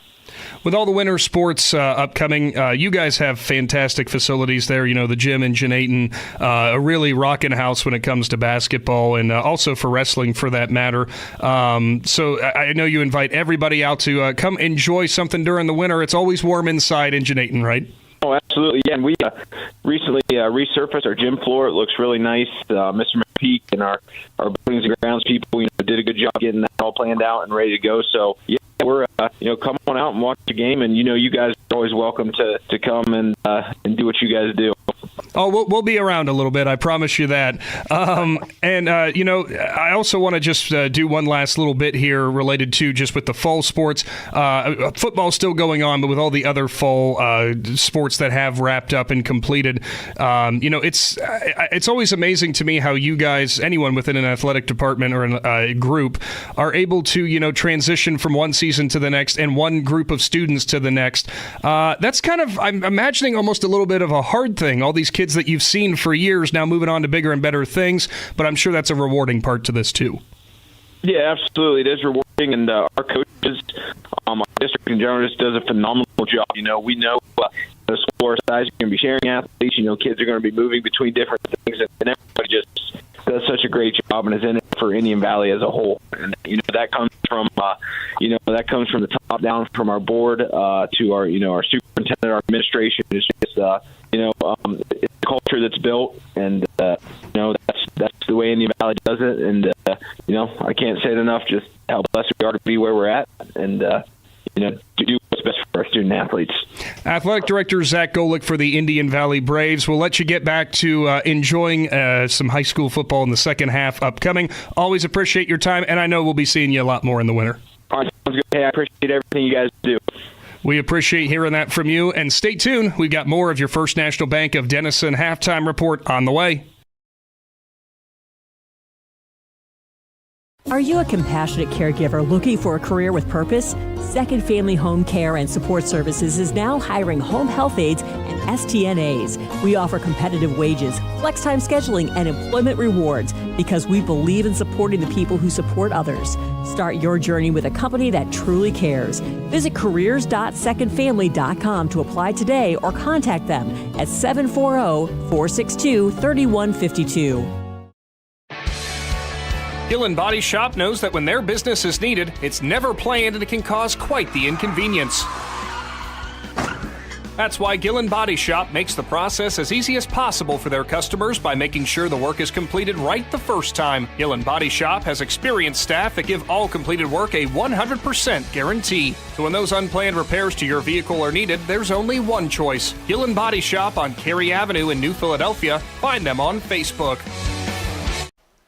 With all the winter sports upcoming, you guys have fantastic facilities there. The gym in Janaton, a really rocking house when it comes to basketball and also for wrestling for that matter. So I know you invite everybody out to come enjoy something during the winter. It's always warm inside in Janaton, right? Oh, absolutely. Yeah, and we recently resurfaced our gym floor. It looks really nice. Mr. McPeak and our buildings and grounds people, did a good job getting that all planned out and ready to go. So, yeah, we're, come on out and watch the game. And, you guys are always welcome to come and do what you guys do. Oh, we'll be around a little bit. I promise you that. I also want to just do one last little bit here related to just with the fall sports. Football's still going on, but with all the other fall sports that have wrapped up and completed, it's always amazing to me how you guys, anyone within an athletic department or a group, are able to, transition from one season to the next and one group of students to the next. That's kind of, I'm imagining almost a little bit of a hard thing. All these kids that you've seen for years now moving on to bigger and better things, but I'm sure that's a rewarding part to this too. Yeah, absolutely. It is rewarding, and our coaches, our district in general, just does a phenomenal job. We know the school size, you're going to be sharing athletes, kids are going to be moving between different things, and everybody just does such a great job and is in it for Indian Valley as a whole. And, that comes from, the top down from our board to our superintendent, our administration. It's just, it's a culture that's built, and that's the way Indian Valley does it. And I can't say it enough, just how blessed we are to be where we're at, and to do what's best for our student athletes. Athletic Director Zach Golick for the Indian Valley Braves. We'll let you get back to enjoying some high school football in the second half upcoming. Always appreciate your time, and I know we'll be seeing you a lot more in the winter. All right, sounds good. Hey, I appreciate everything you guys do. We appreciate hearing that from you, and stay tuned. We've got more of your First National Bank of Denison halftime report on the way. Are you a compassionate caregiver looking for a career with purpose? Second Family Home Care and Support Services is now hiring home health aides and STNAs. We offer competitive wages, flex time scheduling, and employment rewards because we believe in supporting the people who support others. Start your journey with a company that truly cares. Visit careers.secondfamily.com to apply today or contact them at 740-462-3152. Gillen Body Shop knows that when their business is needed, it's never planned and it can cause quite the inconvenience. That's why Gillen Body Shop makes the process as easy as possible for their customers by making sure the work is completed right the first time. Gillen Body Shop has experienced staff that give all completed work a 100% guarantee. So when those unplanned repairs to your vehicle are needed, there's only one choice. Gillen Body Shop on Cary Avenue in New Philadelphia. Find them on Facebook.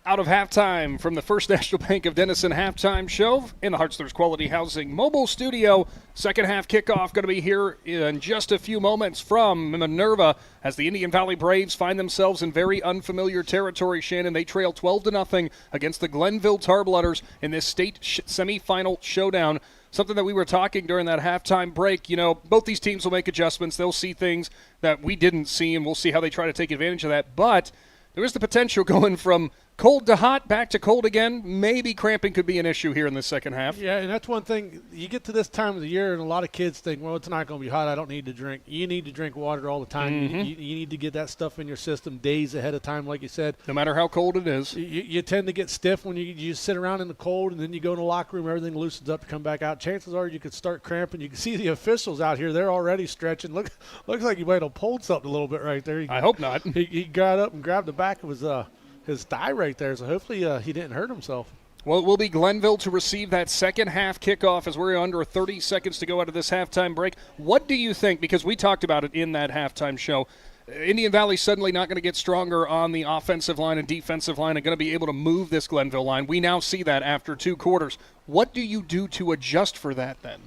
Out of halftime from the First National Bank of Denison halftime show in the Hartzler's Quality Housing mobile studio. Second half kickoff going to be here in just a few moments from Minerva as the Indian Valley Braves find themselves in very unfamiliar territory. Shannon, they trail 12-0 against the Glenville Tarblooders in this state semifinal showdown. Something that we were talking during that halftime break, both these teams will make adjustments. They'll see things that we didn't see, and we'll see how they try to take advantage of that. But there is the potential going from cold to hot, back to cold again. Maybe cramping could be an issue here in the second half. Yeah, and that's one thing. You get to this time of the year, and a lot of kids think, well, it's not going to be hot. I don't need to drink. You need to drink water all the time. Mm-hmm. You need to get that stuff in your system days ahead of time, like you said. No matter how cold it is. You tend to get stiff when you sit around in the cold, and then you go in the locker room, everything loosens up to come back out. Chances are you could start cramping. You can see the officials out here. They're already stretching. Looks like he might have pulled something a little bit right there. I hope not. He got up and grabbed the back of his thigh right there, so hopefully he didn't hurt himself. Well, it will be Glenville to receive that second half kickoff as we're under 30 seconds to go out of this halftime break. What do you think? Because we talked about it in that halftime show. Indian Valley suddenly not going to get stronger on the offensive line and defensive line and going to be able to move this Glenville line. We now see that after 2 quarters. What do you do to adjust for that then?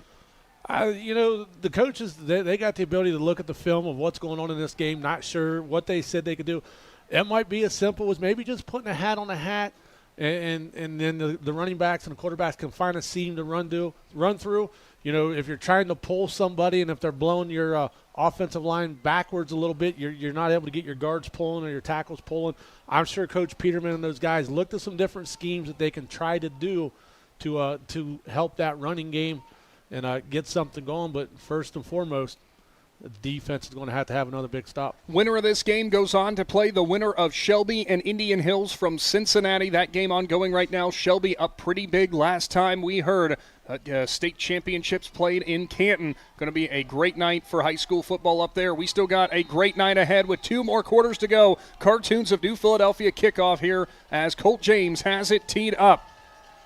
The coaches, they got the ability to look at the film of what's going on in this game, not sure what they said they could do. It might be as simple as maybe just putting a hat on a hat, and then the running backs and the quarterbacks can find a seam to run through. If you're trying to pull somebody and if they're blowing your offensive line backwards a little bit, you're not able to get your guards pulling or your tackles pulling. I'm sure Coach Peterman and those guys looked at some different schemes that they can try to do to help that running game and get something going. But first and foremost, the defense is going to have another big stop. Winner of this game goes on to play the winner of Shelby and Indian Hills from Cincinnati. That game ongoing right now. Shelby up pretty big last time we heard. State championships played in Canton. Going to be a great night for high school football up there. We still got a great night ahead with 2 more quarters to go. Cartoons of New Philadelphia kickoff here as Colt James has it teed up.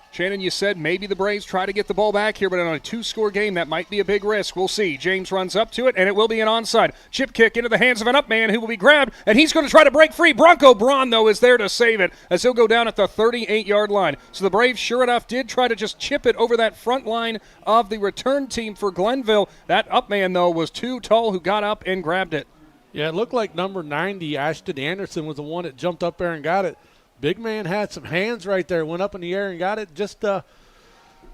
Shannon, you said maybe the Braves try to get the ball back here, but on a 2-score game, that might be a big risk. We'll see. James runs up to it, and it will be an onside. Chip kick into the hands of an up man who will be grabbed, and he's going to try to break free. Bronco Braun, though, is there to save it as he'll go down at the 38-yard line. So the Braves, sure enough, did try to just chip it over that front line of the return team for Glenville. That up man, though, was too tall who got up and grabbed it. Yeah, it looked like number 90, Ashton Anderson, was the one that jumped up there and got it. Big man had some hands right there, went up in the air and got it. Just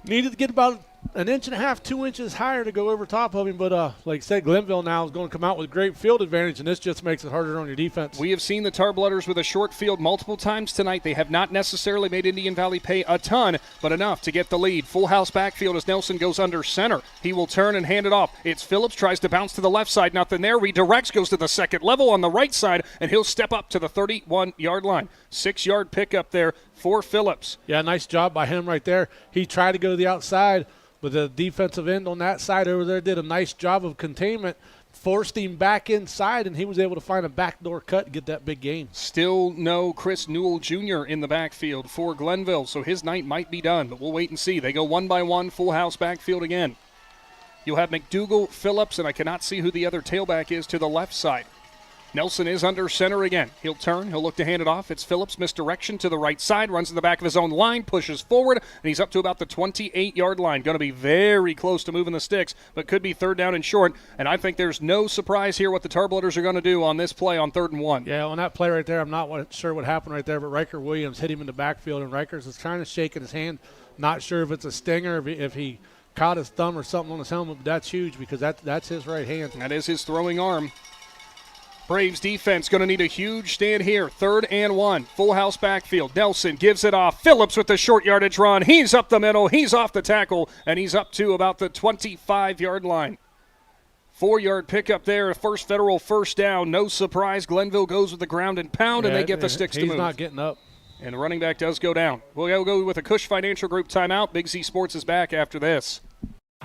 needed to get about 1.5 inches, 2 inches higher to go over top of him. But like I said, Glenville now is going to come out with great field advantage, and this just makes it harder on your defense. We have seen the Tarblooders with a short field multiple times tonight. They have not necessarily made Indian Valley pay a ton, but enough to get the lead. Full house backfield as Nelson goes under center. He will turn and hand it off. It's Phillips, tries to bounce to the left side. Nothing there. Redirects, goes to the second level on the right side, and he'll step up to the 31-yard line. 6-yard pickup there for Phillips. Yeah, nice job by him right there. He tried to go to the outside, but the defensive end on that side over there did a nice job of containment, forced him back inside, and he was able to find a backdoor cut and get that big gain. Still no Chris Newell Jr. in the backfield for Glenville, so his night might be done, but we'll wait and see. They go one by one, full house backfield again. You'll have McDougal, Phillips, and I cannot see who the other tailback is to the left side. Nelson is under center again. He'll turn. He'll look to hand it off. It's Phillips, misdirection to the right side, runs in the back of his own line, pushes forward, and he's up to about the 28-yard line. Going to be very close to moving the sticks, but could be 3rd down and short. And I think there's no surprise here what the Tarblooders are going to do on this play on 3rd and 1. Yeah, on that play right there, I'm not sure what happened right there, but Riker Williams hit him in the backfield, and Rikers is trying to shake in his hand. Not sure if it's a stinger, if he caught his thumb or something on his helmet, but that's huge because that's his right hand. That is his throwing arm. Braves defense going to need a huge stand here. 3rd and 1. Full house backfield. Nelson gives it off. Phillips with the short yardage run. He's up the middle. He's off the tackle, and he's up to about the 25-yard line. 4-yard pickup there. First Federal first down. No surprise. Glenville goes with the ground and pound, and they get the sticks to move. He's not getting up. And the running back does go down. We'll go with a Cush Financial Group timeout. Big Z Sports is back after this.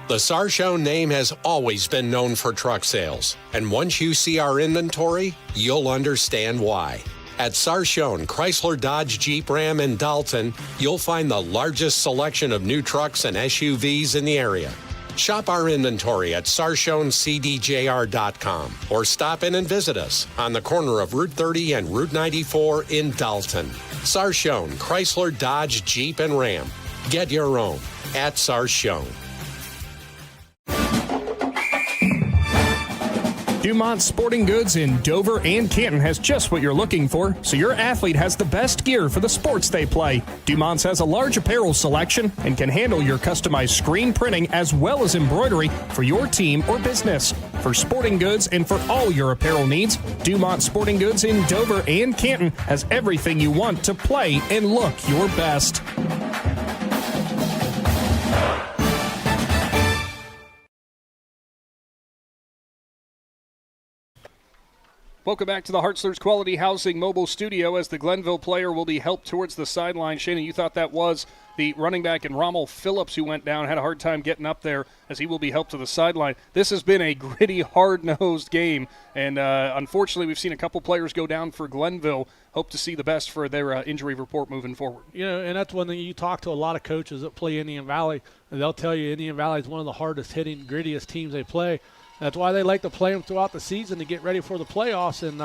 The Sarchone name has always been known for truck sales, and once you see our inventory, you'll understand why. At Sarchone Chrysler Dodge Jeep Ram in Dalton, you'll find the largest selection of new trucks and SUVs in the area. Shop our inventory at sarshonecdjr.com or stop in and visit us on the corner of Route 30 and Route 94 in Dalton. Sarchone Chrysler Dodge Jeep and Ram. Get your own at Sarchone. Dumont Sporting Goods in Dover and Canton has just what you're looking for, so your athlete has the best gear for the sports they play. Dumont's has a large apparel selection and can handle your customized screen printing as well as embroidery for your team or business. For sporting goods and for all your apparel needs, Dumont Sporting Goods in Dover and Canton has everything you want to play and look your best. Welcome back to the Hartzler's Quality Housing Mobile Studio as the Glenville player will be helped towards the sideline. Shannon, you thought that was the running back and Rommel Phillips who went down, had a hard time getting up there as he will be helped to the sideline. This has been a gritty, hard-nosed game, and unfortunately we've seen a couple players go down for Glenville. Hope to see the best for their injury report moving forward. You know, and that's one thing you talk to a lot of coaches that play Indian Valley, and they'll tell you Indian Valley is one of the hardest hitting, grittiest teams they play. That's why they like to play them throughout the season to get ready for the playoffs. And,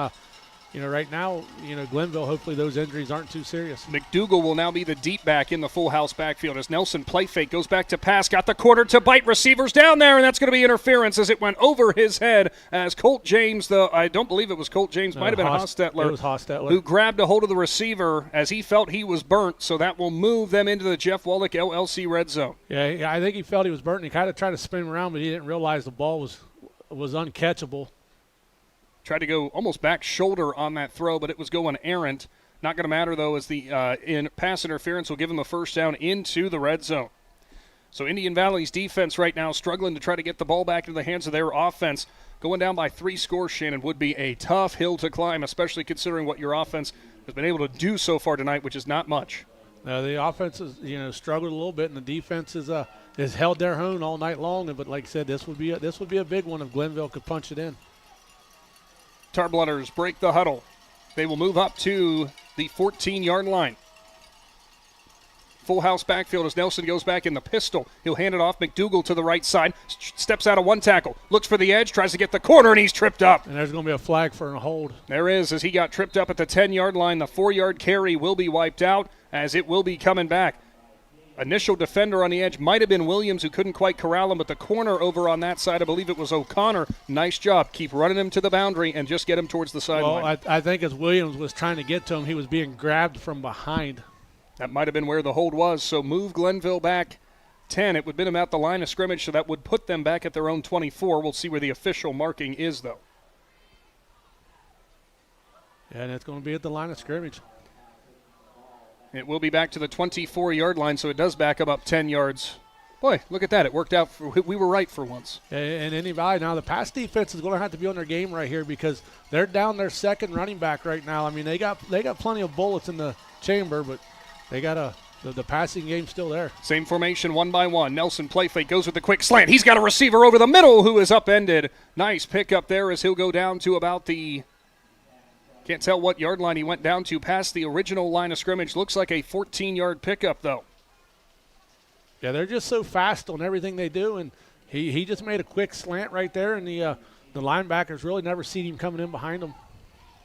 right now, Glenville, hopefully those injuries aren't too serious. McDougal will now be the deep back in the full house backfield as Nelson play fake, goes back to pass, got the quarter to bite, receivers down there, and that's going to be interference as it went over his head as Colt James, I don't believe it was Colt James, might have been Hostetler. It was Hostetler. Who grabbed a hold of the receiver as he felt he was burnt, so that will move them into the Jeff Wallach LLC red zone. Yeah, I think he felt he was burnt, and he kind of tried to spin him around, but he didn't realize the ball was uncatchable. Tried to go almost back shoulder on that throw, but it was going errant. Not going to matter, though, as the pass interference will give them the first down into the red zone. So Indian Valley's defense right now struggling to try to get the ball back into the hands of their offense. Going down by 3 scores, Shannon, would be a tough hill to climb, especially considering what your offense has been able to do so far tonight, which is not much. The offense has, struggled a little bit, and the defense is held their own all night long. But like I said, this would be a big one if Glenville could punch it in. Tarblooders break the huddle. They will move up to the 14-yard line. Full house backfield as Nelson goes back in the pistol. He'll hand it off. McDougal to the right side. Steps out of one tackle. Looks for the edge. Tries to get the corner, and he's tripped up. And there's going to be a flag for a hold. There is, as he got tripped up at the 10-yard line. The 4-yard carry will be wiped out as it will be coming back. Initial defender on the edge might have been Williams, who couldn't quite corral him, but the corner over on that side, I believe it was O'Connor. Nice job. Keep running him to the boundary and just get him towards the sideline. Well, I think as Williams was trying to get to him, he was being grabbed from behind. That might have been where the hold was. So move Glenville back 10. It would have been about the line of scrimmage, so that would put them back at their own 24. We'll see where the official marking is, though. Yeah, and it's going to be at the line of scrimmage. It will be back to the 24-yard line, so it does back up 10 yards. Boy, look at that. It worked out. We were right for once. And Indian Valley, now the pass defense is going to have to be on their game right here because they're down their second running back right now. I mean, they got plenty of bullets in the chamber, but they got the passing game still there. Same formation, 1 by 1. Nelson play fake, goes with the quick slant. He's got a receiver over the middle who is upended. Nice pickup there as he'll go down to about the can't tell what yard line he went down to past the original line of scrimmage. Looks like a 14-yard pickup, though. Yeah, they're just so fast on everything they do, and he just made a quick slant right there, and the linebackers really never seen him coming in behind him.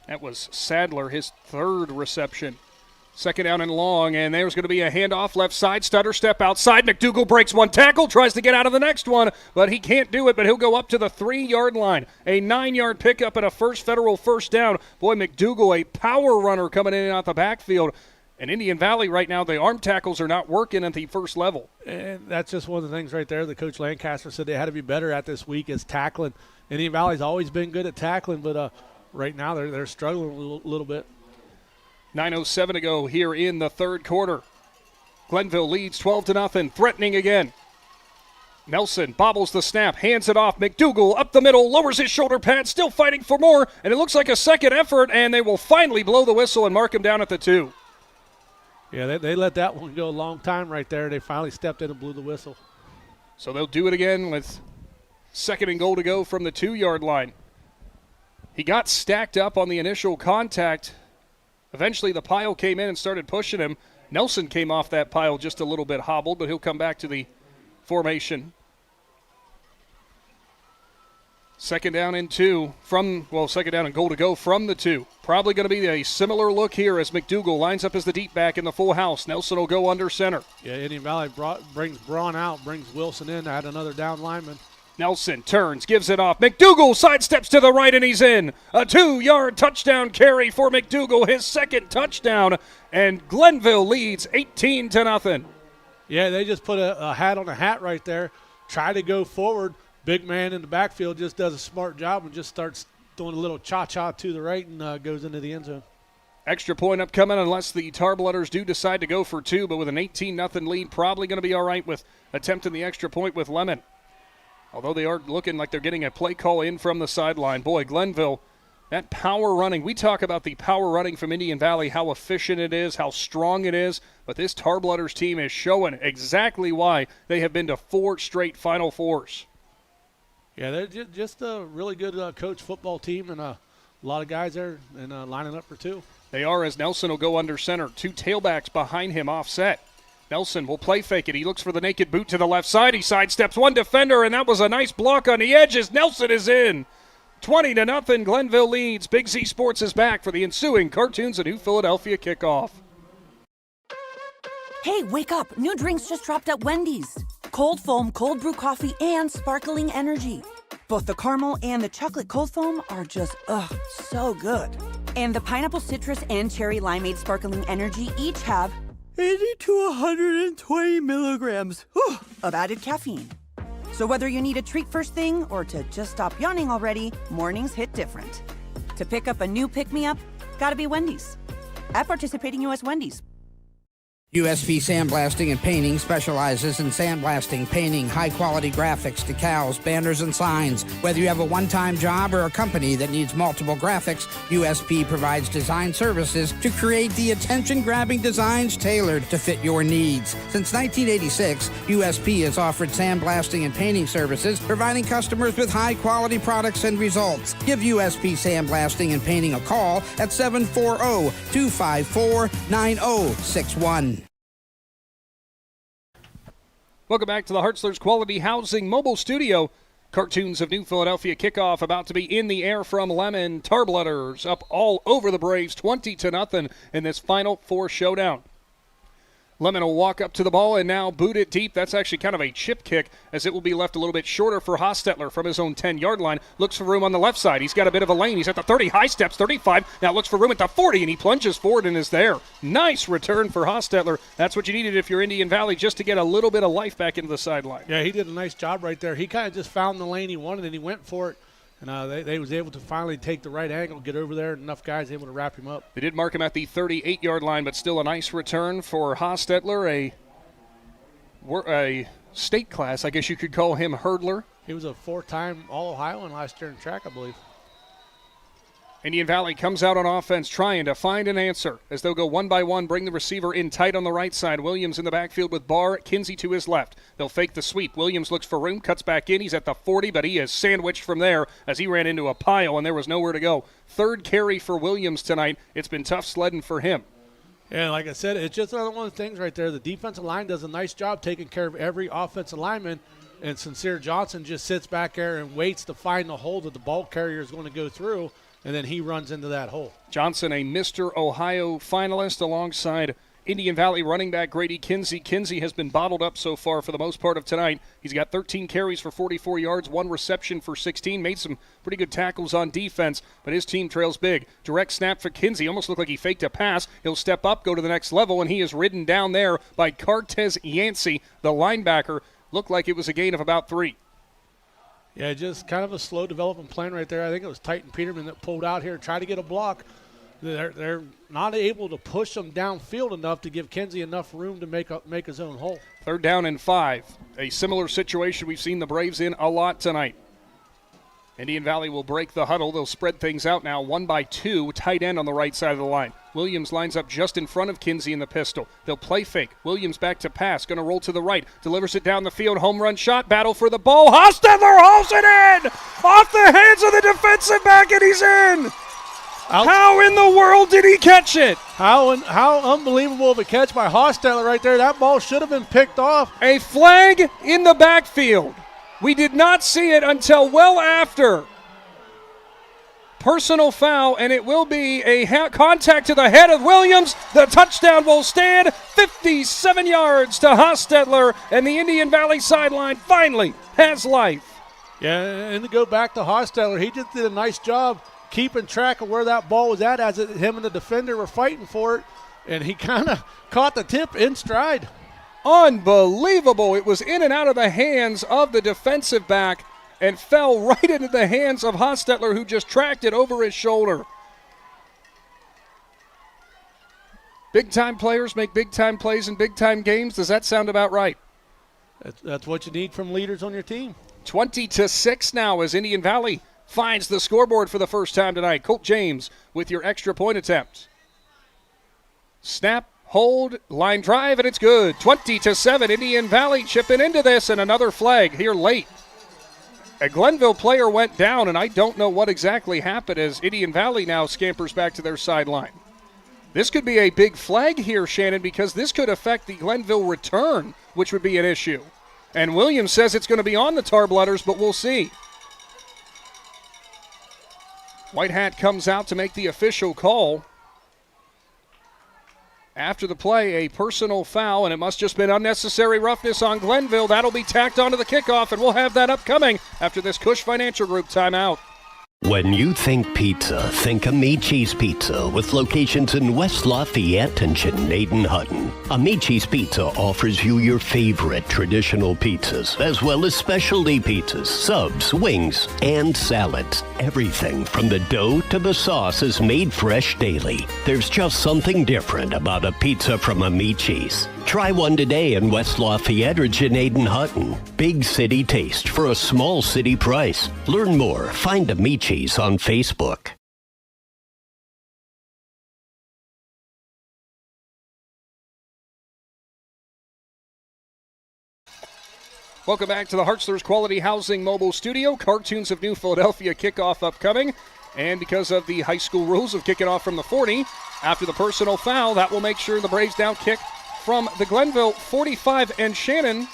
That was Sadler, his 3rd reception. 2nd down and long, and there's going to be a handoff left side. Stutter step outside. McDougal breaks one tackle, tries to get out of the next one, but he can't do it, but he'll go up to the 3-yard line. A 9-yard pickup and a federal first down. Boy, McDougal, a power runner coming in and out the backfield. And Indian Valley right now, the arm tackles are not working at the first level. And that's just one of the things right there that Coach Lancaster said they had to be better at this week is tackling. Indian Valley's always been good at tackling, but right now they're struggling a little bit. 9:07 to go here in the 3rd quarter. Glenville leads 12-0, threatening again. Nelson bobbles the snap, hands it off. McDougal up the middle, lowers his shoulder pad, still fighting for more, and it looks like a second effort, and they will finally blow the whistle and mark him down at the 2. Yeah, they let that one go a long time right there. They finally stepped in and blew the whistle. So they'll do it again with 2nd and goal to go from the 2-yard line. He got stacked up on the initial contact. Eventually the pile came in and started pushing him. Nelson came off that pile just a little bit hobbled, but he'll come back to the formation. 2nd down and 2 2nd down and goal to go from the 2. Probably going to be a similar look here as McDougal lines up as the deep back in the full house. Nelson will go under center. Yeah, Indian Valley brings Braun out, brings Wilson in, add another down lineman. Nelson turns, gives it off. McDougal sidesteps to the right, and he's in. A 2-yard touchdown carry for McDougal, his 2nd touchdown, and Glenville leads 18-0. Yeah, they just put a hat on a hat right there. Try to go forward. Big man in the backfield just does a smart job and just starts doing a little cha-cha to the right and goes into the end zone. Extra point upcoming unless the Tarblooders do decide to go for 2, but with an 18-0 lead, probably going to be all right with attempting the extra point with Lemon. Although they are looking like they're getting a play call in from the sideline. Boy, Glenville That power running, we talk about the power running from Indian Valley, how efficient it is, how strong it is, but this Tarblooders team is showing exactly why they have been to 4 straight Final Fours. Yeah, they're just a really good coach football team, and a lot of guys there and lining up for 2. They are, as Nelson will go under center. 2 tailbacks behind him offset. Nelson will play fake it. He looks for the naked boot to the left side. He sidesteps one defender, and that was a nice block on the edges. Nelson is in. 20-0, Glenville leads. Big Z Sports is back for the ensuing Cartoons of New Philadelphia kickoff. Hey, wake up. New drinks just dropped at Wendy's. Cold foam, cold brew coffee, and sparkling energy. Both the caramel and the chocolate cold foam are just, so good. And the pineapple citrus and cherry limeade sparkling energy each have 80 to 120 milligrams of added caffeine. So whether you need a treat first thing or to just stop yawning already, mornings hit different. To pick up a new pick-me-up, gotta be Wendy's. At participating U.S. Wendy's. USP Sandblasting and Painting specializes in sandblasting, painting, high-quality graphics, decals, banners, and signs. Whether you have a one-time job or a company that needs multiple graphics, USP provides design services to create the attention-grabbing designs tailored to fit your needs. Since 1986, USP has offered sandblasting and painting services, providing customers with high-quality products and results. Give USP Sandblasting and Painting a call at 740-254-9061. Welcome back to the Hartzler's Quality Housing Mobile Studio. Cartoons of New Philadelphia kickoff about to be in the air from Lemon. Tarblooders up all over the Braves, 20-0 in this Final Four showdown. Lemon will walk up to the ball and now boot it deep. That's actually kind of a chip kick, as it will be left a little bit shorter for Hostetler from his own 10-yard line. Looks for room on the left side. He's got a bit of a lane. He's at the 30, high steps, 35. Now looks for room at the 40, and he plunges forward and is there. Nice return for Hostetler. That's what you needed if you're Indian Valley, just to get a little bit of life back into the sideline. Yeah, he did a nice job right there. He kind of just found the lane he wanted, and he went for it. And they was able to finally take the right angle, get over there, and enough guys able to wrap him up. They did mark him at the 38-yard line, but still a nice return for Hostetler, a state class, I guess you could call him, hurdler. He was a 4-time All-Ohioan last year in track, I believe. Indian Valley comes out on offense trying to find an answer as they'll go one by one, bring the receiver in tight on the right side. Williams in the backfield with Barr, Kinsey to his left. They'll fake the sweep. Williams looks for room, cuts back in. He's at the 40, but he is sandwiched from there as he ran into a pile and there was nowhere to go. 3rd carry for Williams tonight. It's been tough sledding for him. Yeah, like I said, it's just another one of the things right there. The defensive line does a nice job taking care of every offensive lineman, and Sincere Johnson just sits back there and waits to find the hole that the ball carrier is going to go through, and then he runs into that hole. Johnson, a Mr. Ohio finalist, alongside Indian Valley running back Grady Kinsey. Kinsey has been bottled up so far for the most part of tonight. He's got 13 carries for 44 yards, 1 reception for 16, made some pretty good tackles on defense, but his team trails big. Direct snap for Kinsey. Almost looked like he faked a pass. He'll step up, go to the next level, and he is ridden down there by Cartez Yancey, the linebacker. Looked like it was a gain of about 3. Yeah, just kind of a slow development plan right there. I think it was Titan Peterman that pulled out here and tried to get a block. They're not able to push him downfield enough to give Kinsey enough room to make his own hole. 3rd down and 5. A similar situation we've seen the Braves in a lot tonight. Indian Valley will break the huddle. They'll spread things out now. 1 by 2, tight end on the right side of the line. Williams lines up just in front of Kinsey in the pistol. They'll play fake. Williams back to pass. Going to roll to the right. Delivers it down the field. Home run shot. Battle for the ball. Hostetler hauls it in! Off the hands of the defensive back, and he's in! How in the world did he catch it? How unbelievable of a catch by Hostetler right there. That ball should have been picked off. A flag in the backfield. We did not see it until well after. Personal foul, and it will be a contact to the head of Williams. The touchdown will stand. 57 yards to Hostetler, and the Indian Valley sideline finally has life. Yeah, and to go back to Hostetler, he just did a nice job keeping track of where that ball was at as him and the defender were fighting for it, and he kind of caught the tip in stride. Unbelievable. It was in and out of the hands of the defensive back and fell right into the hands of Hostetler, who just tracked it over his shoulder. Big-time players make big-time plays in big-time games. Does that sound about right? That's what you need from leaders on your team. 20-6 now as Indian Valley finds the scoreboard for the first time tonight. Colt James with your extra point attempt. Snap, hold, line drive, and it's good. 20-7, Indian Valley chipping into this, and another flag here late. A Glenville player went down, and I don't know what exactly happened as Indian Valley now scampers back to their sideline. This could be a big flag here, Shannon, because this could affect the Glenville return, which would be an issue. And Williams says it's going to be on the Tarblooders, but we'll see. White Hat comes out to make the official call. After the play, a personal foul, and it must just been unnecessary roughness on Glenville. That'll be tacked onto the kickoff, and we'll have that upcoming after this Cush Financial Group timeout. When you think pizza, think Amici's Pizza with locations in West Lafayette and Chenaden-Hutton. Amici's Pizza offers you your favorite traditional pizzas, as well as specialty pizzas, subs, wings, and salads. Everything from the dough to the sauce is made fresh daily. There's just something different about a pizza from Amici's. Try one today in West Lafayette or Chenaden-Hutton. Big city taste for a small city price. Learn more. Find Amici's on Facebook. Welcome back to the Hartzler's Quality Housing Mobile Studio. Cartoons of New Philadelphia kickoff upcoming. And because of the high school rules of kicking off from the 40, after the personal foul, that will make sure the Braves down kick from the Glenville 45. And Shannon,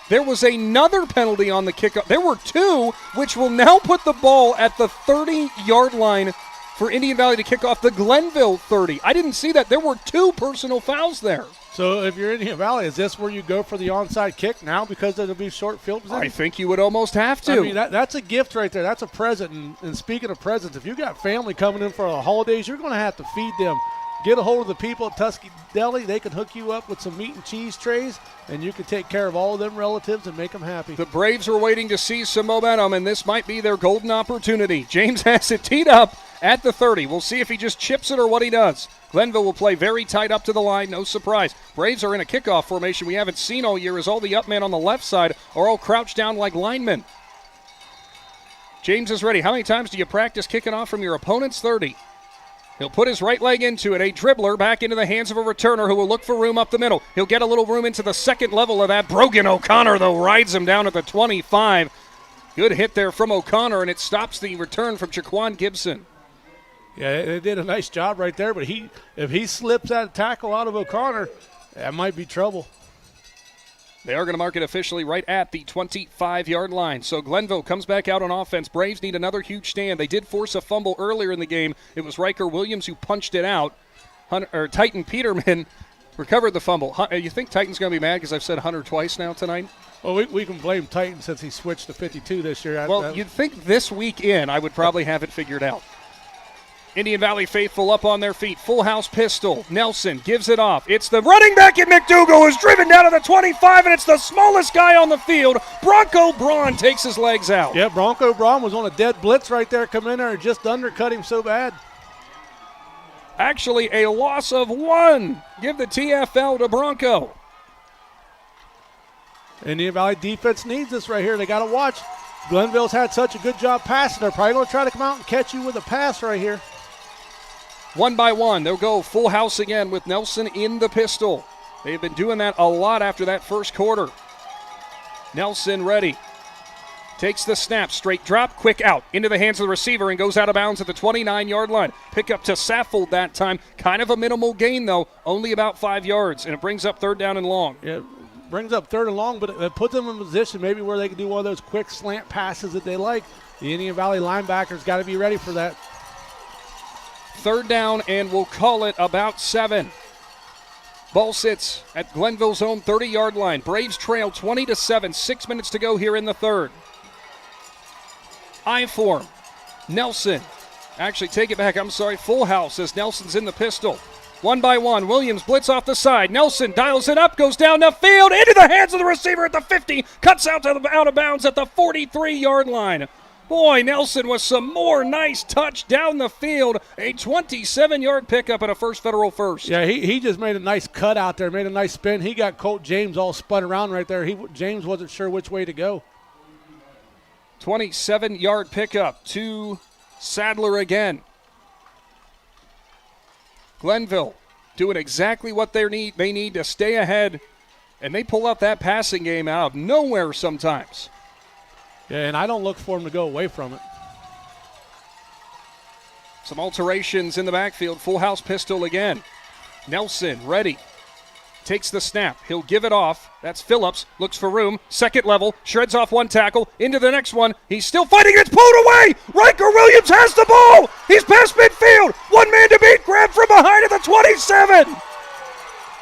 there was another penalty on the kickoff. There were two, which will now put the ball at the 30-yard line for Indian Valley to kick off the Glenville 30. I didn't see that. There were two personal fouls there. So if you're Indian Valley, is this where you go for the onside kick now because it'll be short field position? I think you would almost have to. I mean, that's a gift right there. That's a present. And speaking of presents, if you got family coming in for the holidays, you're going to have to feed them. Get a hold of the people at Tusky Deli. They can hook you up with some meat and cheese trays, and you can take care of all of them relatives and make them happy. The Braves are waiting to see some momentum, and this might be their golden opportunity. James has it teed up at the 30. We'll see if he just chips it or what he does. Glenville will play very tight up to the line, no surprise. Braves are in a kickoff formation we haven't seen all year as all the up men on the left side are all crouched down like linemen. James is ready. How many times do you practice kicking off from your opponent's 30? He'll put his right leg into it. A dribbler back into the hands of a returner who will look for room up the middle. He'll get a little room into the second level of that. Brogan O'Connor, though, rides him down at the 25. Good hit there from O'Connor, and it stops the return from Jaquan Gibson. Yeah, they did a nice job right there, but if he slips that tackle out of O'Connor, that might be trouble. They are going to mark it officially right at the 25-yard line. So Glenville comes back out on offense. Braves need another huge stand. They did force a fumble earlier in the game. It was Riker Williams who punched it out. Titan Peterman recovered the fumble. You think Titan's going to be mad because I've said Hunter twice now tonight? Well, we can blame Titan since he switched to 52 this year. Well, you'd think this week in I would probably have it figured out. Indian Valley faithful up on their feet. Full house pistol. Nelson gives it off. It's the running back in McDougal who's driven down to the 25, and it's the smallest guy on the field. Bronco Braun takes his legs out. Yeah, Bronco Braun was on a dead blitz right there. Come in there and just undercut him so bad. Actually, a loss of 1. Give the TFL to Bronco. Indian Valley defense needs this right here. They got to watch. Glenville's had such a good job passing. They're probably going to try to come out and catch you with a pass right here. 1 by 1, they'll go full house again with Nelson in the pistol. They've been doing that a lot after that first quarter. Nelson ready. Takes the snap, straight drop, quick out. Into the hands of the receiver and goes out of bounds at the 29-yard line. Pick up to Saffold that time. Kind of a minimal gain, though. Only about 5 yards, and it brings up 3rd down and long. Yeah, brings up 3rd and long, but it puts them in a position maybe where they can do one of those quick slant passes that they like. The Indian Valley linebackers got to be ready for that. 3rd down, and we'll call it about 7. Ball sits at Glenville's own 30-yard line. Braves trail 20-7. 6 minutes to go here in the 3rd. I form. Nelson. Actually, take it back. I'm sorry. Full house as Nelson's in the pistol. 1 by 1. Williams blitz off the side. Nelson dials it up, goes down the field, into the hands of the receiver at the 50. Cuts out of bounds at the 43-yard line. Boy, Nelson with some more nice touch down the field. A 27-yard pickup and a first federal first. Yeah, he just made a nice cut out there, made a nice spin. He got Colt James all spun around right there. James wasn't sure which way to go. 27-yard pickup to Sadler again. Glenville doing exactly what they need to stay ahead, and they pull out that passing game out of nowhere sometimes. Yeah, and I don't look for them to go away from it. Some alterations in the backfield. Full house pistol again. Nelson ready. Takes the snap. He'll give it off. That's Phillips. Looks for room. Second level. Shreds off one tackle. Into the next one. He's still fighting. It's pulled away. Riker Williams has the ball. He's past midfield. One man to beat. Grab from behind at the 27.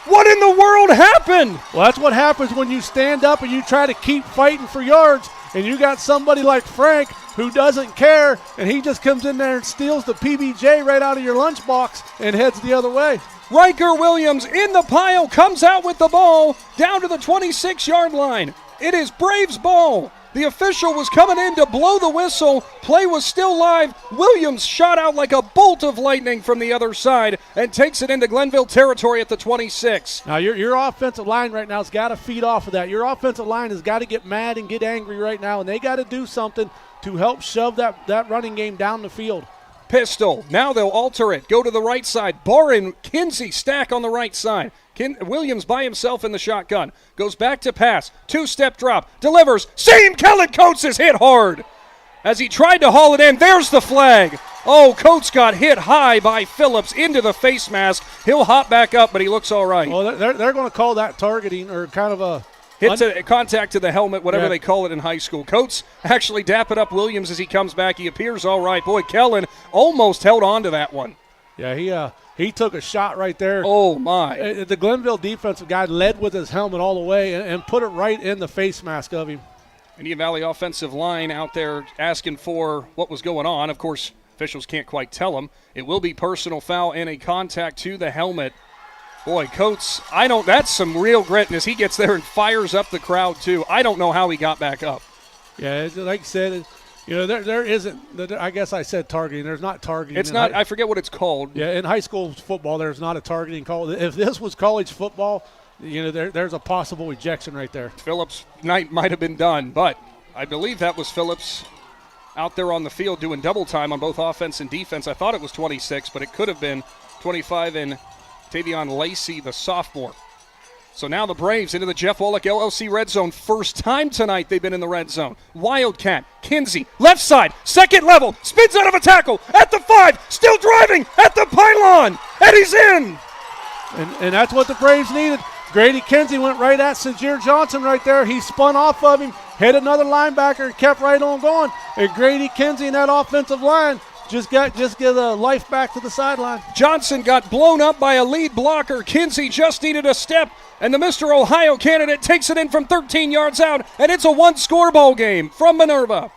What in the world happened? Well, that's what happens when you stand up and you try to keep fighting for yards, and you got somebody like Frank who doesn't care, and he just comes in there and steals the PBJ right out of your lunchbox and heads the other way. Riker Williams in the pile, comes out with the ball down to the 26-yard line. It is Braves ball. The official was coming in to blow the whistle. Play was still live. Williams shot out like a bolt of lightning from the other side and takes it into Glenville territory at the 26. Now, your offensive line right now has got to feed off of that. Your offensive line has got to get mad and get angry right now, and they got to do something to help shove that running game down the field. Pistol. Now they'll alter it. Go to the right side. Barr and Kinsey stack on the right side. Williams by himself in the shotgun. Goes back to pass. Two-step drop. Delivers. Same Kellen Coates is hit hard. As he tried to haul it in, there's the flag. Oh, Coates got hit high by Phillips into the face mask. He'll hop back up, but he looks all right. Well, they're going to call that targeting or kind of a hit to contact to the helmet, whatever they call it in high school. Coates actually dapping up Williams as he comes back. He appears all right. Boy, Kellen almost held on to that one. Yeah, he took a shot right there. Oh, my. The Glenville defensive guy led with his helmet all the way and put it right in the face mask of him. Indian Valley offensive line out there asking for what was going on. Of course, officials can't quite tell them. It will be personal foul and a contact to the helmet. Boy, Coates, that's some real grit, and as he gets there and fires up the crowd, too. I don't know how he got back up. Yeah, like I said, there isn't, I guess I said targeting. There's not targeting. It's not, I forget what it's called. Yeah, in high school football, there's not a targeting call. If this was college football, there's a possible ejection right there. Phillips' night might have been done, but I believe that was Phillips out there on the field doing double time on both offense and defense. I thought it was 26, but it could have been 25 and Tavion Lacey, the sophomore. So now the Braves into the Jeff Wallach LLC red zone. First time tonight they've been in the red zone. Wildcat, Kinsey, left side, second level, spins out of a tackle at the 5, still driving at the pylon, and he's in. And that's what the Braves needed. Grady Kinsey went right at Sajir Johnson right there. He spun off of him, hit another linebacker, and kept right on going. And Grady Kinsey in that offensive line just get a life back to the sideline. Johnson got blown up by a lead blocker. Kinsey just needed a step, and the Mr. Ohio candidate takes it in from 13 yards out, and it's a one-score ball game from Minerva.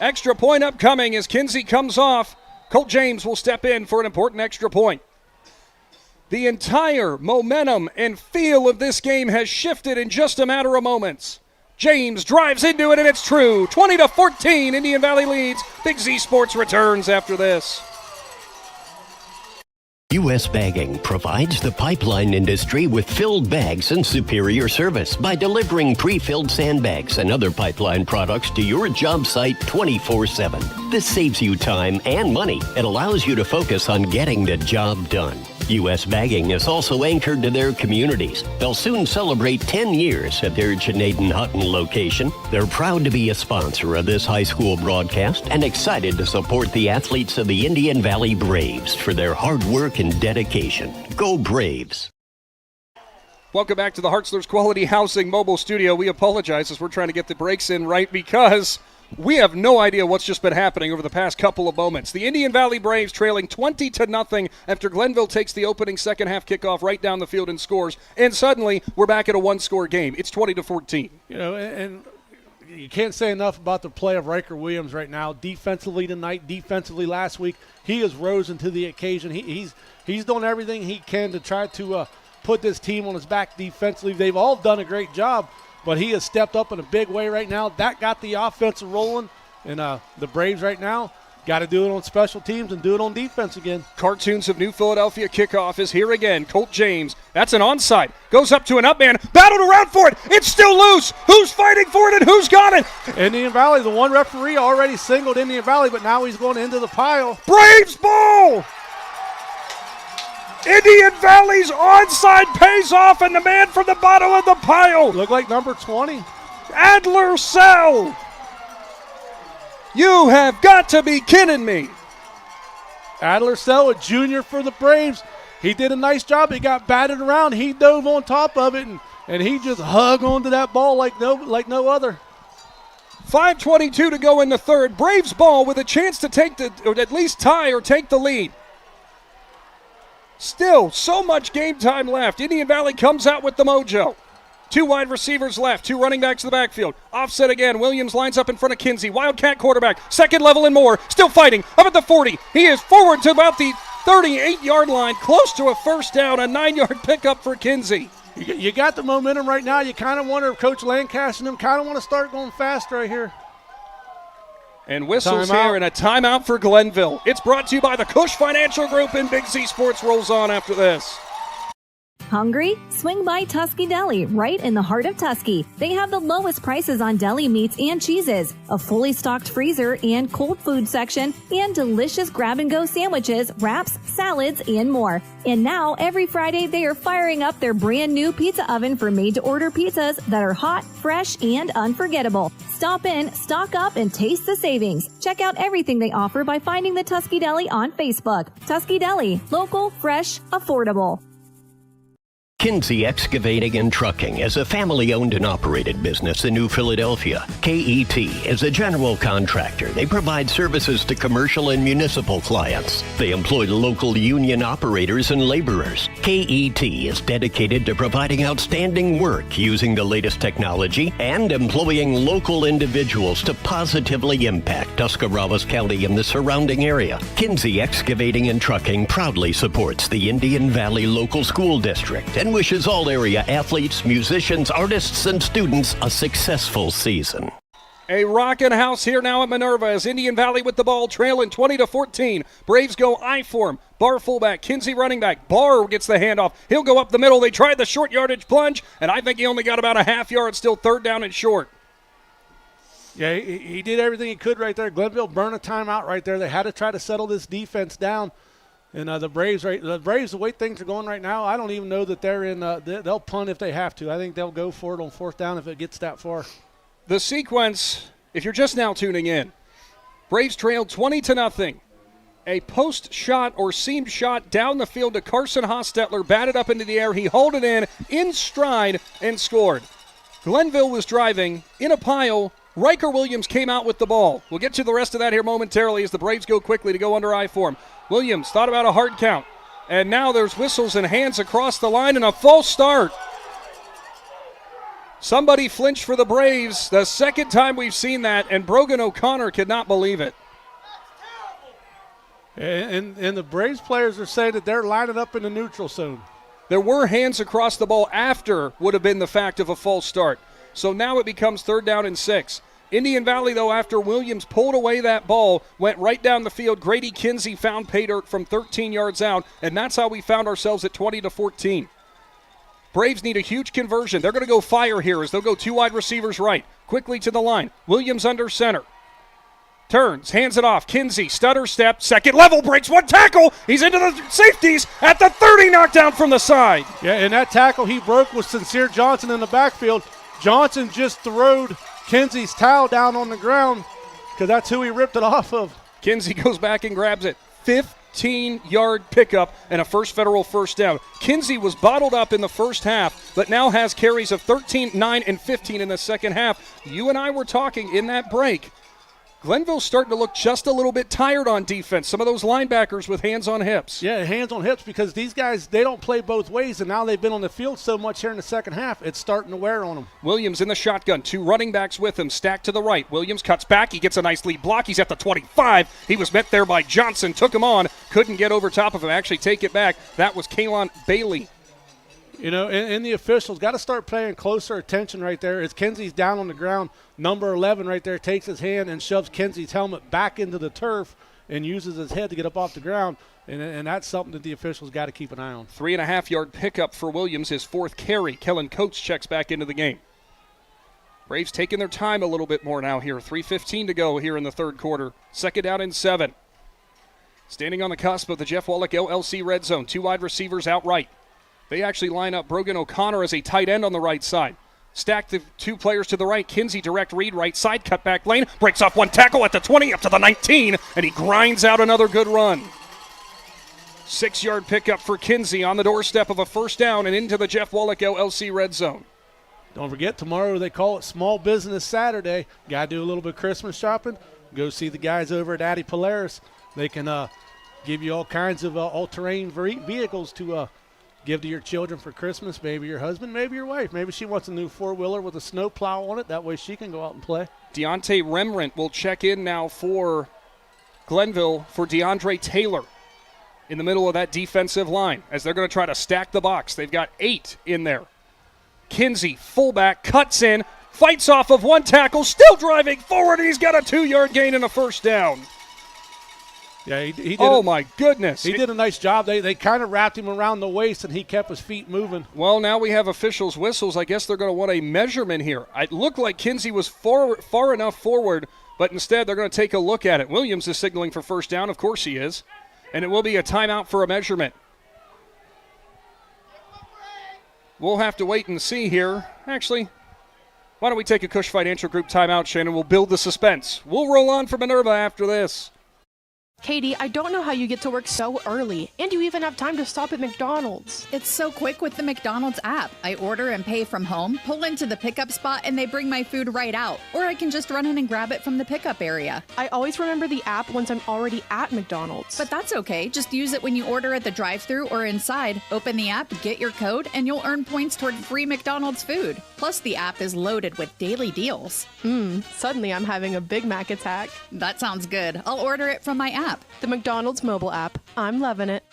Extra point upcoming as Kinsey comes off. Colt James will step in for an important extra point. The entire momentum and feel of this game has shifted in just a matter of moments. James drives into it, and it's true. 20-14, Indian Valley leads. Big Z Sports returns after this. U.S. Bagging provides the pipeline industry with filled bags and superior service by delivering pre-filled sandbags and other pipeline products to your job site 24/7. This saves you time and money. It allows you to focus on getting the job done. U.S. Bagging is also anchored to their communities. They'll soon celebrate 10 years at their Janaden-Hutton location. They're proud to be a sponsor of this high school broadcast and excited to support the athletes of the Indian Valley Braves for their hard work and dedication. Go Braves! Welcome back to the Hartzler's Quality Housing Mobile Studio. We apologize as we're trying to get the breaks in right because we have no idea what's just been happening over the past couple of moments. The Indian Valley Braves trailing 20-0 after Glenville takes the opening second half kickoff right down the field and scores, and suddenly we're back at a one-score game. It's 20-14. And you can't say enough about the play of Riker Williams right now. Defensively tonight, defensively last week, he has risen to the occasion. He's done everything he can to try to put this team on his back defensively. They've all done a great job, but he has stepped up in a big way right now. That got the offense rolling, and the Braves right now, Got to do it on special teams and do it on defense again. Cartoons of New Philadelphia kickoff is here again. Colt James, that's an onside. Goes up to an up man, battled around for it. It's still loose. Who's fighting for it and who's got it? Indian Valley, the one referee already singled Indian Valley, but now he's going into the pile. Braves ball! Indian Valley's onside pays off, and the man from the bottom of the pile. Look like number 20. Adler Sell. You have got to be kidding me. Adler Sell, a junior for the Braves. He did a nice job. He got batted around. He dove on top of it, and he just hung onto that ball like no other. 5:22 to go in the third. Braves ball with a chance to take or at least tie or take the lead. Still, so much game time left. Indian Valley comes out with the mojo. 2 wide receivers left, 2 running backs in the backfield. Offset again. Williams lines up in front of Kinsey. Wildcat quarterback, second level and more. Still fighting, up at the 40. He is forward to about the 38-yard line, close to a first down, a 9-yard pickup for Kinsey. You got the momentum right now. You kind of wonder if Coach Lancaster and them kind of want to start going fast right here. And whistles here and a timeout for Glenville. It's brought to you by the Cush Financial Group, and Big Z Sports rolls on after this. Hungry? Swing by Tusky Deli, right in the heart of Tusky. They have the lowest prices on deli meats and cheeses, a fully stocked freezer and cold food section, and delicious grab-and-go sandwiches, wraps, salads, and more. And now, every Friday, they are firing up their brand new pizza oven for made-to-order pizzas that are hot, fresh, and unforgettable. Stop in, stock up, and taste the savings. Check out everything they offer by finding the Tusky Deli on Facebook. Tusky Deli, local, fresh, affordable. Kinsey Excavating and Trucking is a family-owned and operated business in New Philadelphia. KET is a general contractor. They provide services to commercial and municipal clients. They employ local union operators and laborers. KET is dedicated to providing outstanding work using the latest technology and employing local individuals to positively impact Tuscarawas County and the surrounding area. Kinsey Excavating and Trucking proudly supports the Indian Valley Local School District and wishes all area athletes, musicians, artists, and students a successful season. A rockin' house here now at Minerva as Indian Valley with the ball, trailing 20-14. Braves go I form. Barr fullback, Kinsey running back. Barr gets the handoff. He'll go up the middle. They tried the short yardage plunge, and I think he only got about a half yard, still third down and short. Yeah, he did everything he could right there. Glenville burned a timeout right there. They had to try to settle this defense down. And the Braves, the way things are going right now, I don't even know that they're in. They'll punt if they have to. I think they'll go for it on fourth down if it gets that far. The sequence, if you're just now tuning in, Braves trailed 20-0. A post shot or seam shot down the field to Carson Hostetler, batted up into the air. He hauled it in stride, and scored. Glenville was driving in a pile. Riker Williams came out with the ball. We'll get to the rest of that here momentarily as the Braves go quickly to go under I form. Williams thought about a hard count, and now there's whistles and hands across the line and a false start. Somebody flinched for the Braves, the second time we've seen that, and Brogan O'Connor could not believe it. And the Braves players are saying that they're lining up in the neutral zone. There were hands across the ball after would have been the fact of a false start. So now it becomes 3rd down and 6. Indian Valley, though, after Williams pulled away that ball, went right down the field. Grady Kinsey found pay dirt from 13 yards out, and that's how we found ourselves at 20-14. Braves need a huge conversion. They're going to go fire here as they'll go 2 wide receivers right. Quickly to the line. Williams under center. Turns, hands it off. Kinsey, stutter step, second level, breaks 1 tackle. He's into the safeties at the 30, knockdown from the side. Yeah, and that tackle he broke was Sincere Johnson in the backfield. Johnson just throwed Kinsey's towel down on the ground because that's who he ripped it off of. Kinsey goes back and grabs it. 15-yard pickup and a first down. Kinsey was bottled up in the first half, but now has carries of 13, 9, and 15 in the second half. You and I were talking in that break. Glenville's starting to look just a little bit tired on defense. Some of those linebackers with hands on hips. Yeah, hands on hips because these guys, they don't play both ways, and now they've been on the field so much here in the second half, it's starting to wear on them. Williams in the shotgun, 2 running backs with him, stacked to the right. Williams cuts back. He gets a nice lead block. He's at the 25. He was met there by Johnson, took him on, couldn't get over top of him, actually take it back. That was Kalon Bailey. You know, and the officials got to start paying closer attention right there as Kinsey's down on the ground. Number 11 right there takes his hand and shoves Kinsey's helmet back into the turf, and uses his head to get up off the ground, and that's something that the officials got to keep an eye on. 3.5-yard pickup for Williams, his fourth carry. Kellen Coates checks back into the game. Braves taking their time a little bit more now here. 3:15 to go here in the third quarter. Second down and 7. Standing on the cusp of the Jeff Wallach LLC red zone. 2 wide receivers out right. They actually line up Brogan O'Connor as a tight end on the right side. Stack the 2 players to the right. Kinsey direct read right side. Cut back lane. Breaks off 1 tackle at the 20 up to the 19. And he grinds out another good run. 6-yard pickup for Kinsey on the doorstep of a first down and into the Jeff Wallach LLC red zone. Don't forget, tomorrow they call it Small Business Saturday. Got to do a little bit of Christmas shopping. Go see the guys over at Addy Polaris. They can give you all kinds of all-terrain vehicles to give to your children for Christmas, maybe your husband, maybe your wife. Maybe she wants a new 4-wheeler with a snow plow on it. That way she can go out and play. Deontay Rembrandt will check in now for Glenville for DeAndre Taylor in the middle of that defensive line as they're going to try to stack the box. They've got 8 in there. Kinsey, fullback, cuts in, fights off of 1 tackle, still driving forward, and he's got a 2-yard gain and a first down. Yeah, he did. My goodness. He did a nice job. They kind of wrapped him around the waist, and he kept his feet moving. Well, now we have officials' whistles. I guess they're going to want a measurement here. It looked like Kinsey was far enough forward, but instead they're going to take a look at it. Williams is signaling for first down. Of course he is. And it will be a timeout for a measurement. We'll have to wait and see here. Actually, why don't we take a Cush Financial Group timeout, Shannon? We'll build the suspense. We'll roll on for Minerva after this. Katie, I don't know how you get to work so early, and you even have time to stop at McDonald's. It's so quick with the McDonald's app. I order and pay from home, pull into the pickup spot, and they bring my food right out. Or I can just run in and grab it from the pickup area. I always remember the app once I'm already at McDonald's. But that's okay. Just use it when you order at the drive-thru or inside. Open the app, get your code, and you'll earn points toward free McDonald's food. Plus, the app is loaded with daily deals. Suddenly I'm having a Big Mac attack. That sounds good. I'll order it from my app. The McDonald's mobile app. I'm loving it.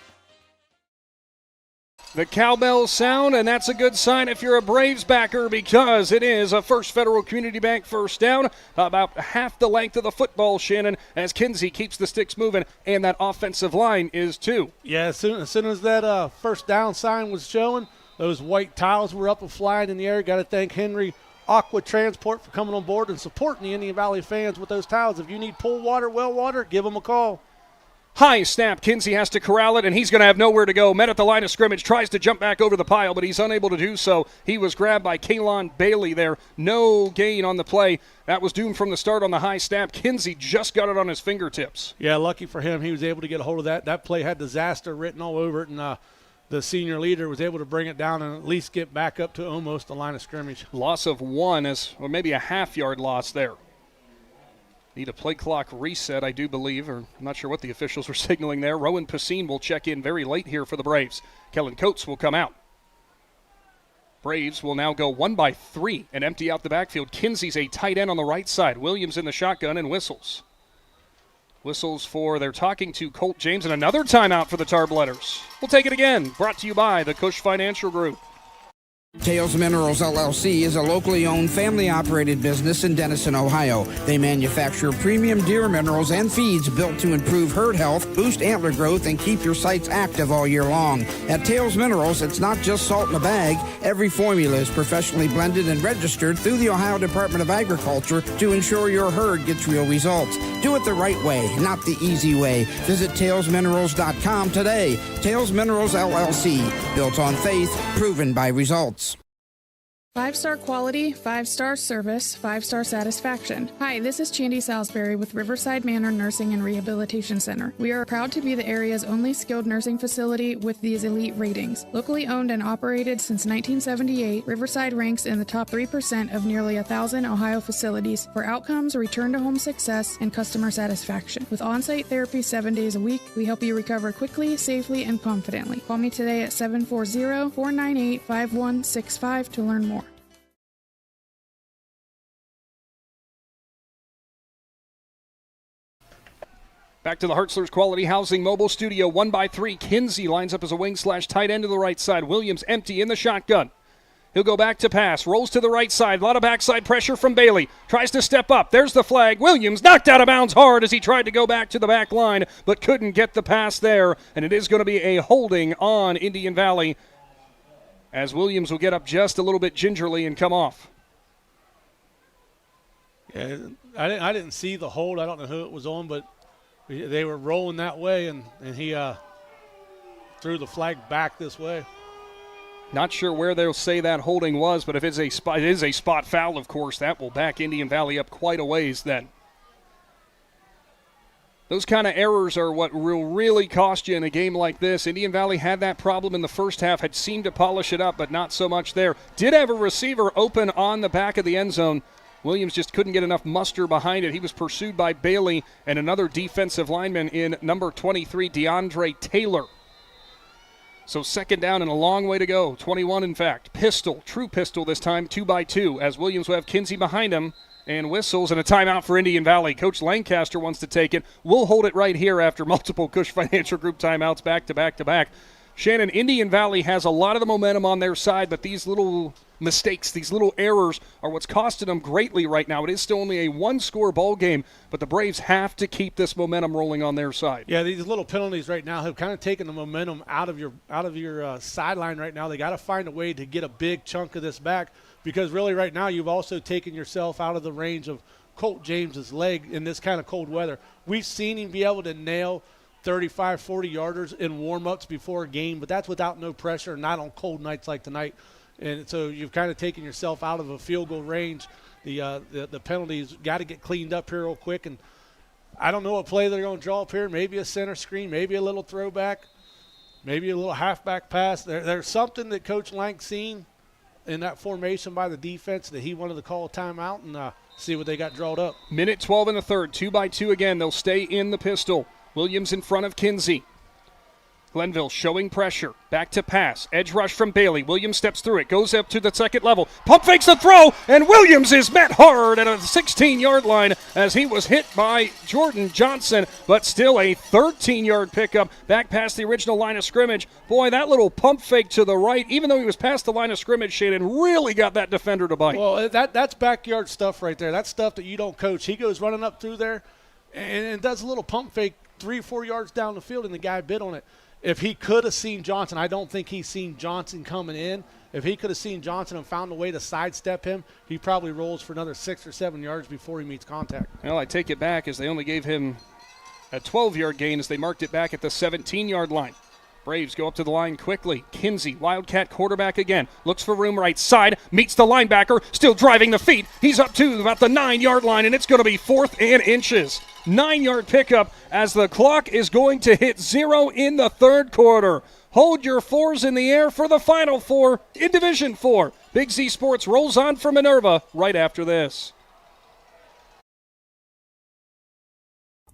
The cowbells sound, and that's a good sign if you're a Braves backer because it is a First Federal Community Bank first down, about half the length of the football, Shannon, as Kinsey keeps the sticks moving, and that offensive line is too. Yeah, as soon as that first down sign was showing, those white tiles were up and flying in the air. Got to thank Henry Aqua Transport for coming on board and supporting the Indian Valley fans with those tiles. If you need pool water, well water, give them a call. High snap. Kinsey has to corral it, and he's going to have nowhere to go. Met at the line of scrimmage, tries to jump back over the pile, but he's unable to do so. He was grabbed by Kaylon Bailey there. No gain on the play. That was doomed from the start on the high snap. Kinsey just got it on his fingertips. Yeah, lucky for him, he was able to get a hold of that. That play had disaster written all over it, and the senior leader was able to bring it down and at least get back up to almost the line of scrimmage. Loss of 1, or maybe a half-yard loss there. Need a play clock reset, I do believe, or I'm not sure what the officials were signaling there. Rowan Pacine will check in very late here for the Braves. Kellen Coates will come out. Braves will now go 1 by 3 and empty out the backfield. Kinsey's a tight end on the right side. Williams in the shotgun and whistles. Whistles for their talking to Colt James, and another timeout for the Tarbletters. We'll take it again. Brought to you by the Cush Financial Group. Tales Minerals LLC is a locally owned, family-operated business in Denison, Ohio. They manufacture premium deer minerals and feeds built to improve herd health, boost antler growth, and keep your sites active all year long. At Tales Minerals, it's not just salt in a bag. Every formula is professionally blended and registered through the Ohio Department of Agriculture to ensure your herd gets real results. Do it the right way, not the easy way. Visit talesminerals.com today. Tales Minerals LLC, built on faith, proven by results. 5-star quality, 5-star service, 5-star satisfaction. Hi, this is Chandy Salisbury with Riverside Manor Nursing and Rehabilitation Center. We are proud to be the area's only skilled nursing facility with these elite ratings. Locally owned and operated since 1978, Riverside ranks in the top 3% of nearly 1,000 Ohio facilities for outcomes, return-to-home success, and customer satisfaction. With on-site therapy 7 days a week, we help you recover quickly, safely, and confidently. Call me today at 740-498-5165 to learn more. Back to the Hertzler's Quality Housing Mobile Studio, 1 by 3. Kinsey lines up as a wing/tight end to the right side. Williams empty in the shotgun. He'll go back to pass, rolls to the right side. A lot of backside pressure from Bailey. Tries to step up. There's the flag. Williams knocked out of bounds hard as he tried to go back to the back line, but couldn't get the pass there. And it is going to be a holding on Indian Valley, as Williams will get up just a little bit gingerly and come off. Yeah, I didn't see the hold. I don't know who it was on, but they were rolling that way, and he threw the flag back this way. Not sure where they'll say that holding was, but if it is a spot foul, of course, that will back Indian Valley up quite a ways then. Those kind of errors are what will really cost you in a game like this. Indian Valley had that problem in the first half, had seemed to polish it up, but not so much there. Did have a receiver open on the back of the end zone. Williams just couldn't get enough muster behind it. He was pursued by Bailey and another defensive lineman in number 23, DeAndre Taylor. So second down and a long way to go. 21, in fact. Pistol, true pistol this time, 2-by-2, as Williams will have Kinsey behind him and whistles and a timeout for Indian Valley. Coach Lancaster wants to take it. We'll hold it right here after multiple Cush Financial Group timeouts back to back to back. Shannon, Indian Valley has a lot of the momentum on their side, but these little mistakes, these little errors are what's costing them greatly right now. It is still only a one-score ball game, but the Braves have to keep this momentum rolling on their side. Yeah, these little penalties right now have kind of taken the momentum out of your sideline right now. They got to find a way to get a big chunk of this back, because really right now you've also taken yourself out of the range of Colt James's leg in this kind of cold weather. We've seen him be able to nail 35, 40 yarders in warm-ups before a game, but that's without no pressure, not on cold nights like tonight. And so you've kind of taken yourself out of a field goal range. The penalties got to get cleaned up here real quick. And I don't know what play they're going to draw up here. Maybe a center screen, maybe a little throwback, maybe a little halfback pass. There's something that Coach Lank seen in that formation by the defense that he wanted to call a timeout and see what they got drawn up. Minute 12 in the third, 2-by-2 again. They'll stay in the pistol. Williams in front of Kinsey. Glenville showing pressure. Back to pass. Edge rush from Bailey. Williams steps through it. Goes up to the second level. Pump fakes the throw, and Williams is met hard at a 16-yard line as he was hit by Jordan Johnson, but still a 13-yard pickup back past the original line of scrimmage. Boy, that little pump fake to the right, even though he was past the line of scrimmage, Shannon, really got that defender to bite. Well, that's backyard stuff right there. That's stuff that you don't coach. He goes running up through there and does a little pump fake 3 or 4 yards down the field, and the guy bit on it. If he could have seen Johnson, I don't think he's seen Johnson coming in. If he could have seen Johnson and found a way to sidestep him, he probably rolls for another 6 or 7 yards before he meets contact. Well, I take it back, as they only gave him a 12-yard gain as they marked it back at the 17-yard line. Braves go up to the line quickly. Kinsey, Wildcat quarterback again. Looks for room right side. Meets the linebacker. Still driving the feet. He's up to about the 9-yard line, and it's going to be 4th and inches. 9-yard pickup as the clock is going to hit 0 in the third quarter. Hold your fours in the air for the Final Four in Division 4. Big Z Sports rolls on for Minerva right after this.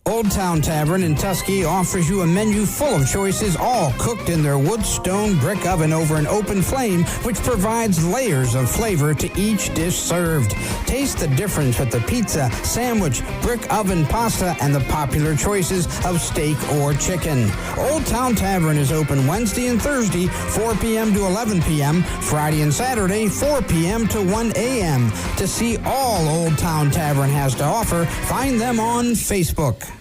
Old Town Tavern in Tuskegee offers you a menu full of choices, all cooked in their wood stone brick oven over an open flame, which provides layers of flavor to each dish served. Taste the difference with the pizza, sandwich, brick oven pasta, and the popular choices of steak or chicken. Old Town Tavern is open Wednesday and Thursday, 4 p.m. to 11 p.m., Friday and Saturday, 4 p.m. to 1 a.m. To see all Old Town Tavern has to offer, find them on Facebook.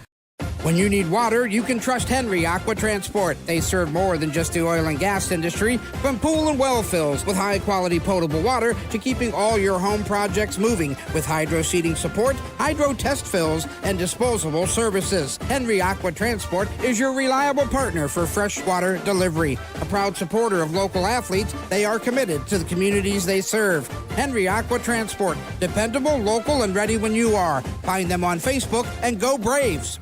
When you need water, you can trust Henry Aqua Transport. They serve more than just the oil and gas industry, from pool and well fills with high-quality potable water to keeping all your home projects moving with hydro seeding support, hydro test fills, and disposable services. Henry Aqua Transport is your reliable partner for fresh water delivery. A proud supporter of local athletes, they are committed to the communities they serve. Henry Aqua Transport, dependable, local, and ready when you are. Find them on Facebook and go Braves.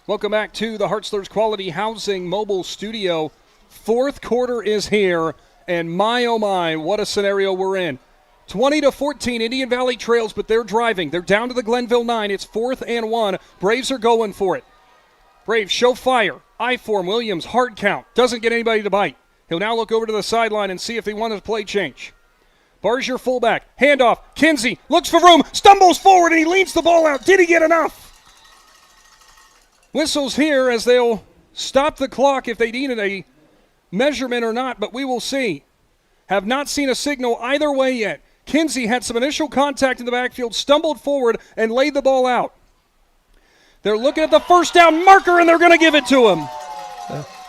Welcome back to the Hartzler's Quality Housing Mobile Studio. Fourth quarter is here, and my, oh my, what a scenario we're in. 20-14, Indian Valley trails, but they're driving. They're down to the Glenville 9. It's 4th and 1. Braves are going for it. Braves show fire. I-form, Williams, hard count. Doesn't get anybody to bite. He'll now look over to the sideline and see if they want a play change. Barr's your fullback. Handoff. Kinsey looks for room, stumbles forward, and he leads the ball out. Did he get enough? Whistles here as they'll stop the clock if they needed a measurement or not, but we will see. Have not seen a signal either way yet. Kinsey had some initial contact in the backfield, stumbled forward, and laid the ball out. They're looking at the first down marker, and they're going to give it to him.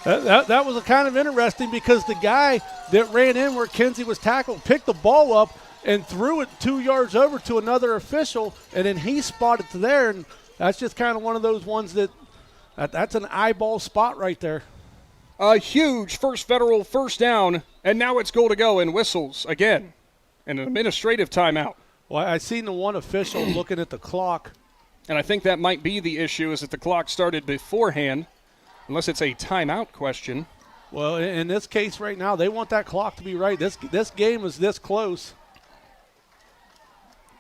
That was kind of interesting because the guy that ran in where Kinsey was tackled picked the ball up and threw it 2 yards over to another official, and then he spotted to there, and that's just kind of one of those ones that's an eyeball spot right there. A huge First Federal first down, and now it's goal to go and whistles again. And an administrative timeout. Well, I seen the one official looking at the clock. And I think that might be the issue is that the clock started beforehand, unless it's a timeout question. Well, in this case right now, they want that clock to be right. This game is this close.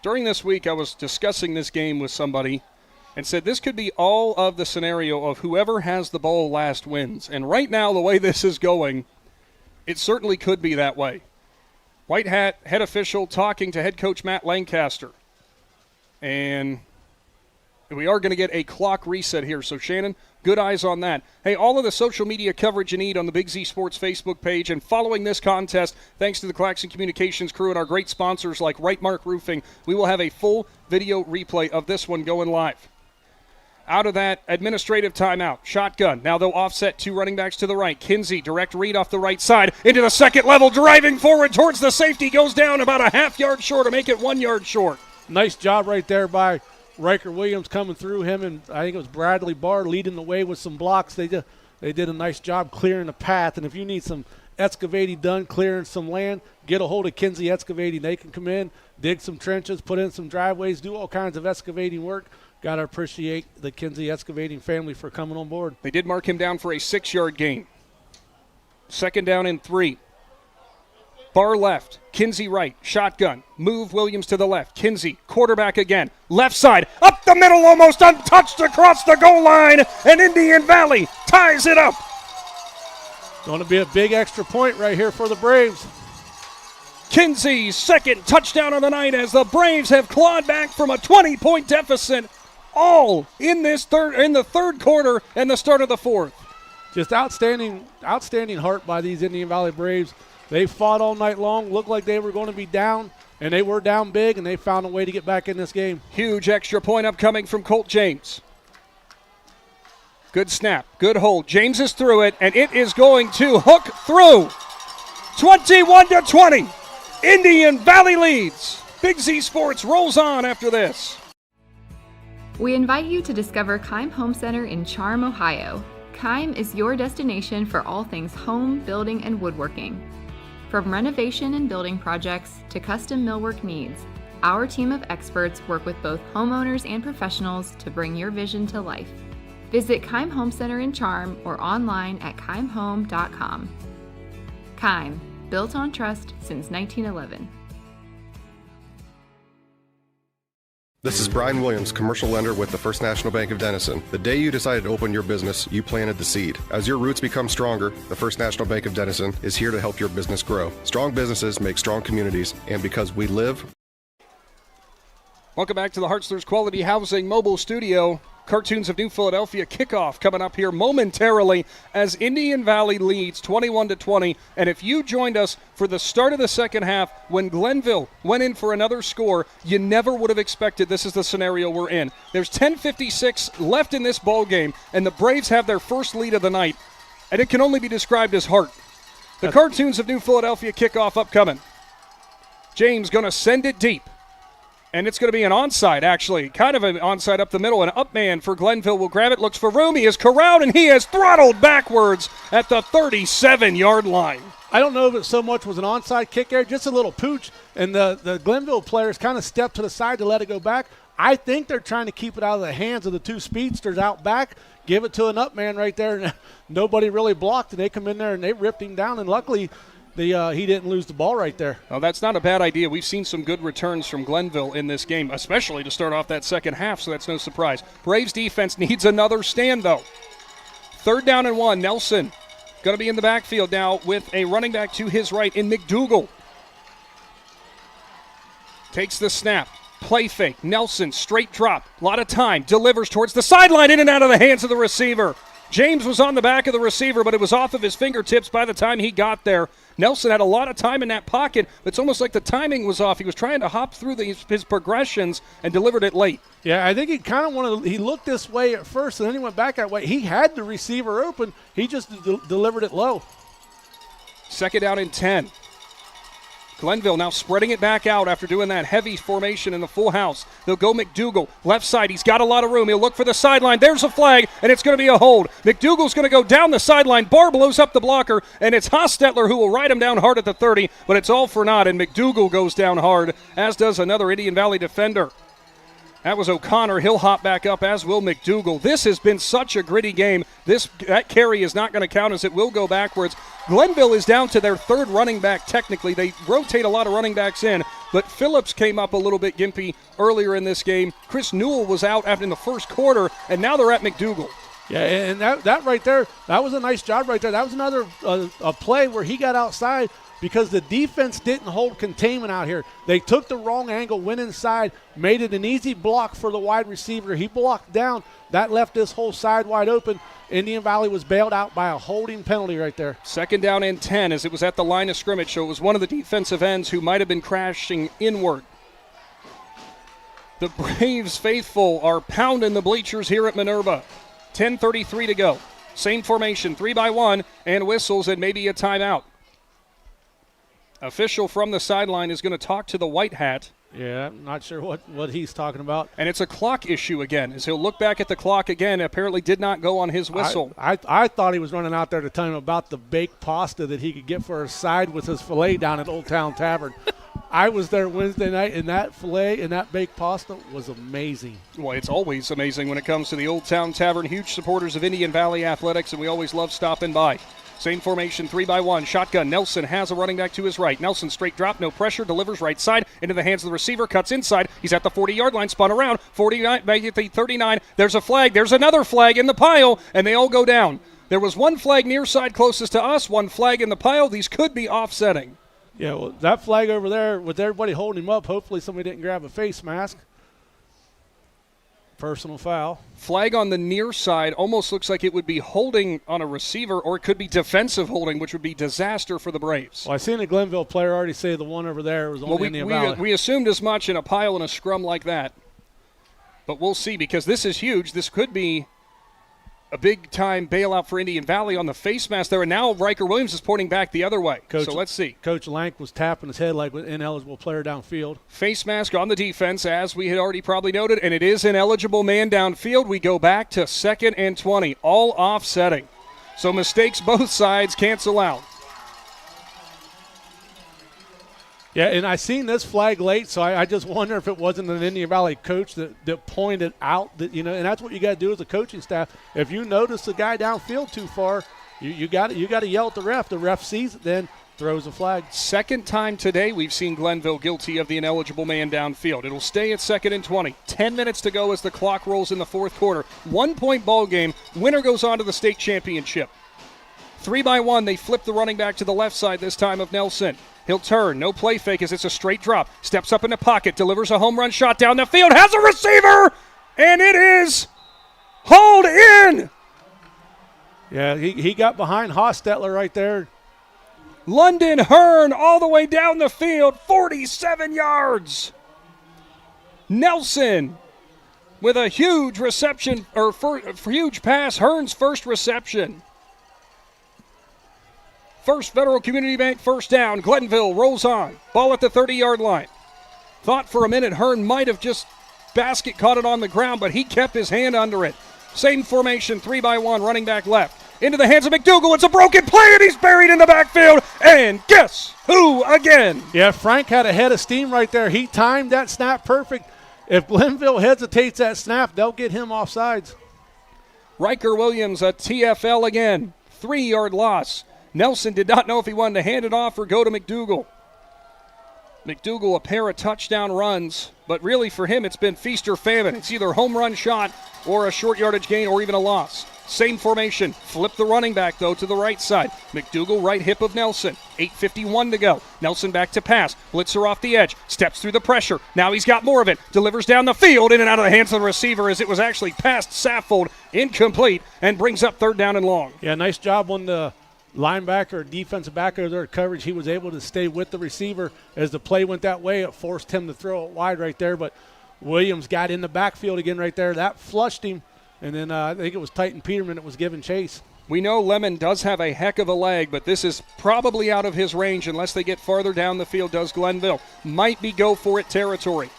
During this week, I was discussing this game with somebody and said this could be all of the scenario of whoever has the ball last wins. And right now, the way this is going, it certainly could be that way. White hat head official talking to head coach Matt Lancaster. And we are going to get a clock reset here. So, Shannon, good eyes on that. Hey, all of the social media coverage you need on the Big Z Sports Facebook page. And following this contest, thanks to the Claxon Communications crew and our great sponsors like Right Mark Roofing, we will have a full video replay of this one going live. Out of that administrative timeout, shotgun. Now they'll offset two running backs to the right. Kinsey, direct read off the right side, into the second level, driving forward towards the safety, goes down about a half yard short to make it 1 yard short. Nice job right there by Riker Williams coming through him, and I think it was Bradley Barr leading the way with some blocks. They did a nice job clearing the path, and if you need some excavating done, clearing some land, get a hold of Kinsey Excavating. They can come in, dig some trenches, put in some driveways, do all kinds of excavating work. Got to appreciate the Kinsey Excavating family for coming on board. They did mark him down for a 6-yard gain. 2nd down and 3. Barr left, Kinsey right, shotgun, move Williams to the left, Kinsey, quarterback again, left side, up the middle, almost untouched across the goal line, and Indian Valley ties it up. Going to be a big extra point right here for the Braves. Kinsey's second touchdown of the night as the Braves have clawed back from a 20-point deficit, all in the third quarter and the start of the fourth. Just outstanding heart by these Indian Valley Braves. They fought all night long, looked like they were going to be down, and they were down big, and they found a way to get back in this game. Huge extra point upcoming from Colt James. Good snap, good hold. James is through it, and it is going to hook through. 21-20. Indian Valley leads. Big Z Sports rolls on after this. We invite you to discover Keim Home Center in Charm, Ohio. Keim is your destination for all things home, building, and woodworking. From renovation and building projects to custom millwork needs, our team of experts work with both homeowners and professionals to bring your vision to life. Visit Keim Home Center in Charm or online at keimhome.com. Keim, built on trust since 1911. This is Brian Williams, commercial lender with the First National Bank of Denison. The day you decided to open your business, you planted the seed. As your roots become stronger, the First National Bank of Denison is here to help your business grow. Strong businesses make strong communities, and because we live... Welcome back to the Hartzler's Quality Housing Mobile Studio. Cartoons of New Philadelphia kickoff coming up here momentarily as Indian Valley leads 21-20. And if you joined us for the start of the second half when Glenville went in for another score, you never would have expected this is the scenario we're in. There's 10:56 left in this ball game, and the Braves have their first lead of the night, and it can only be described as heart. The Cartoons of New Philadelphia kickoff upcoming. James going to send it deep. And it's going to be an onside, actually. Kind of an onside up the middle. An up man for Glenville will grab it, looks for room. He is corralled, and he is throttled backwards at the 37-yard line. I don't know if it so much was an onside kick there, just a little pooch, and the Glenville players kind of stepped to the side to let it go back. I think they're trying to keep it out of the hands of the two speedsters out back, give it to an up man right there, and nobody really blocked, and they come in there and they ripped him down, and luckily he didn't lose the ball right there. Well, that's not a bad idea. We've seen some good returns from Glenville in this game, especially to start off that second half, so that's no surprise. Braves defense needs another stand, though. 3rd down and 1. Nelson going to be in the backfield now with a running back to his right in McDougal. Takes the snap. Play fake. Nelson, straight drop. A lot of time. Delivers towards the sideline, in and out of the hands of the receiver. James was on the back of the receiver, but it was off of his fingertips by the time he got there. Nelson had a lot of time in that pocket, but it's almost like the timing was off. He was trying to hop through his progressions and delivered it late. Yeah, I think he kind of wanted – he looked this way at first, and then he went back that way. He had the receiver open. He just delivered it low. 2nd down and 10. Glenville now spreading it back out after doing that heavy formation in the full house. They'll go McDougal, left side. He's got a lot of room. He'll look for the sideline. There's a flag, and it's going to be a hold. McDougal's going to go down the sideline. Barr blows up the blocker, and it's Hostetler who will ride him down hard at the 30, but it's all for naught, and McDougal goes down hard, as does another Indian Valley defender. That was O'Connor. He'll hop back up, as will McDougal. This has been such a gritty game. That carry is not going to count, as it will go backwards. Glenville is down to their 3rd running back technically. They rotate a lot of running backs in, but Phillips came up a little bit gimpy earlier in this game. Chris Newell was out after in the first quarter, and now they're at McDougal. Yeah, and that right there, that was a nice job right there. That was another a play where he got outside because the defense didn't hold containment out here. They took the wrong angle, went inside, made it an easy block for the wide receiver. He blocked down. That left this whole side wide open. Indian Valley was bailed out by a holding penalty right there. 2nd down and 10 as it was at the line of scrimmage, so it was one of the defensive ends who might have been crashing inward. The Braves faithful are pounding the bleachers here at Minerva. 10:33 to go. Same formation, 3-by-1, and whistles and maybe a timeout. Official from the sideline is going to talk to the white hat. Yeah, I'm not sure what he's talking about. And it's a clock issue again, as he'll look back at the clock again. Apparently did not go on his whistle. I thought he was running out there to tell him about the baked pasta that he could get for a side with his filet down at Old Town Tavern. I was there Wednesday night, and that filet and that baked pasta was amazing. Well, it's always amazing when it comes to the Old Town Tavern. Huge supporters of Indian Valley Athletics, and we always love stopping by. Same formation, 3-by-1. Shotgun. Nelson has a running back to his right. Nelson straight drop, no pressure, delivers right side into the hands of the receiver, cuts inside. He's at the 40-yard line, spun around, 49, back at the 39. There's a flag. There's another flag in the pile, and they all go down. There was one flag near side closest to us, one flag in the pile. These could be offsetting. Yeah, well, that flag over there, with everybody holding him up, hopefully somebody didn't grab a face mask. Personal foul. Flag on the near side almost looks like it would be holding on a receiver, or it could be defensive holding, which would be disaster for the Braves. Well, I seen a Glenville player already say the one over there was on Indian Valley. We assumed as much in a pile and a scrum like that. But we'll see, because this is huge. This could be a big-time bailout for Indian Valley on the face mask there, and now Riker Williams is pointing back the other way. So let's see. Coach Lank was tapping his head like an ineligible player downfield. Face mask on the defense, as we had already probably noted, and it is an eligible man downfield. We go back to 2nd and 20, all offsetting. So mistakes both sides cancel out. Yeah, and I seen this flag late, so I just wonder if it wasn't an Indian Valley coach that pointed out that, and that's what you got to do as a coaching staff. If you notice the guy downfield too far, you got to yell at the ref. The ref sees it, then throws a flag. 2nd time today we've seen Glenville guilty of the ineligible man downfield. It'll stay at 2nd and 20. 10 minutes to go as the clock rolls in the 4th quarter. 1-point ball game. Winner goes on to the state championship. 3-by-1, they flip the running back to the left side this time of Nelson. He'll turn, no play fake as it's a straight drop. Steps up in the pocket, delivers a home run shot down the field, has a receiver, and it is hauled in. Yeah, he got behind Hostetler right there. London Hearn all the way down the field, 47 yards. Nelson with a huge reception, or huge pass, Hearn's first reception. First Federal Community Bank first down. Glenville rolls on. Ball at the 30-yard line. Thought for a minute Hearn might have just basket caught it on the ground, but he kept his hand under it. Same formation, 3-by-1, running back left. Into the hands of McDougal. It's a broken play, and he's buried in the backfield. And guess who again? Yeah, Frank had a head of steam right there. He timed that snap perfect. If Glenville hesitates that snap, they'll get him offsides. Riker Williams, a TFL again. 3-yard loss. Nelson did not know if he wanted to hand it off or go to McDougal. McDougal, a pair of touchdown runs, but really for him it's been feast or famine. It's either home run shot or a short yardage gain or even a loss. Same formation. Flip the running back, though, to the right side. McDougal, right hip of Nelson. 8:51 to go. Nelson back to pass. Blitzer off the edge. Steps through the pressure. Now he's got more of it. Delivers down the field. In and out of the hands of the receiver as it was actually past Saffold. Incomplete. And brings up 3rd down and long. Yeah, nice job on the linebacker, defensive back over there at coverage. He was able to stay with the receiver. As the play went that way, it forced him to throw it wide right there. But Williams got in the backfield again right there. That flushed him. And then I think it was Titan Peterman that was giving chase. We know Lemon does have a heck of a leg, but this is probably out of his range unless they get farther down the field, does Glenville. Might be go-for-it territory.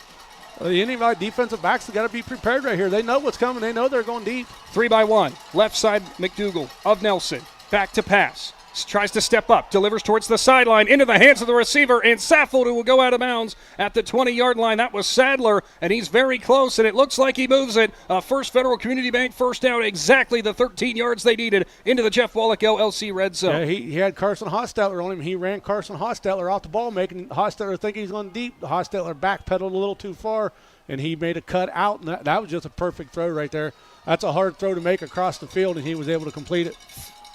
The Indian defensive backs have got to be prepared right here. They know what's coming. They know they're going deep. 3-by-1. Left side McDougal of Nelson. Back to pass. Tries to step up. Delivers towards the sideline. Into the hands of the receiver. And Saffold, who will go out of bounds at the 20-yard line. That was Sadler, and he's very close, and it looks like he moves it. First Federal Community Bank first down, exactly the 13 yards they needed into the Jeff Wallach LLC red zone. Yeah, he had Carson Hostetler on him. He ran Carson Hostetler off the ball, making Hostetler think he's going deep. Hostetler backpedaled a little too far, and he made a cut out, and that was just a perfect throw right there. That's a hard throw to make across the field, and he was able to complete it.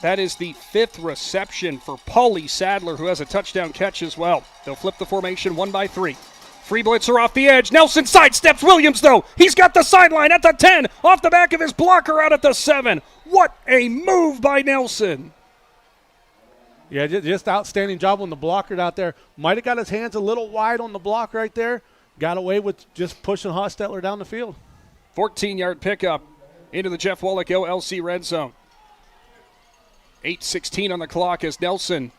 That is the 5th reception for Paulie Sadler, who has a touchdown catch as well. They'll flip the formation 1-by-3. Free blitzer off the edge. Nelson sidesteps Williams, though. He's got the sideline at the 10, off the back of his blocker out at the 7. What a move by Nelson. Yeah, just outstanding job on the blocker out there. Might have got his hands a little wide on the block right there. Got away with just pushing Hostetler down the field. 14-yard pickup into the Jeff Wallach LLC red zone. 8:16 on the clock as Nelson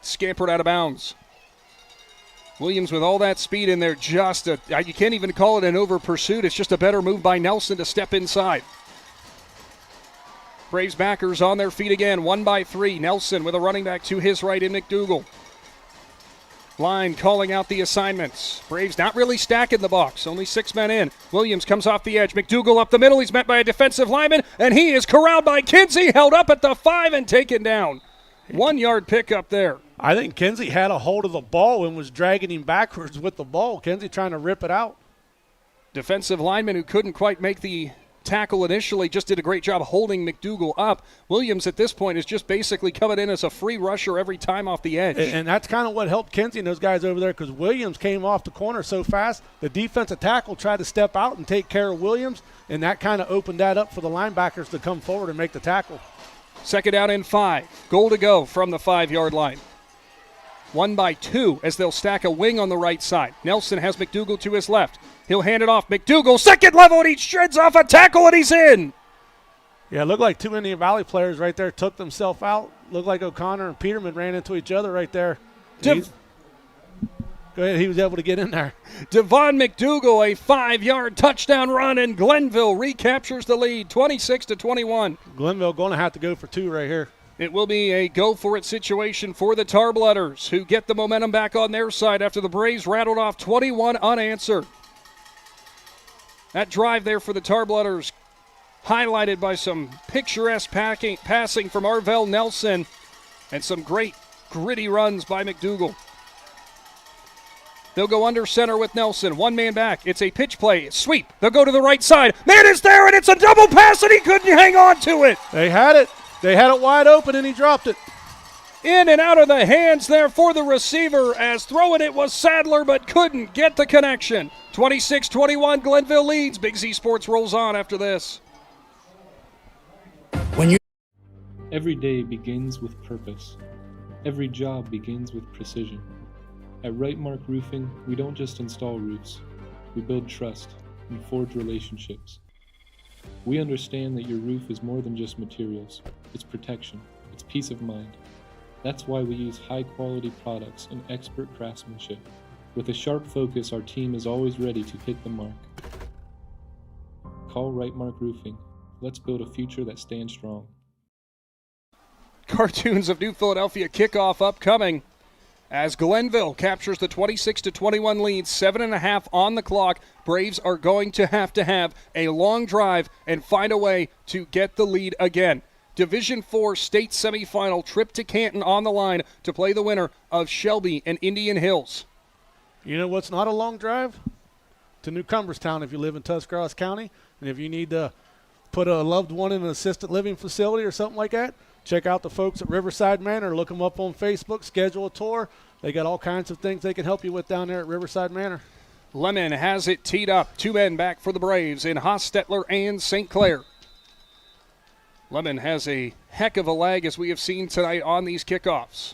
scampered out of bounds. Williams with all that speed in there, you can't even call it an over pursuit. It's just a better move by Nelson to step inside. Braves backers on their feet again, 1-by-3. Nelson with a running back to his right in McDougal. Line calling out the assignments. Braves not really stacking the box. Only 6 men in. Williams comes off the edge. McDougal up the middle. He's met by a defensive lineman, and he is corralled by Kinsey, held up at the 5 and taken down. 1-yard pickup there. I think Kinsey had a hold of the ball and was dragging him backwards with the ball. Kinsey trying to rip it out. Defensive lineman who couldn't quite make the tackle initially just did a great job holding McDougal up. Williams at this point is just basically coming in as a free rusher every time off the edge. And that's kind of what helped Kinsey and those guys over there, because Williams came off the corner so fast. The defensive tackle tried to step out and take care of Williams, and that kind of opened that up for the linebackers to come forward and make the tackle. 2nd down and 5. Goal to go from the 5-yard line. 1-by-2 as they'll stack a wing on the right side. Nelson has McDougal to his left. He'll hand it off. McDougal, second level, and he shreds off a tackle, and he's in. Yeah, it looked like 2 Indian Valley players right there took themselves out. Looked like O'Connor and Peterman ran into each other right there. Go ahead, he was able to get in there. Devon McDougal, a 5-yard touchdown run, and Glenville recaptures the lead, 26-21. Glenville going to have to go for 2 right here. It will be a go-for-it situation for the Tarblooders, who get the momentum back on their side after the Braves rattled off 21 unanswered. That drive there for the Tarblooders highlighted by some picturesque passing from Arvell Nelson and some great gritty runs by McDougal. They'll go under center with Nelson. 1 man back. It's a pitch play. Sweep. They'll go to the right side. Man is there, and it's a double pass, and he couldn't hang on to it. They had it. They had it wide open, and he dropped it. In and out of the hands there for the receiver, as throwing it was Sadler, but couldn't get the connection. 26-21, Glenville leads. Big Z Sports rolls on after this. Every day begins with purpose. Every job begins with precision. At Rightmark Roofing, we don't just install roofs. We build trust and forge relationships. We understand that your roof is more than just materials. It's protection. It's peace of mind. That's why we use high-quality products and expert craftsmanship. With a sharp focus, our team is always ready to hit the mark. Call Rightmark Roofing. Let's build a future that stands strong. Cartoons of New Philadelphia kickoff upcoming as Glenville captures the 26-21 lead, 7.5 on the clock. Braves are going to have a long drive and find a way to get the lead again. Division IV state semifinal trip to Canton on the line to play the winner of Shelby and Indian Hills. You know what's not a long drive? To New Cumberstown if you live in Tuscarawas County. And if you need to put a loved one in an assisted living facility or something like that, check out the folks at Riverside Manor. Look them up on Facebook. Schedule a tour. They got all kinds of things they can help you with down there at Riverside Manor. Lemon has it teed up. 2 men back for the Braves in Hostetler and St. Clair. Lemon has a heck of a leg, as we have seen tonight on these kickoffs.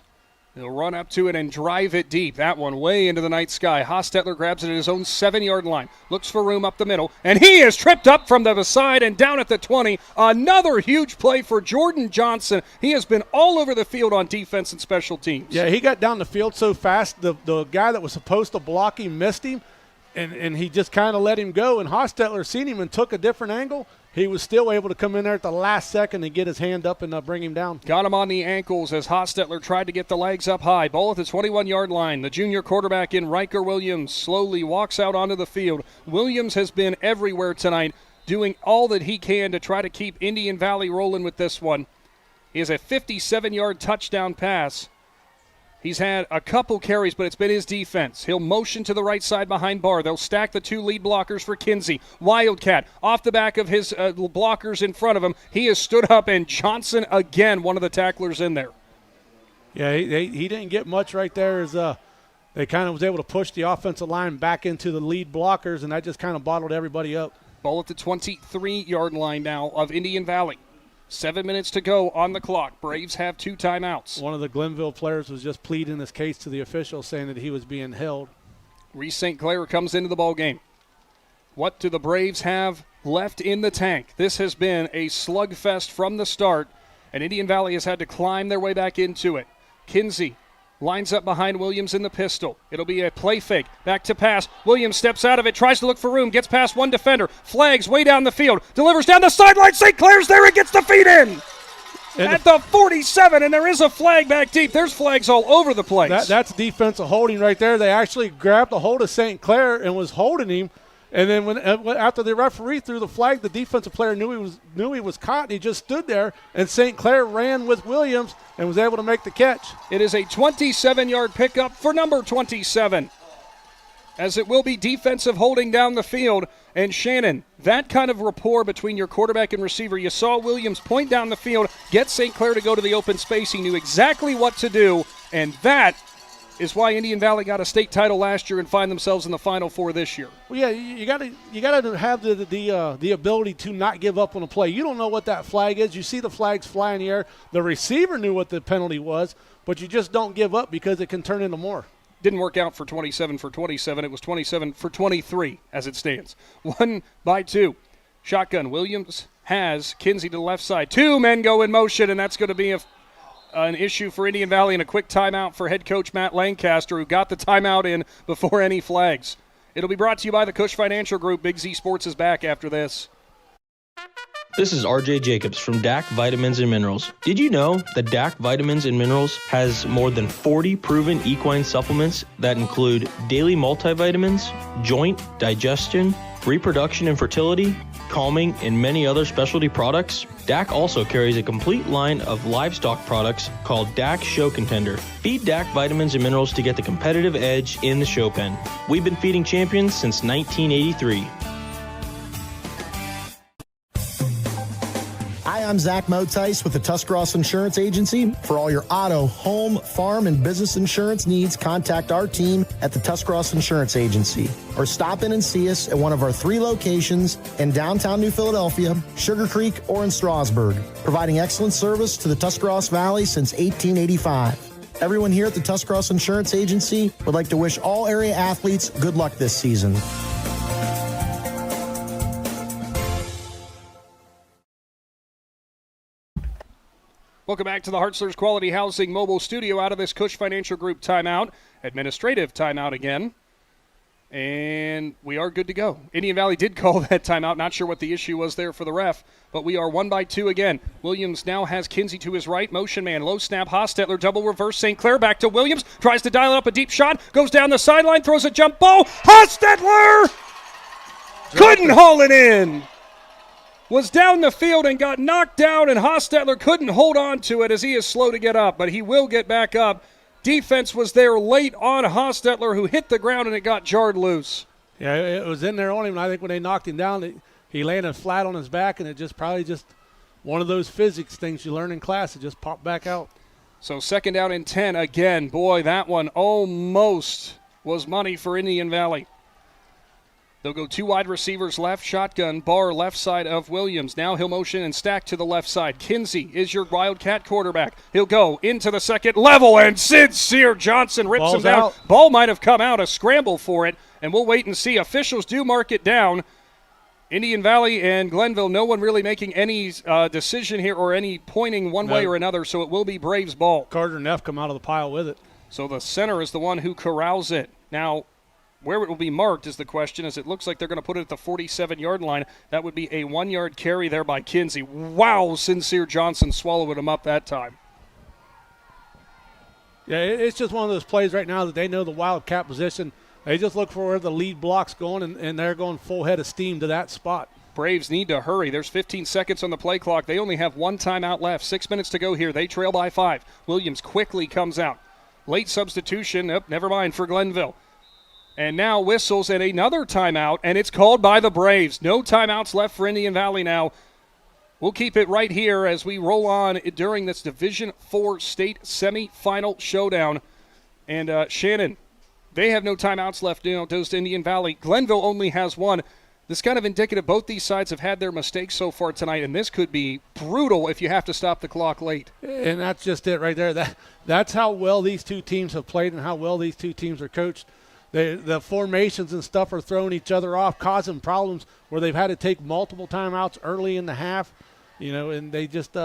He'll run up to it and drive it deep. That one way into the night sky. Hostetler grabs it at his own 7-yard line. Looks for room up the middle. And he is tripped up from the side and down at the 20. Another huge play for Jordan Johnson. He has been all over the field on defense and special teams. Yeah, he got down the field so fast. The guy that was supposed to block him missed him, and he just kind of let him go. And Hostetler seen him and took a different angle. He was still able to come in there at the last second and get his hand up and bring him down. Got him on the ankles as Hostetler tried to get the legs up high. Ball at the 21-yard line. The junior quarterback in Riker Williams slowly walks out onto the field. Williams has been everywhere tonight, doing all that he can to try to keep Indian Valley rolling with this one. He has a 57-yard touchdown pass. He's had a couple carries, but it's been his defense. He'll motion to the right side behind Barr. They'll stack the 2 lead blockers for Kinsey. Wildcat off the back of his blockers in front of him. He has stood up, and Johnson again, one of the tacklers in there. Yeah, he didn't get much right there as they kind of was able to push the offensive line back into the lead blockers, and that just kind of bottled everybody up. Ball at the 23-yard line now of Indian Valley. 7 minutes to go on the clock. Braves have 2 timeouts. One of the Glenville players was just pleading his case to the officials, saying that he was being held. Reese St. Clair comes into the ball game. What do the Braves have left in the tank? This has been a slugfest from the start, and Indian Valley has had to climb their way back into it. Kinsey lines up behind Williams in the pistol. It'll be a play fake. Back to pass. Williams steps out of it, tries to look for room, gets past one defender, flags way down the field, delivers down the sideline. St. Clair's there. It gets the feet in. At the 47, and there is a flag back deep. There's flags all over the place. That's defensive holding right there. They actually grabbed a hold of St. Clair and was holding him. And then after the referee threw the flag, the defensive player knew he was caught. And he just stood there, and St. Clair ran with Williams and was able to make the catch. It is a 27-yard pickup for number 27, as it will be defensive holding down the field. And Shannon, that kind of rapport between your quarterback and receiver. You saw Williams point down the field, get St. Clair to go to the open space. He knew exactly what to do, and that is why Indian Valley got a state title last year and find themselves in the Final Four this year. Well, yeah, you got to have the ability to not give up on a play. You don't know what that flag is. You see the flags fly in the air. The receiver knew what the penalty was, but you just don't give up because it can turn into more. Didn't work out for 27 for 27. It was 27 for 23 as it stands. 1-2. Shotgun. Williams has Kinsey to the left side. 2 men go in motion, and that's going to be an issue for Indian Valley, and a quick timeout for head coach Matt Lancaster, who got the timeout in before any flags. It'll be brought to you by the Cush Financial Group. Big Z Sports is back after this. This is RJ Jacobs from DAC Vitamins and Minerals. Did you know that DAC Vitamins and Minerals has more than 40 proven equine supplements that include daily multivitamins, joint, digestion, reproduction and fertility, calming, and many other specialty products? DAC also carries a complete line of livestock products called DAC Show Contender. Feed DAC Vitamins and Minerals to get the competitive edge in the show pen. We've been feeding champions since 1983. Hi, I'm Zach Motice with the Tuscarawas Insurance Agency. For all your auto, home, farm, and business insurance needs, contact our team at the Tuscarawas Insurance Agency or stop in and see us at one of our 3 locations in downtown New Philadelphia, Sugar Creek, or in Strasburg, providing excellent service to the Tuscarawas Valley since 1885. Everyone here at the Tuscarawas Insurance Agency would like to wish all area athletes good luck this season. Welcome back to the Hartzler's Quality Housing Mobile Studio out of this Cush Financial Group timeout. Administrative timeout again. And we are good to go. Indian Valley did call that timeout. Not sure what the issue was there for the ref, but we are 1-2 again. Williams now has Kinsey to his right. Motion man, low snap, Hostetler, double reverse. St. Clair back to Williams. Tries to dial up a deep shot. Goes down the sideline, throws a jump ball. Hostetler couldn't haul it in. Was down the field and got knocked down, and Hostetler couldn't hold on to it as he is slow to get up, but he will get back up. Defense was there late on Hostetler, who hit the ground, and it got jarred loose. Yeah, it was in there on him, and I think when they knocked him down, he landed flat on his back, and it just probably just one of those physics things you learn in class. It just popped back out. So 2nd down and 10 again. Boy, that one almost was money for Indian Valley. They'll go 2 wide receivers left, shotgun, Barr left side of Williams. Now he'll motion and stack to the left side. Kinsey is your Wildcat quarterback. He'll go into the second level, and Sincere Johnson rips him down. Ball might have come out, a scramble for it, and we'll wait and see. Officials do mark it down. Indian Valley and Glenville, no one really making any decision here or any pointing one way or another, so it will be Braves ball. Carter Neff come out of the pile with it. So the center is the one who corrals it. Now, where it will be marked is the question, as it looks like they're going to put it at the 47-yard line. That would be a 1-yard carry there by Kinsey. Wow, Sincere Johnson swallowed him up that time. Yeah, it's just one of those plays right now that they know the Wildcat position. They just look for where the lead block's going, and they're going full head of steam to that spot. Braves need to hurry. There's 15 seconds on the play clock. They only have 1 timeout left. 6 minutes to go here. They trail by 5. Williams quickly comes out. Late substitution. Oh, never mind for Glenville. And now whistles and another timeout, and it's called by the Braves. No timeouts left for Indian Valley now. We'll keep it right here as we roll on during this Division IV state semifinal showdown. And Shannon, they have no timeouts left, goes to Indian Valley. Glenville only has 1. This is kind of indicative. Both these sides have had their mistakes so far tonight, and this could be brutal if you have to stop the clock late. And that's just it right there. That's how well these two teams have played and how well these two teams are coached. The formations and stuff are throwing each other off, causing problems where they've had to take multiple timeouts early in the half, and they just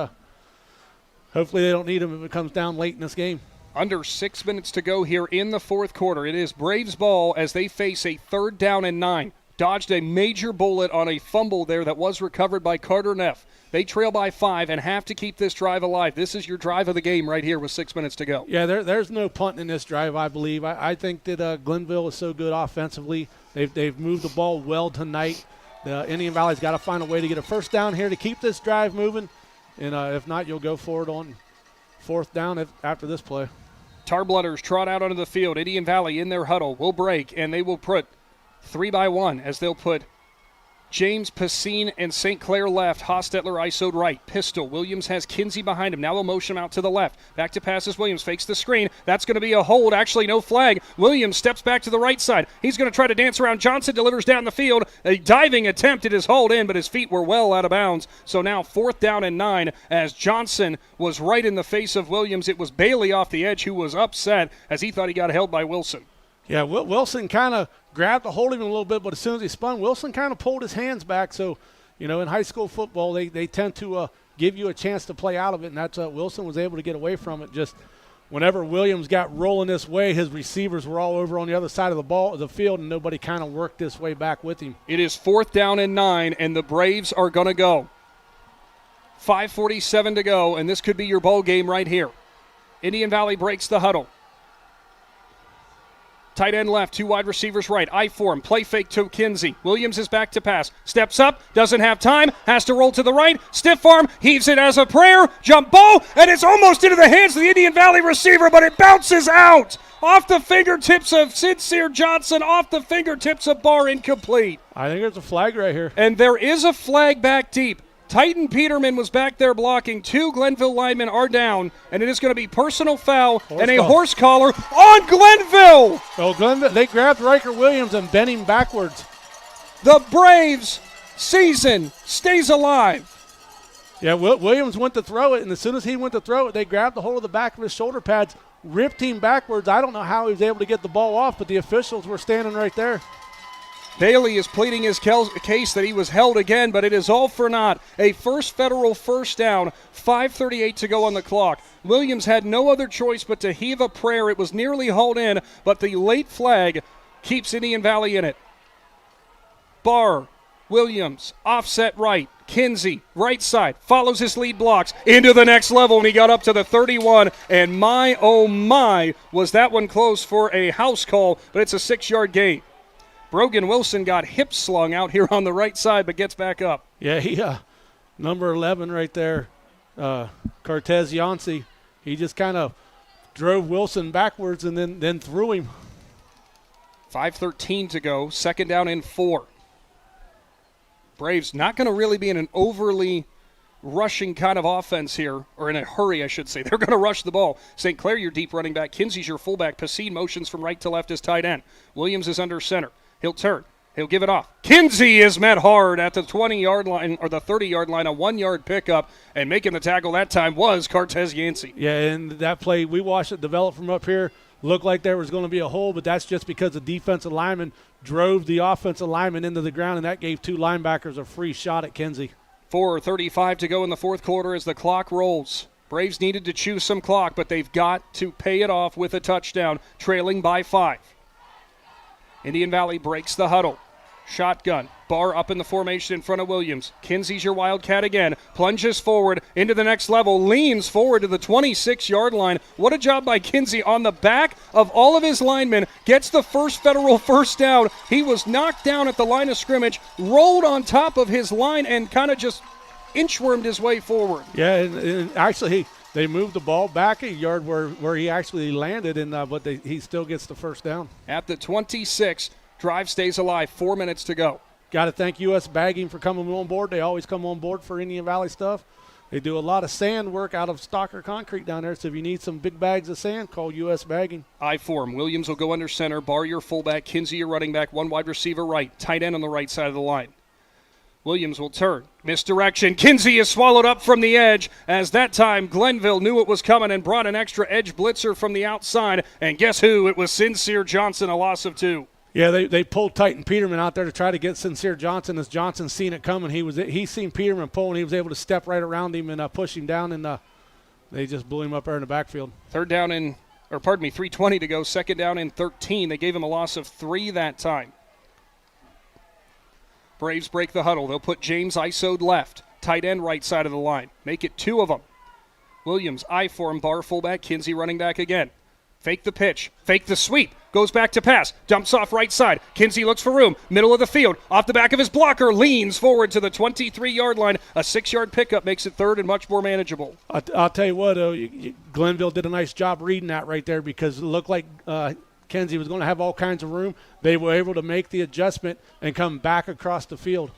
hopefully they don't need them if it comes down late in this game. Under 6 minutes to go here in the fourth quarter. It is Braves ball as they face a 3rd down and 9. Dodged a major bullet on a fumble there that was recovered by Carter Neff. They trail by 5 and have to keep this drive alive. This is your drive of the game right here with 6 minutes to go. Yeah, there's no punting in this drive, I believe. I think that Glenville is so good offensively. They've moved the ball well tonight. The Indian Valley's got to find a way to get a first down here to keep this drive moving. And if not, you'll go for it on 4th down after this play. Tarblooders trot out onto the field. Indian Valley in their huddle will break, and they will put 3-by-1 as they'll put James, Pacine, and St. Clair left. Hostetler isoed right. Pistol. Williams has Kinsey behind him. Now they'll motion him out to the left. Back to passes. Williams fakes the screen. That's going to be a hold. Actually, no flag. Williams steps back to the right side. He's going to try to dance around. Johnson delivers down the field. A diving attempt. It is hauled in, but his feet were well out of bounds. So now 4th down and 9 as Johnson was right in the face of Williams. It was Bailey off the edge who was upset as he thought he got held by Wilson. Yeah, Wilson kind of grabbed a hold of him a little bit, but as soon as he spun, Wilson kind of pulled his hands back. So, in high school football, they tend to give you a chance to play out of it, and that's Wilson was able to get away from it. Just whenever Williams got rolling this way, his receivers were all over on the other side of the field, and nobody kind of worked this way back with him. It is 4th down and 9, and the Braves are going to go. 5:47 to go, and this could be your ball game right here. Indian Valley breaks the huddle. Tight end left, 2 wide receivers right. I form, play fake to Kinsey. Williams is back to pass. Steps up, doesn't have time, has to roll to the right. Stiff arm, heaves it as a prayer. Jump ball, and it's almost into the hands of the Indian Valley receiver, but it bounces out. Off the fingertips of Sincere Johnson, off the fingertips of Barr, incomplete. I think there's a flag right here. And there is a flag back deep. Titan Peterman was back there blocking. 2 Glenville linemen are down, and it is going to be personal foul and a horse collar on Glenville. Oh, Glenville, they grabbed Riker Williams and bent him backwards. The Braves season stays alive. Yeah, Williams went to throw it, and as soon as he went to throw it, they grabbed the hold of the back of his shoulder pads, ripped him backwards. I don't know how he was able to get the ball off, but the officials were standing right there. Bailey is pleading his case that he was held again, but it is all for naught. A first federal first down, 5:38 to go on the clock. Williams had no other choice but to heave a prayer. It was nearly hauled in, but the late flag keeps Indian Valley in it. Barr, Williams, offset right. Kinsey, right side, follows his lead blocks into the next level, and he got up to the 31. And my, oh my, was that one close for a house call, but it's a 6-yard gain. Brogan Wilson got hip slung out here on the right side, but gets back up. Yeah, he number 11 right there, Cortez Yancey. He just kind of drove Wilson backwards and then threw him. 5:13 to go, 2nd down and 4. Braves not going to really be in an overly rushing kind of offense here, or in a hurry, I should say. They're going to rush the ball. St. Clair, your deep running back. Kinsey's your fullback. Pacine motions from right to left as tight end. Williams is under center. He'll turn. He'll give it off. Kinsey is met hard at the 20-yard line, or the 30-yard line, a 1-yard pickup, and making the tackle that time was Cortez Yancey. Yeah, and that play, we watched it develop from up here. Looked like there was going to be a hole, but that's just because the defensive lineman drove the offensive lineman into the ground, and that gave 2 linebackers a free shot at Kinsey. 4:35 to go in the fourth quarter as the clock rolls. Braves needed to chew some clock, but they've got to pay it off with a touchdown, trailing by 5. Indian Valley breaks the huddle. Shotgun. Barr up in the formation in front of Williams. Kinsey's your Wildcat again. Plunges forward into the next level. Leans forward to the 26-yard line. What a job by Kinsey on the back of all of his linemen. Gets the first Federal first down. He was knocked down at the line of scrimmage, rolled on top of his line, and kind of just inchwormed his way forward. Yeah, and actually they moved the ball back a yard where he actually landed, but he still gets the first down. At the 26, drive stays alive. 4 minutes to go. Got to thank U.S. Bagging for coming on board. They always come on board for Indian Valley stuff. They do a lot of sand work out of Stocker Concrete down there, so if you need some big bags of sand, call U.S. Bagging. I form. Williams will go under center. Barr your fullback. Kinsey your running back. 1 wide receiver right. Tight end on the right side of the line. Williams will turn. Misdirection. Kinsey is swallowed up from the edge, as that time Glenville knew it was coming and brought an extra edge blitzer from the outside. And guess who? It was Sincere Johnson, a loss of 2. Yeah, they pulled Titan Peterman out there to try to get Sincere Johnson. As Johnson seen it coming, he seen Peterman pull, and he was able to step right around him and push him down, and they just blew him up there in the backfield. 3:20 to go. Second down and 13. They gave him a loss of 3 that time. Braves break the huddle. They'll put James ISO'd left. Tight end right side of the line. Make it 2 of them. Williams, I form, Barr fullback, Kinsey running back again. Fake the pitch. Fake the sweep. Goes back to pass. Dumps off right side. Kinsey looks for room. Middle of the field. Off the back of his blocker. Leans forward to the 23-yard line. A 6-yard pickup makes it 3rd and much more manageable. I'll tell you what, Glenville did a nice job reading that right there, because it looked like Kinsey was going to have all kinds of room. They were able to make the adjustment and come back across the field.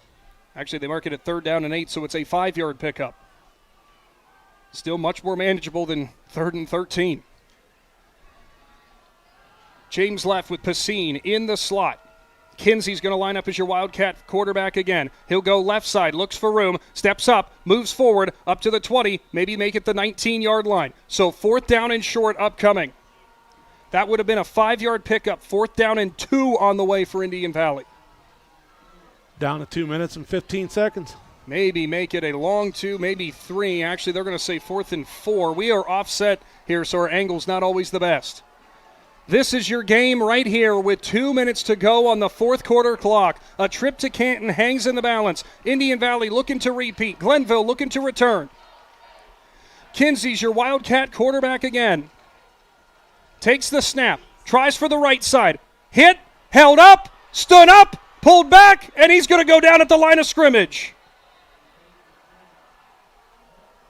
Actually, they mark it at 3rd down and 8, so it's a 5-yard pickup. Still much more manageable than 3rd and 13. James left with Pacine in the slot. Kinsey's going to line up as your Wildcat quarterback again. He'll go left side, looks for room, steps up, moves forward, up to the 20, maybe make it the 19-yard line. So 4th down and short upcoming. That would have been a 5-yard pickup. 4th down and 2 on the way for Indian Valley. Down to 2 minutes and 15 seconds. Maybe make it a long 2, maybe 3. Actually, they're going to say 4th and 4. We are offset here, so our angle's not always the best. This is your game right here with 2 minutes to go on the fourth quarter clock. A trip to Canton hangs in the balance. Indian Valley looking to repeat. Glenville looking to return. Kinsey's your Wildcat quarterback again. Takes the snap. Tries for the right side. Hit. Held up. Stood up. Pulled back. And he's going to go down at the line of scrimmage.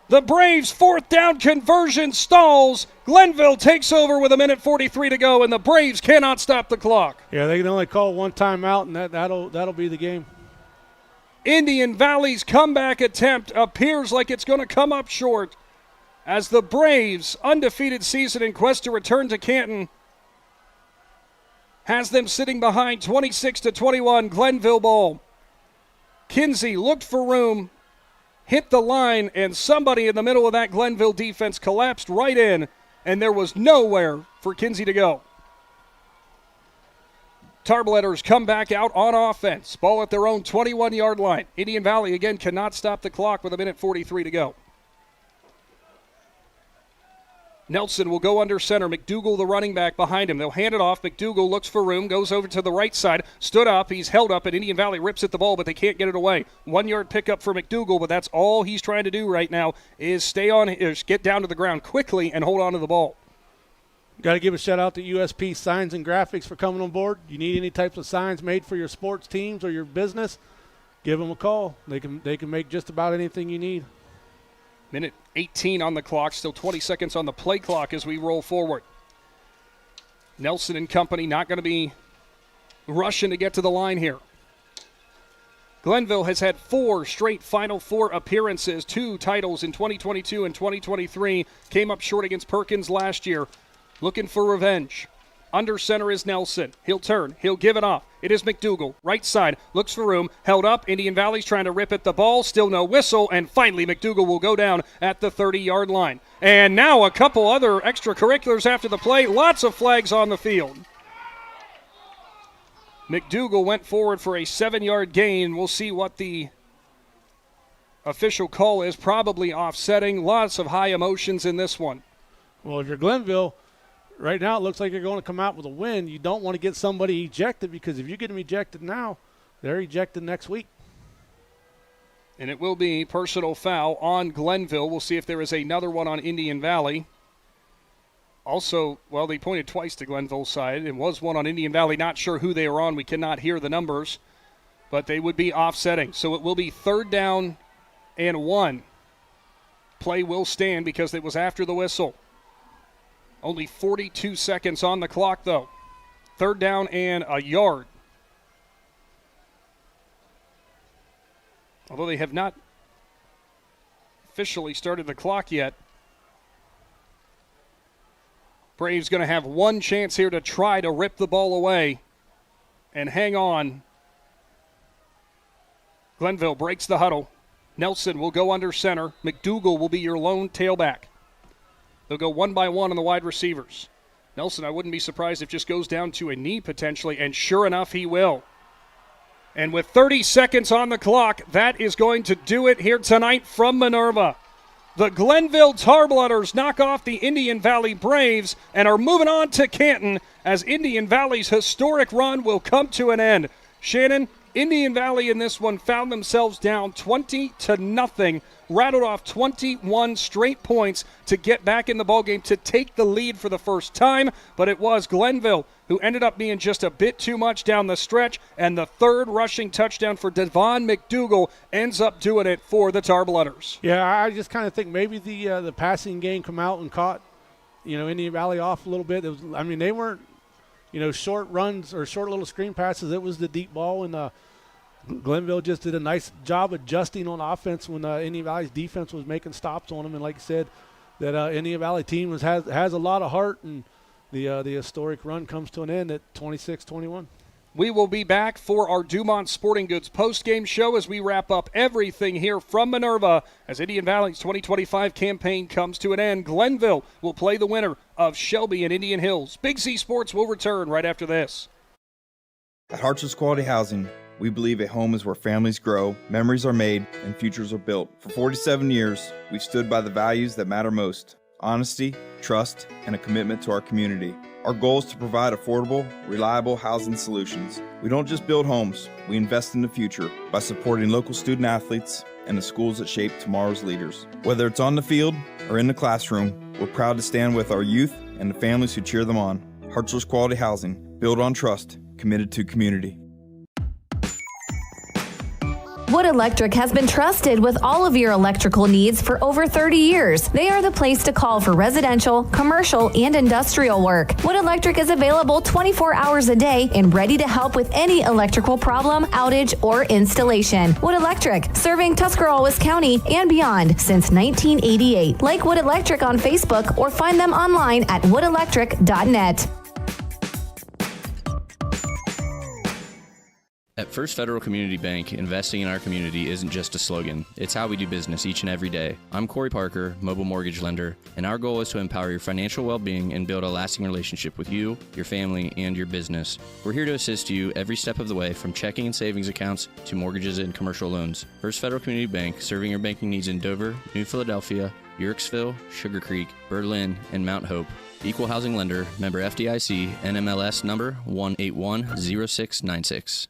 The Braves' 4th down conversion stalls. Glenville takes over with 1:43 to go, and the Braves cannot stop the clock. Yeah, they can only call one timeout, and that'll be the game. Indian Valley's comeback attempt appears like it's going to come up short, as the Braves' undefeated season in quest to return to Canton has them sitting behind 26-21 Glenville ball. Kinsey looked for room, hit the line, and somebody in the middle of that Glenville defense collapsed right in, and there was nowhere for Kinsey to go. Tarbletters come back out on offense. Ball at their own 21-yard line. Indian Valley again cannot stop the clock with 1:43 to go. Nelson will go under center. McDougal, the running back, behind him. They'll hand it off. McDougal looks for room, goes over to the right side, stood up. He's held up, and Indian Valley rips at the ball, but they can't get it away. 1-yard pickup for McDougal, but that's all he's trying to do right now is get down to the ground quickly and hold on to the ball. Got to give a shout-out to USP Signs and Graphics for coming on board. You need any types of signs made for your sports teams or your business, give them a call. They can make just about anything you need. 1:18 on the clock, still 20 seconds on the play clock as we roll forward. Nelson and company not going to be rushing to get to the line here. Glenville has had 4 straight Final Four appearances, 2 titles in 2022 and 2023. Came up short against Perkins last year. Looking for revenge. Under center is Nelson. He'll turn. He'll give it off. It is McDougal. Right side. Looks for room. Held up. Indian Valley's trying to rip at the ball. Still no whistle. And finally, McDougal will go down at the 30-yard line. And now a couple other extracurriculars after the play. Lots of flags on the field. McDougal went forward for a 7-yard gain. We'll see what the official call is. Probably offsetting. Lots of high emotions in this one. Well, if you're Glenville, right now it looks like you're going to come out with a win. You don't want to get somebody ejected, because if you get them ejected now, they're ejected next week. And it will be personal foul on Glenville. We'll see if there is another one on Indian Valley. Also, well, they pointed twice to Glenville's side. It was one on Indian Valley. Not sure who they were on. We cannot hear the numbers. But they would be offsetting. So it will be 3rd down and 1. Play will stand because it was after the whistle. Only 42 seconds on the clock, though. 3rd down and a yard. Although they have not officially started the clock yet. Braves going to have one chance here to try to rip the ball away and hang on. Glenville breaks the huddle. Nelson will go under center. McDougal will be your lone tailback. They'll go one by one on the wide receivers. Nelson, I wouldn't be surprised if just goes down to a knee potentially, and sure enough, he will. And with 30 seconds on the clock, that is going to do it here tonight from Minerva. The Glenville Tarblooders knock off the Indian Valley Braves and are moving on to Canton as Indian Valley's historic run will come to an end. Shannon, Indian Valley in this one found themselves down 20-0, rattled off 21 straight points to get back in the ballgame to take the lead for the first time, but it was Glenville who ended up being just a bit too much down the stretch, and the 3rd rushing touchdown for Devon McDougal ends up doing it for the Tarblooders. Yeah, I just kind of think maybe the passing game come out and caught, Indian Valley off a little bit. They weren't, short runs or short little screen passes. It was the deep ball, and Glenville just did a nice job adjusting on offense when Indian Valley's defense was making stops on them. And like you said, that Indian Valley team has a lot of heart, and the historic run comes to an end at 26-21. We will be back for our Dumont Sporting Goods postgame show as we wrap up everything here from Minerva as Indian Valley's 2025 campaign comes to an end. Glenville will play the winner of Shelby and Indian Hills. Big Z Sports will return right after this. At Hartson's Quality Housing, we believe a home is where families grow, memories are made, and futures are built. For 47 years, we've stood by the values that matter most: honesty, trust, and a commitment to our community. Our goal is to provide affordable, reliable housing solutions. We don't just build homes, we invest in the future by supporting local student athletes and the schools that shape tomorrow's leaders. Whether it's on the field or in the classroom, we're proud to stand with our youth and the families who cheer them on. Hartzler's Quality Housing, built on trust, committed to community. Wood Electric has been trusted with all of your electrical needs for over 30 years. They are the place to call for residential, commercial, and industrial work. Wood Electric is available 24 hours a day and ready to help with any electrical problem, outage, or installation. Wood Electric, serving Tuscarawas County and beyond since 1988. Like Wood Electric on Facebook or find them online at woodelectric.net. At First Federal Community Bank, investing in our community isn't just a slogan. It's how we do business each and every day. I'm Corey Parker, mobile mortgage lender, and our goal is to empower your financial well-being and build a lasting relationship with you, your family, and your business. We're here to assist you every step of the way, from checking and savings accounts to mortgages and commercial loans. First Federal Community Bank, serving your banking needs in Dover, New Philadelphia, Yorksville, Sugar Creek, Berlin, and Mount Hope. Equal housing lender, member FDIC, NMLS number 1810696.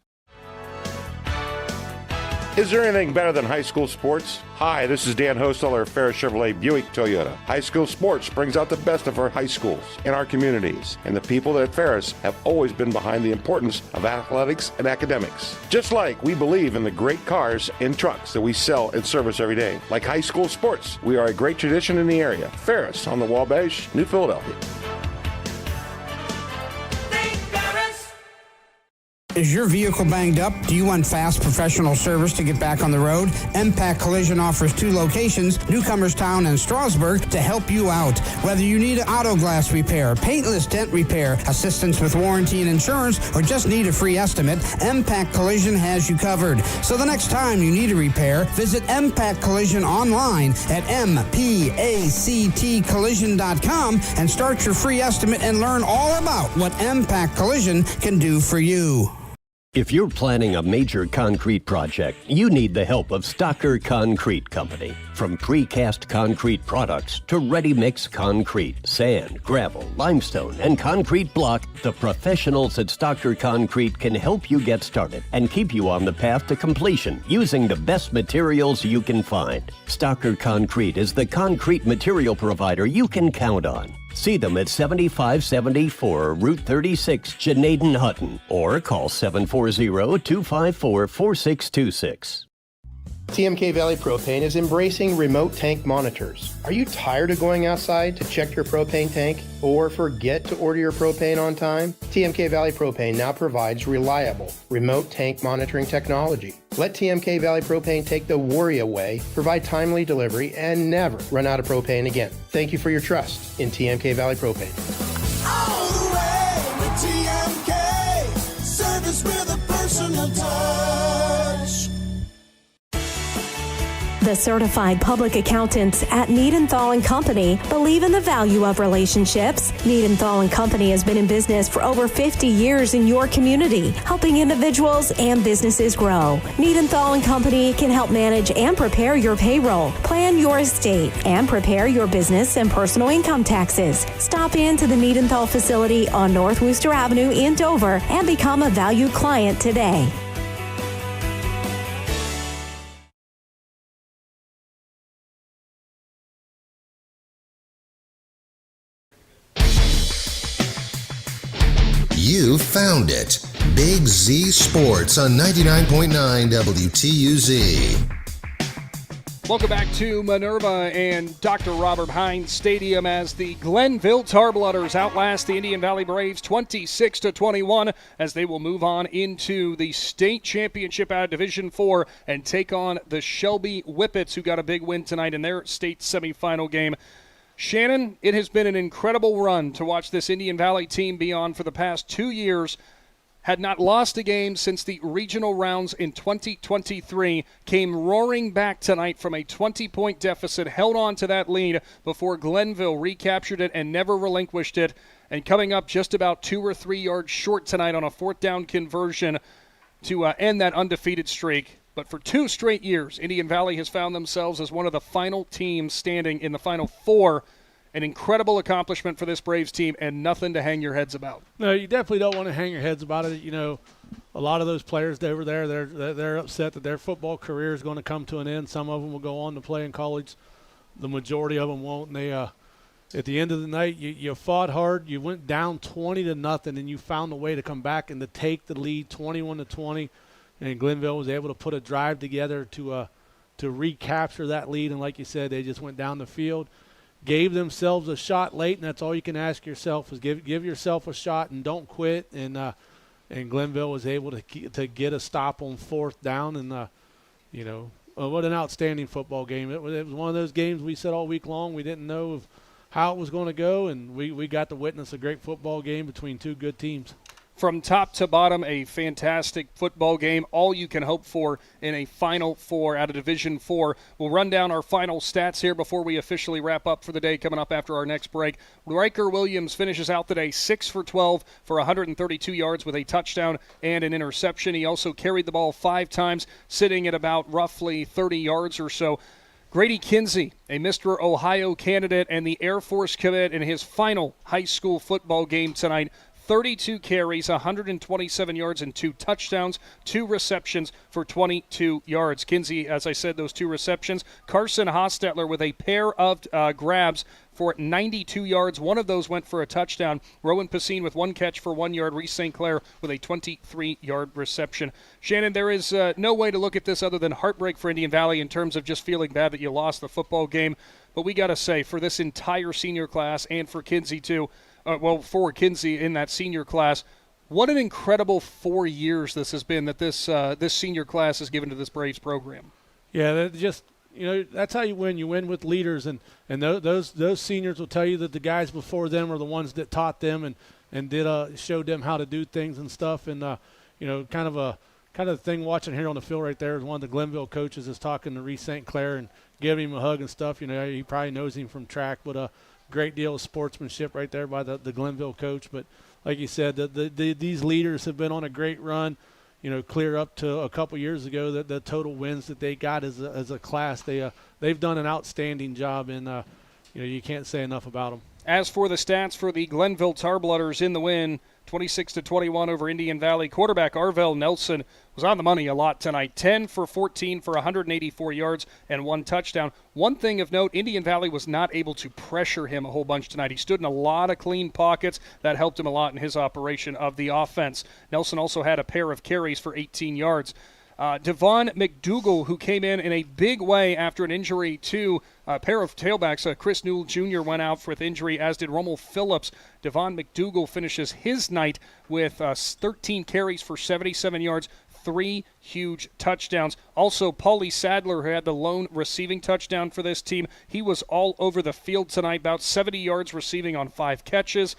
Is there anything better than high school sports? Hi, this is Dan Hosteller of Ferris Chevrolet Buick Toyota. High school sports brings out the best of our high schools and our communities, and the people at Ferris have always been behind the importance of athletics and academics. Just like we believe in the great cars and trucks that we sell and service every day. Like high school sports, we are a great tradition in the area. Ferris on the Wabash, New Philadelphia. Is your vehicle banged up? Do you want fast professional service to get back on the road? MPAC Collision offers 2 locations, Newcomerstown and Strasburg, to help you out. Whether you need auto glass repair, paintless dent repair, assistance with warranty and insurance, or just need a free estimate, MPAC Collision has you covered. So the next time you need a repair, visit MPAC Collision online at mpactcollision.com and start your free estimate and learn all about what MPAC Collision can do for you. If you're planning a major concrete project, you need the help of Stocker Concrete Company. From precast concrete products to ready-mix concrete, sand, gravel, limestone, and concrete block, the professionals at Stocker Concrete can help you get started and keep you on the path to completion using the best materials you can find. Stocker Concrete is the concrete material provider you can count on. See them at 7574 Route 36, Janaden-Hutton, or call 740-254-4626. TMK Valley Propane is embracing remote tank monitors. Are you tired of going outside to check your propane tank or forget to order your propane on time? TMK Valley Propane now provides reliable remote tank monitoring technology. Let TMK Valley Propane take the worry away, provide timely delivery, and never run out of propane again. Thank you for your trust in TMK Valley Propane. All the way with TMK, service with a personal touch. The certified public accountants at Niedenthal & Company believe in the value of relationships. Niedenthal & Company has been in business for over 50 years in your community, helping individuals and businesses grow. Niedenthal & Company can help manage and prepare your payroll, plan your estate, and prepare your business and personal income taxes. Stop in to the Niedenthal facility on North Worcester Avenue in Dover and become a valued client today. You found it. Big Z Sports on 99.9 WTUZ. Welcome back to Minerva and Dr. Robert Hines Stadium as the Glenville Tarblooders outlast the Indian Valley Braves 26-21 as they will move on into the state championship out of Division IV and take on the Shelby Whippets, who got a big win tonight in their state semifinal game. Shannon, it has been an incredible run to watch this Indian Valley team be on for the past 2 years. Had not lost a game since the regional rounds in 2023. Came roaring back tonight from a 20-point deficit, held on to that lead before Glenville recaptured it and never relinquished it. And coming up just about 2 or 3 yards short tonight on a 4th down conversion to end that undefeated streak. But for 2 straight years, Indian Valley has found themselves as one of the final teams standing in the Final Four. An incredible accomplishment for this Braves team and nothing to hang your heads about. No, you definitely don't want to hang your heads about it. You know, a lot of those players over there, they're upset that their football career is going to come to an end. Some of them will go on to play in college. The majority of them won't. And they, at the end of the night, you fought hard. You went down 20-0, and you found a way to come back and to take the lead 21-20. And Glenville was able to put a drive together to recapture that lead. And like you said, they just went down the field, gave themselves a shot late, and that's all you can ask yourself is give yourself a shot and don't quit. And Glenville was able to get a stop on 4th down. And what an outstanding football game! It was one of those games we said all week long we didn't know how it was going to go, and we got to witness a great football game between 2 good teams. From top to bottom, a fantastic football game. All you can hope for in a Final Four out of Division IV. We'll run down our final stats here before we officially wrap up for the day coming up after our next break. Riker Williams finishes out the day 6 for 12 for 132 yards with a touchdown and an interception. He also carried the ball 5 times, sitting at about roughly 30 yards or so. Grady Kinsey, a Mr. Ohio candidate and the Air Force commit in his final high school football game tonight. 32 carries, 127 yards, and 2 touchdowns, 2 receptions for 22 yards. Kinsey, as I said, those 2 receptions. Carson Hostetler with a pair of grabs for 92 yards. One of those went for a touchdown. Rowan Pacine with 1 catch for 1 yard. Reese St. Clair with a 23-yard reception. Shannon, there is no way to look at this other than heartbreak for Indian Valley in terms of just feeling bad that you lost the football game. But we got to say, for this entire senior class and for Kinsey too, for Kinsey in that senior class, What an incredible 4 years this has been that this senior class has given to this Braves program. Yeah, that's how you win. You win with leaders, and those seniors will tell you that the guys before them are the ones that taught them and showed them how to do things and stuff. And kind of the thing watching here on the field right there is one of the Glenville coaches is talking to Reese St. Clair and giving him a hug and stuff. He probably knows him from track, but a great deal of sportsmanship right there by the Glenville coach. But like you said, these leaders have been on a great run. Clear up to a couple years ago, the total wins that they got as a class, they've done an outstanding job, and you can't say enough about them. As for the stats for the Glenville Tarblooders in the win, 26-21 over Indian Valley. Quarterback Arvell Nelson was on the money a lot tonight. 10 for 14 for 184 yards and 1 touchdown. One thing of note, Indian Valley was not able to pressure him a whole bunch tonight. He stood in a lot of clean pockets. That helped him a lot in his operation of the offense. Nelson also had a pair of carries for 18 yards. Devon McDougal, who came in a big way after an injury to a pair of tailbacks. Chris Newell Jr. went out with injury, as did Rommel Phillips. Devon McDougal finishes his night with 13 carries for 77 yards, 3 huge touchdowns. Also, Paulie Sadler, who had the lone receiving touchdown for this team. He was all over the field tonight, about 70 yards receiving on 5 catches.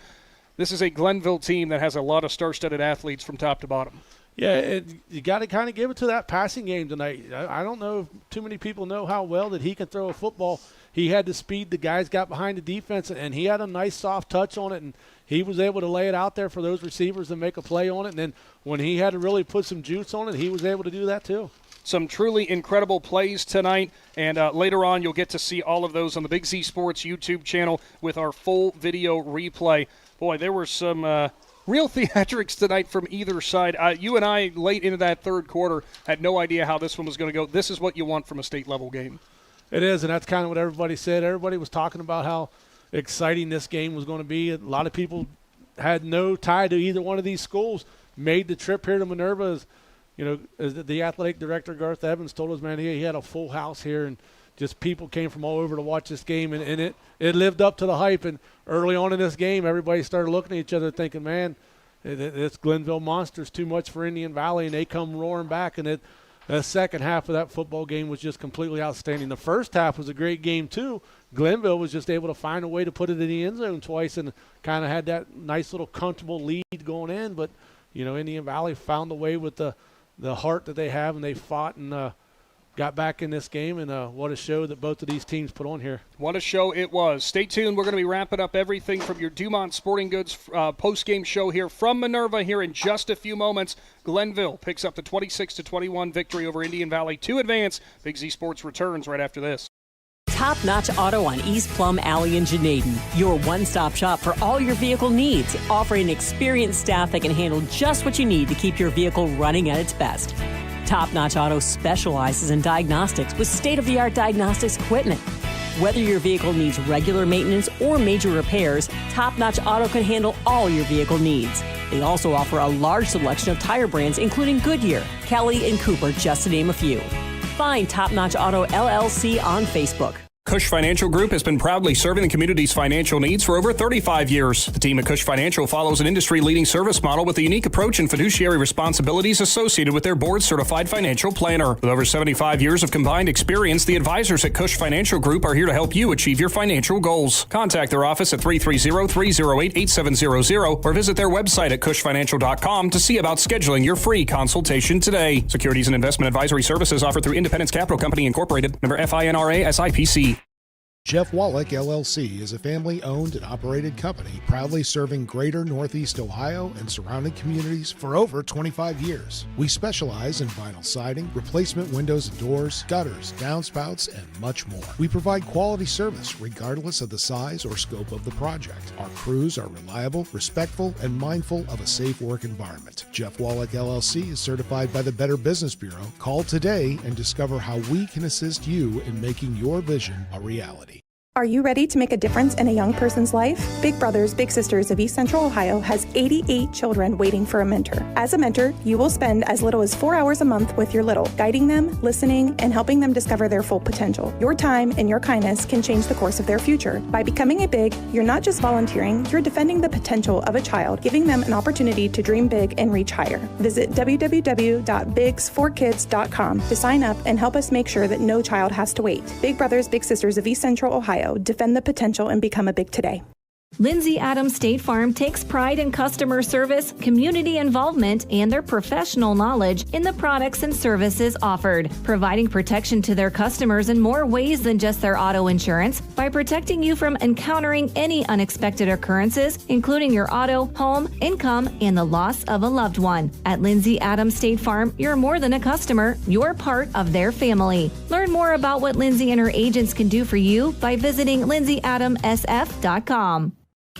This is a Glenville team that has a lot of star-studded athletes from top to bottom. Yeah, you got to kind of give it to that passing game tonight. I don't know if too many people know how well that he can throw a football. He had the speed. The guys got behind the defense, and he had a nice soft touch on it, and he was able to lay it out there for those receivers to make a play on it. And then when he had to really put some juice on it, he was able to do that too. Some truly incredible plays tonight, and later on you'll get to see all of those on the Big Z Sports YouTube channel with our full video replay. Boy, there were some real theatrics tonight from either side. You and I, late into that third quarter, had no idea how this one was going to go. This is what you want from a state-level game. It is, and that's kind of what everybody said. Everybody was talking about how exciting this game was going to be. A lot of people had no tie to either one of these schools, made the trip here to Minerva. As the athletic director, Garth Evans, told us, man, he had a full house here, and just people came from all over to watch this game, and it lived up to the hype. And early on in this game, everybody started looking at each other thinking, man, it's Glenville Monsters, too much for Indian Valley, and they come roaring back. And the second half of that football game was just completely outstanding. The first half was a great game, too. Glenville was just able to find a way to put it in the end zone twice and kind of had that nice little comfortable lead going in. But, Indian Valley found a way with the heart that they have, and they fought and got back in this game, and what a show that both of these teams put on here. What a show it was. Stay tuned. We're going to be wrapping up everything from your Dumont Sporting Goods post-game show here from Minerva here in just a few moments. Glenville picks up the 26-21 victory over Indian Valley to advance. Big Z Sports returns right after this. Top Notch Auto on East Plum Alley in Janaden. Your one-stop shop for all your vehicle needs, offering experienced staff that can handle just what you need to keep your vehicle running at its best. Top Notch Auto specializes in diagnostics with state-of-the-art diagnostics equipment. Whether your vehicle needs regular maintenance or major repairs, Top Notch Auto can handle all your vehicle needs. They also offer a large selection of tire brands, including Goodyear, Kelly, and Cooper, just to name a few. Find Top Notch Auto LLC on Facebook. Cush Financial Group has been proudly serving the community's financial needs for over 35 years. The team at Cush Financial follows an industry-leading service model with a unique approach and fiduciary responsibilities associated with their board-certified financial planner. With over 75 years of combined experience, the advisors at Cush Financial Group are here to help you achieve your financial goals. Contact their office at 330-308-8700 or visit their website at cushfinancial.com to see about scheduling your free consultation today. Securities and investment advisory services offered through Independence Capital Company Incorporated, member FINRA SIPC. Jeff Wallach, LLC, is a family-owned and operated company proudly serving greater Northeast Ohio and surrounding communities for over 25 years. We specialize in vinyl siding, replacement windows and doors, gutters, downspouts, and much more. We provide quality service regardless of the size or scope of the project. Our crews are reliable, respectful, and mindful of a safe work environment. Jeff Wallach, LLC is certified by the Better Business Bureau. Call today and discover how we can assist you in making your vision a reality. Are you ready to make a difference in a young person's life? Big Brothers Big Sisters of East Central Ohio has 88 children waiting for a mentor. As a mentor, you will spend as little as 4 hours a month with your little, guiding them, listening, and helping them discover their full potential. Your time and your kindness can change the course of their future. By becoming a Big, you're not just volunteering, you're defending the potential of a child, giving them an opportunity to dream big and reach higher. Visit www.bigs4kids.com to sign up and help us make sure that no child has to wait. Big Brothers Big Sisters of East Central Ohio. Defend the potential and become a Big today. Lindsay Adams State Farm takes pride in customer service, community involvement, and their professional knowledge in the products and services offered, providing protection to their customers in more ways than just their auto insurance by protecting you from encountering any unexpected occurrences, including your auto, home, income, and the loss of a loved one. At Lindsay Adams State Farm, you're more than a customer, you're part of their family. Learn more about what Lindsay and her agents can do for you by visiting lindsayadamsf.com.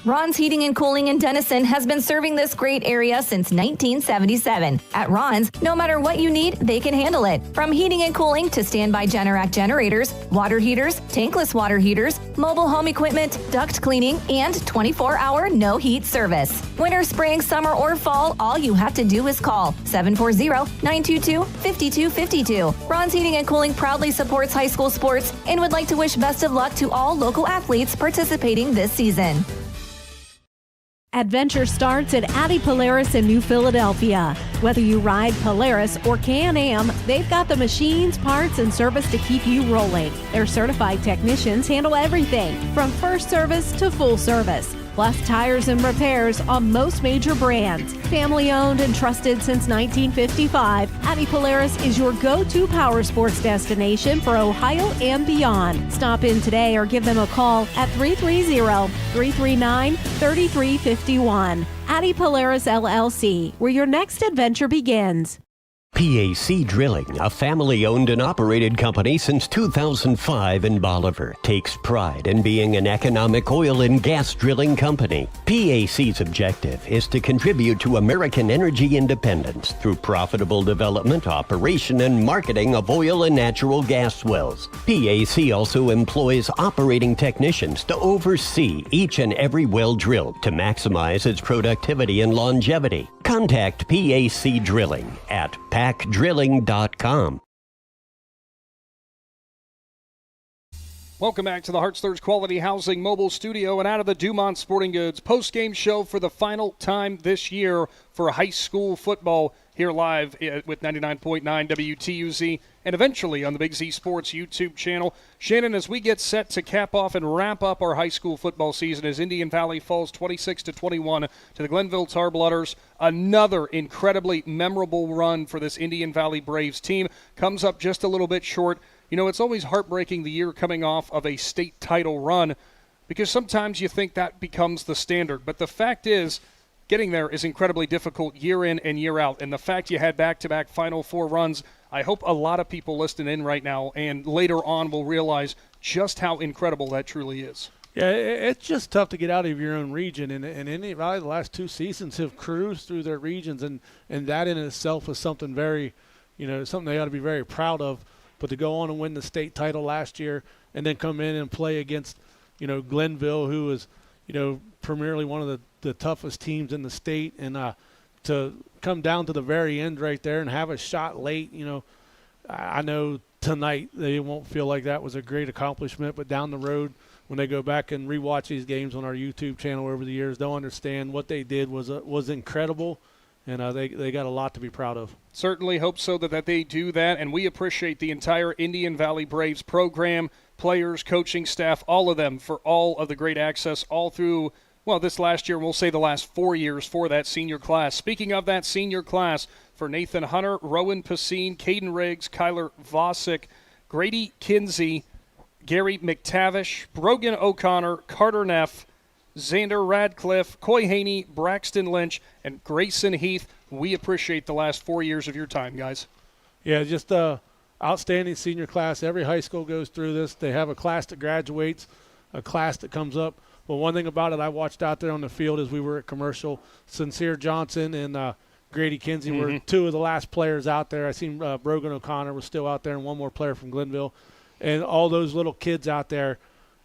Ron's Heating and Cooling in Denison has been serving this great area since 1977. At Ron's, no matter what you need, they can handle it. From heating and cooling to standby Generac generators, water heaters, tankless water heaters, mobile home equipment, duct cleaning, and 24-hour no-heat service. Winter, spring, summer, or fall, all you have to do is call 740-922-5252. Ron's Heating and Cooling proudly supports high school sports and would like to wish best of luck to all local athletes participating this season. Adventure starts at Addie Polaris in New Philadelphia. Whether you ride Polaris or Can-Am, they've got the machines, parts, and service to keep you rolling. Their certified technicians handle everything from first service to full service, plus tires and repairs on most major brands. Family owned and trusted since 1955, Addie Polaris is your go-to power sports destination for Ohio and beyond. Stop in today or give them a call at 330-339-3351. Addie Polaris LLC, where your next adventure begins. PAC Drilling, a family-owned and operated company since 2005 in Bolivar, takes pride in being an economic oil and gas drilling company. PAC's objective is to contribute to American energy independence through profitable development, operation, and marketing of oil and natural gas wells. PAC also employs operating technicians to oversee each and every well drilled to maximize its productivity and longevity. Contact PAC Drilling at pacdrilling.com. Welcome back to the Hartz Quality Housing Mobile Studio and out of the Dumont Sporting Goods post-game show for the final time this year for high school football here live with 99.9 WTUZ and eventually on the Big Z Sports YouTube channel. Shannon, as we get set to cap off and wrap up our high school football season as Indian Valley falls 26-21 to the Glenville Tar Blooders, another incredibly memorable run for this Indian Valley Braves team comes up just a little bit short. You know, it's always heartbreaking the year coming off of a state title run because sometimes you think that becomes the standard. But the fact is, getting there is incredibly difficult year in and year out. And the fact you had back-to-back Final Four runs, I hope a lot of people listening in right now and later on will realize just how incredible that truly is. Yeah, it's just tough to get out of your own region. And Indian Valley the last two seasons have cruised through their regions. And that in itself is something very, something they ought to be very proud of. But to go on and win the state title last year and then come in and play against, Glenville, who is, primarily one of the toughest teams in the state, and to come down to the very end right there and have a shot late, I know tonight they won't feel like that was a great accomplishment, but down the road when they go back and rewatch these games on our YouTube channel over the years, they'll understand what they did was incredible. And they got a lot to be proud of. Certainly hope so that they do that, and we appreciate the entire Indian Valley Braves program, players, coaching staff, all of them for all of the great access all through, this last year, we'll say the last 4 years for that senior class. Speaking of that senior class, for Nathan Hunter, Rowan Pacine, Caden Riggs, Kyler Vosick, Grady Kinsey, Gary McTavish, Brogan O'Connor, Carter Neff, Xander Radcliffe, Coy Haney, Braxton Lynch, and Grayson Heath. We appreciate the last 4 years of your time, guys. Yeah, just outstanding senior class. Every high school goes through this. They have a class that graduates, a class that comes up. Well, one thing about it I watched out there on the field as we were at commercial, Sincere Johnson and Grady Kinsey were two of the last players out there. I seen Brogan O'Connor was still out there and one more player from Glenville. And all those little kids out there,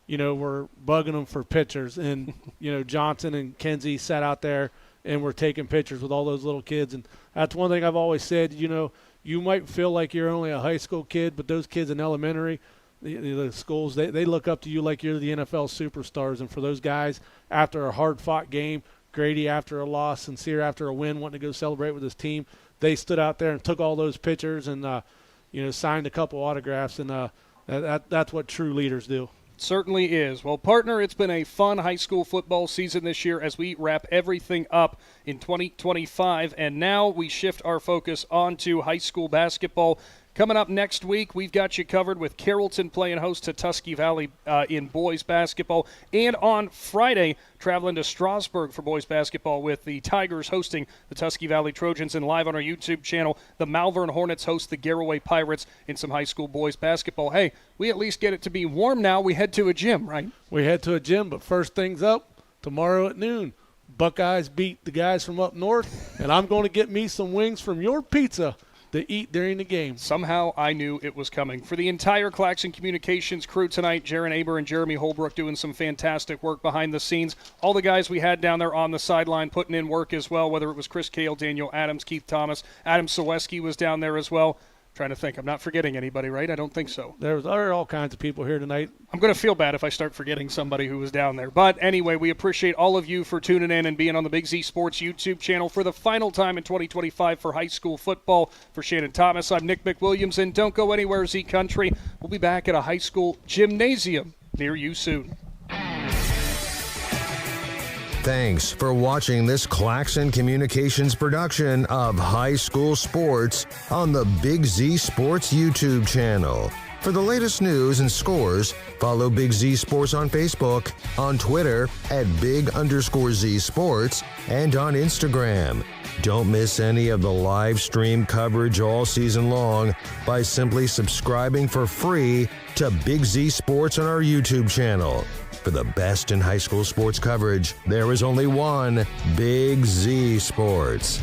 were bugging them for pictures. And, Johnson and Kenzie sat out there and were taking pictures with all those little kids. And that's one thing I've always said, you might feel like you're only a high school kid, but those kids in elementary, the schools, they look up to you like you're the NFL superstars. And for those guys, after a hard-fought game, Grady after a loss, Sincere after a win, wanting to go celebrate with his team, they stood out there and took all those pictures and, signed a couple autographs. And that's what true leaders do. Certainly is. Well, partner, it's been a fun high school football season this year as we wrap everything up in 2025. And now we shift our focus onto high school basketball. Coming up next week, we've got you covered with Carrollton playing host to Tusky Valley in boys basketball. And on Friday, traveling to Strasburg for boys basketball with the Tigers hosting the Tusky Valley Trojans. And live on our YouTube channel, the Malvern Hornets host the Garraway Pirates in some high school boys basketball. Hey, we at least get it to be warm now. We head to a gym, right? We head to a gym, but first things up, tomorrow at noon, Buckeyes beat the guys from up north, and I'm going to get me some wings from your pizza to eat during the game. Somehow I knew it was coming. For the entire Claxon Communications crew tonight, Jaron, Aber, and Jeremy Holbrook doing some fantastic work behind the scenes. All the guys we had down there on the sideline putting in work as well, whether it was Chris Cale, Daniel Adams, Keith Thomas, Adam Saweski was down there as well. Trying to think. I'm not forgetting anybody, right? I don't think so. There are all kinds of people here tonight. I'm going to feel bad if I start forgetting somebody who was down there. But anyway, we appreciate all of you for tuning in and being on the Big Z Sports YouTube channel for the final time in 2025 for high school football. For Shannon Thomas, I'm Nick McWilliams, and don't go anywhere, Z Country. We'll be back at a high school gymnasium near you soon. Thanks for watching this Claxon Communications production of High School Sports on the Big Z Sports YouTube channel. For the latest news and scores, follow Big Z Sports on Facebook, on Twitter @Big_Z Sports, and on Instagram. Don't miss any of the live stream coverage all season long by simply subscribing for free to Big Z Sports on our YouTube channel. For the best in high school sports coverage, there is only one Big Z Sports.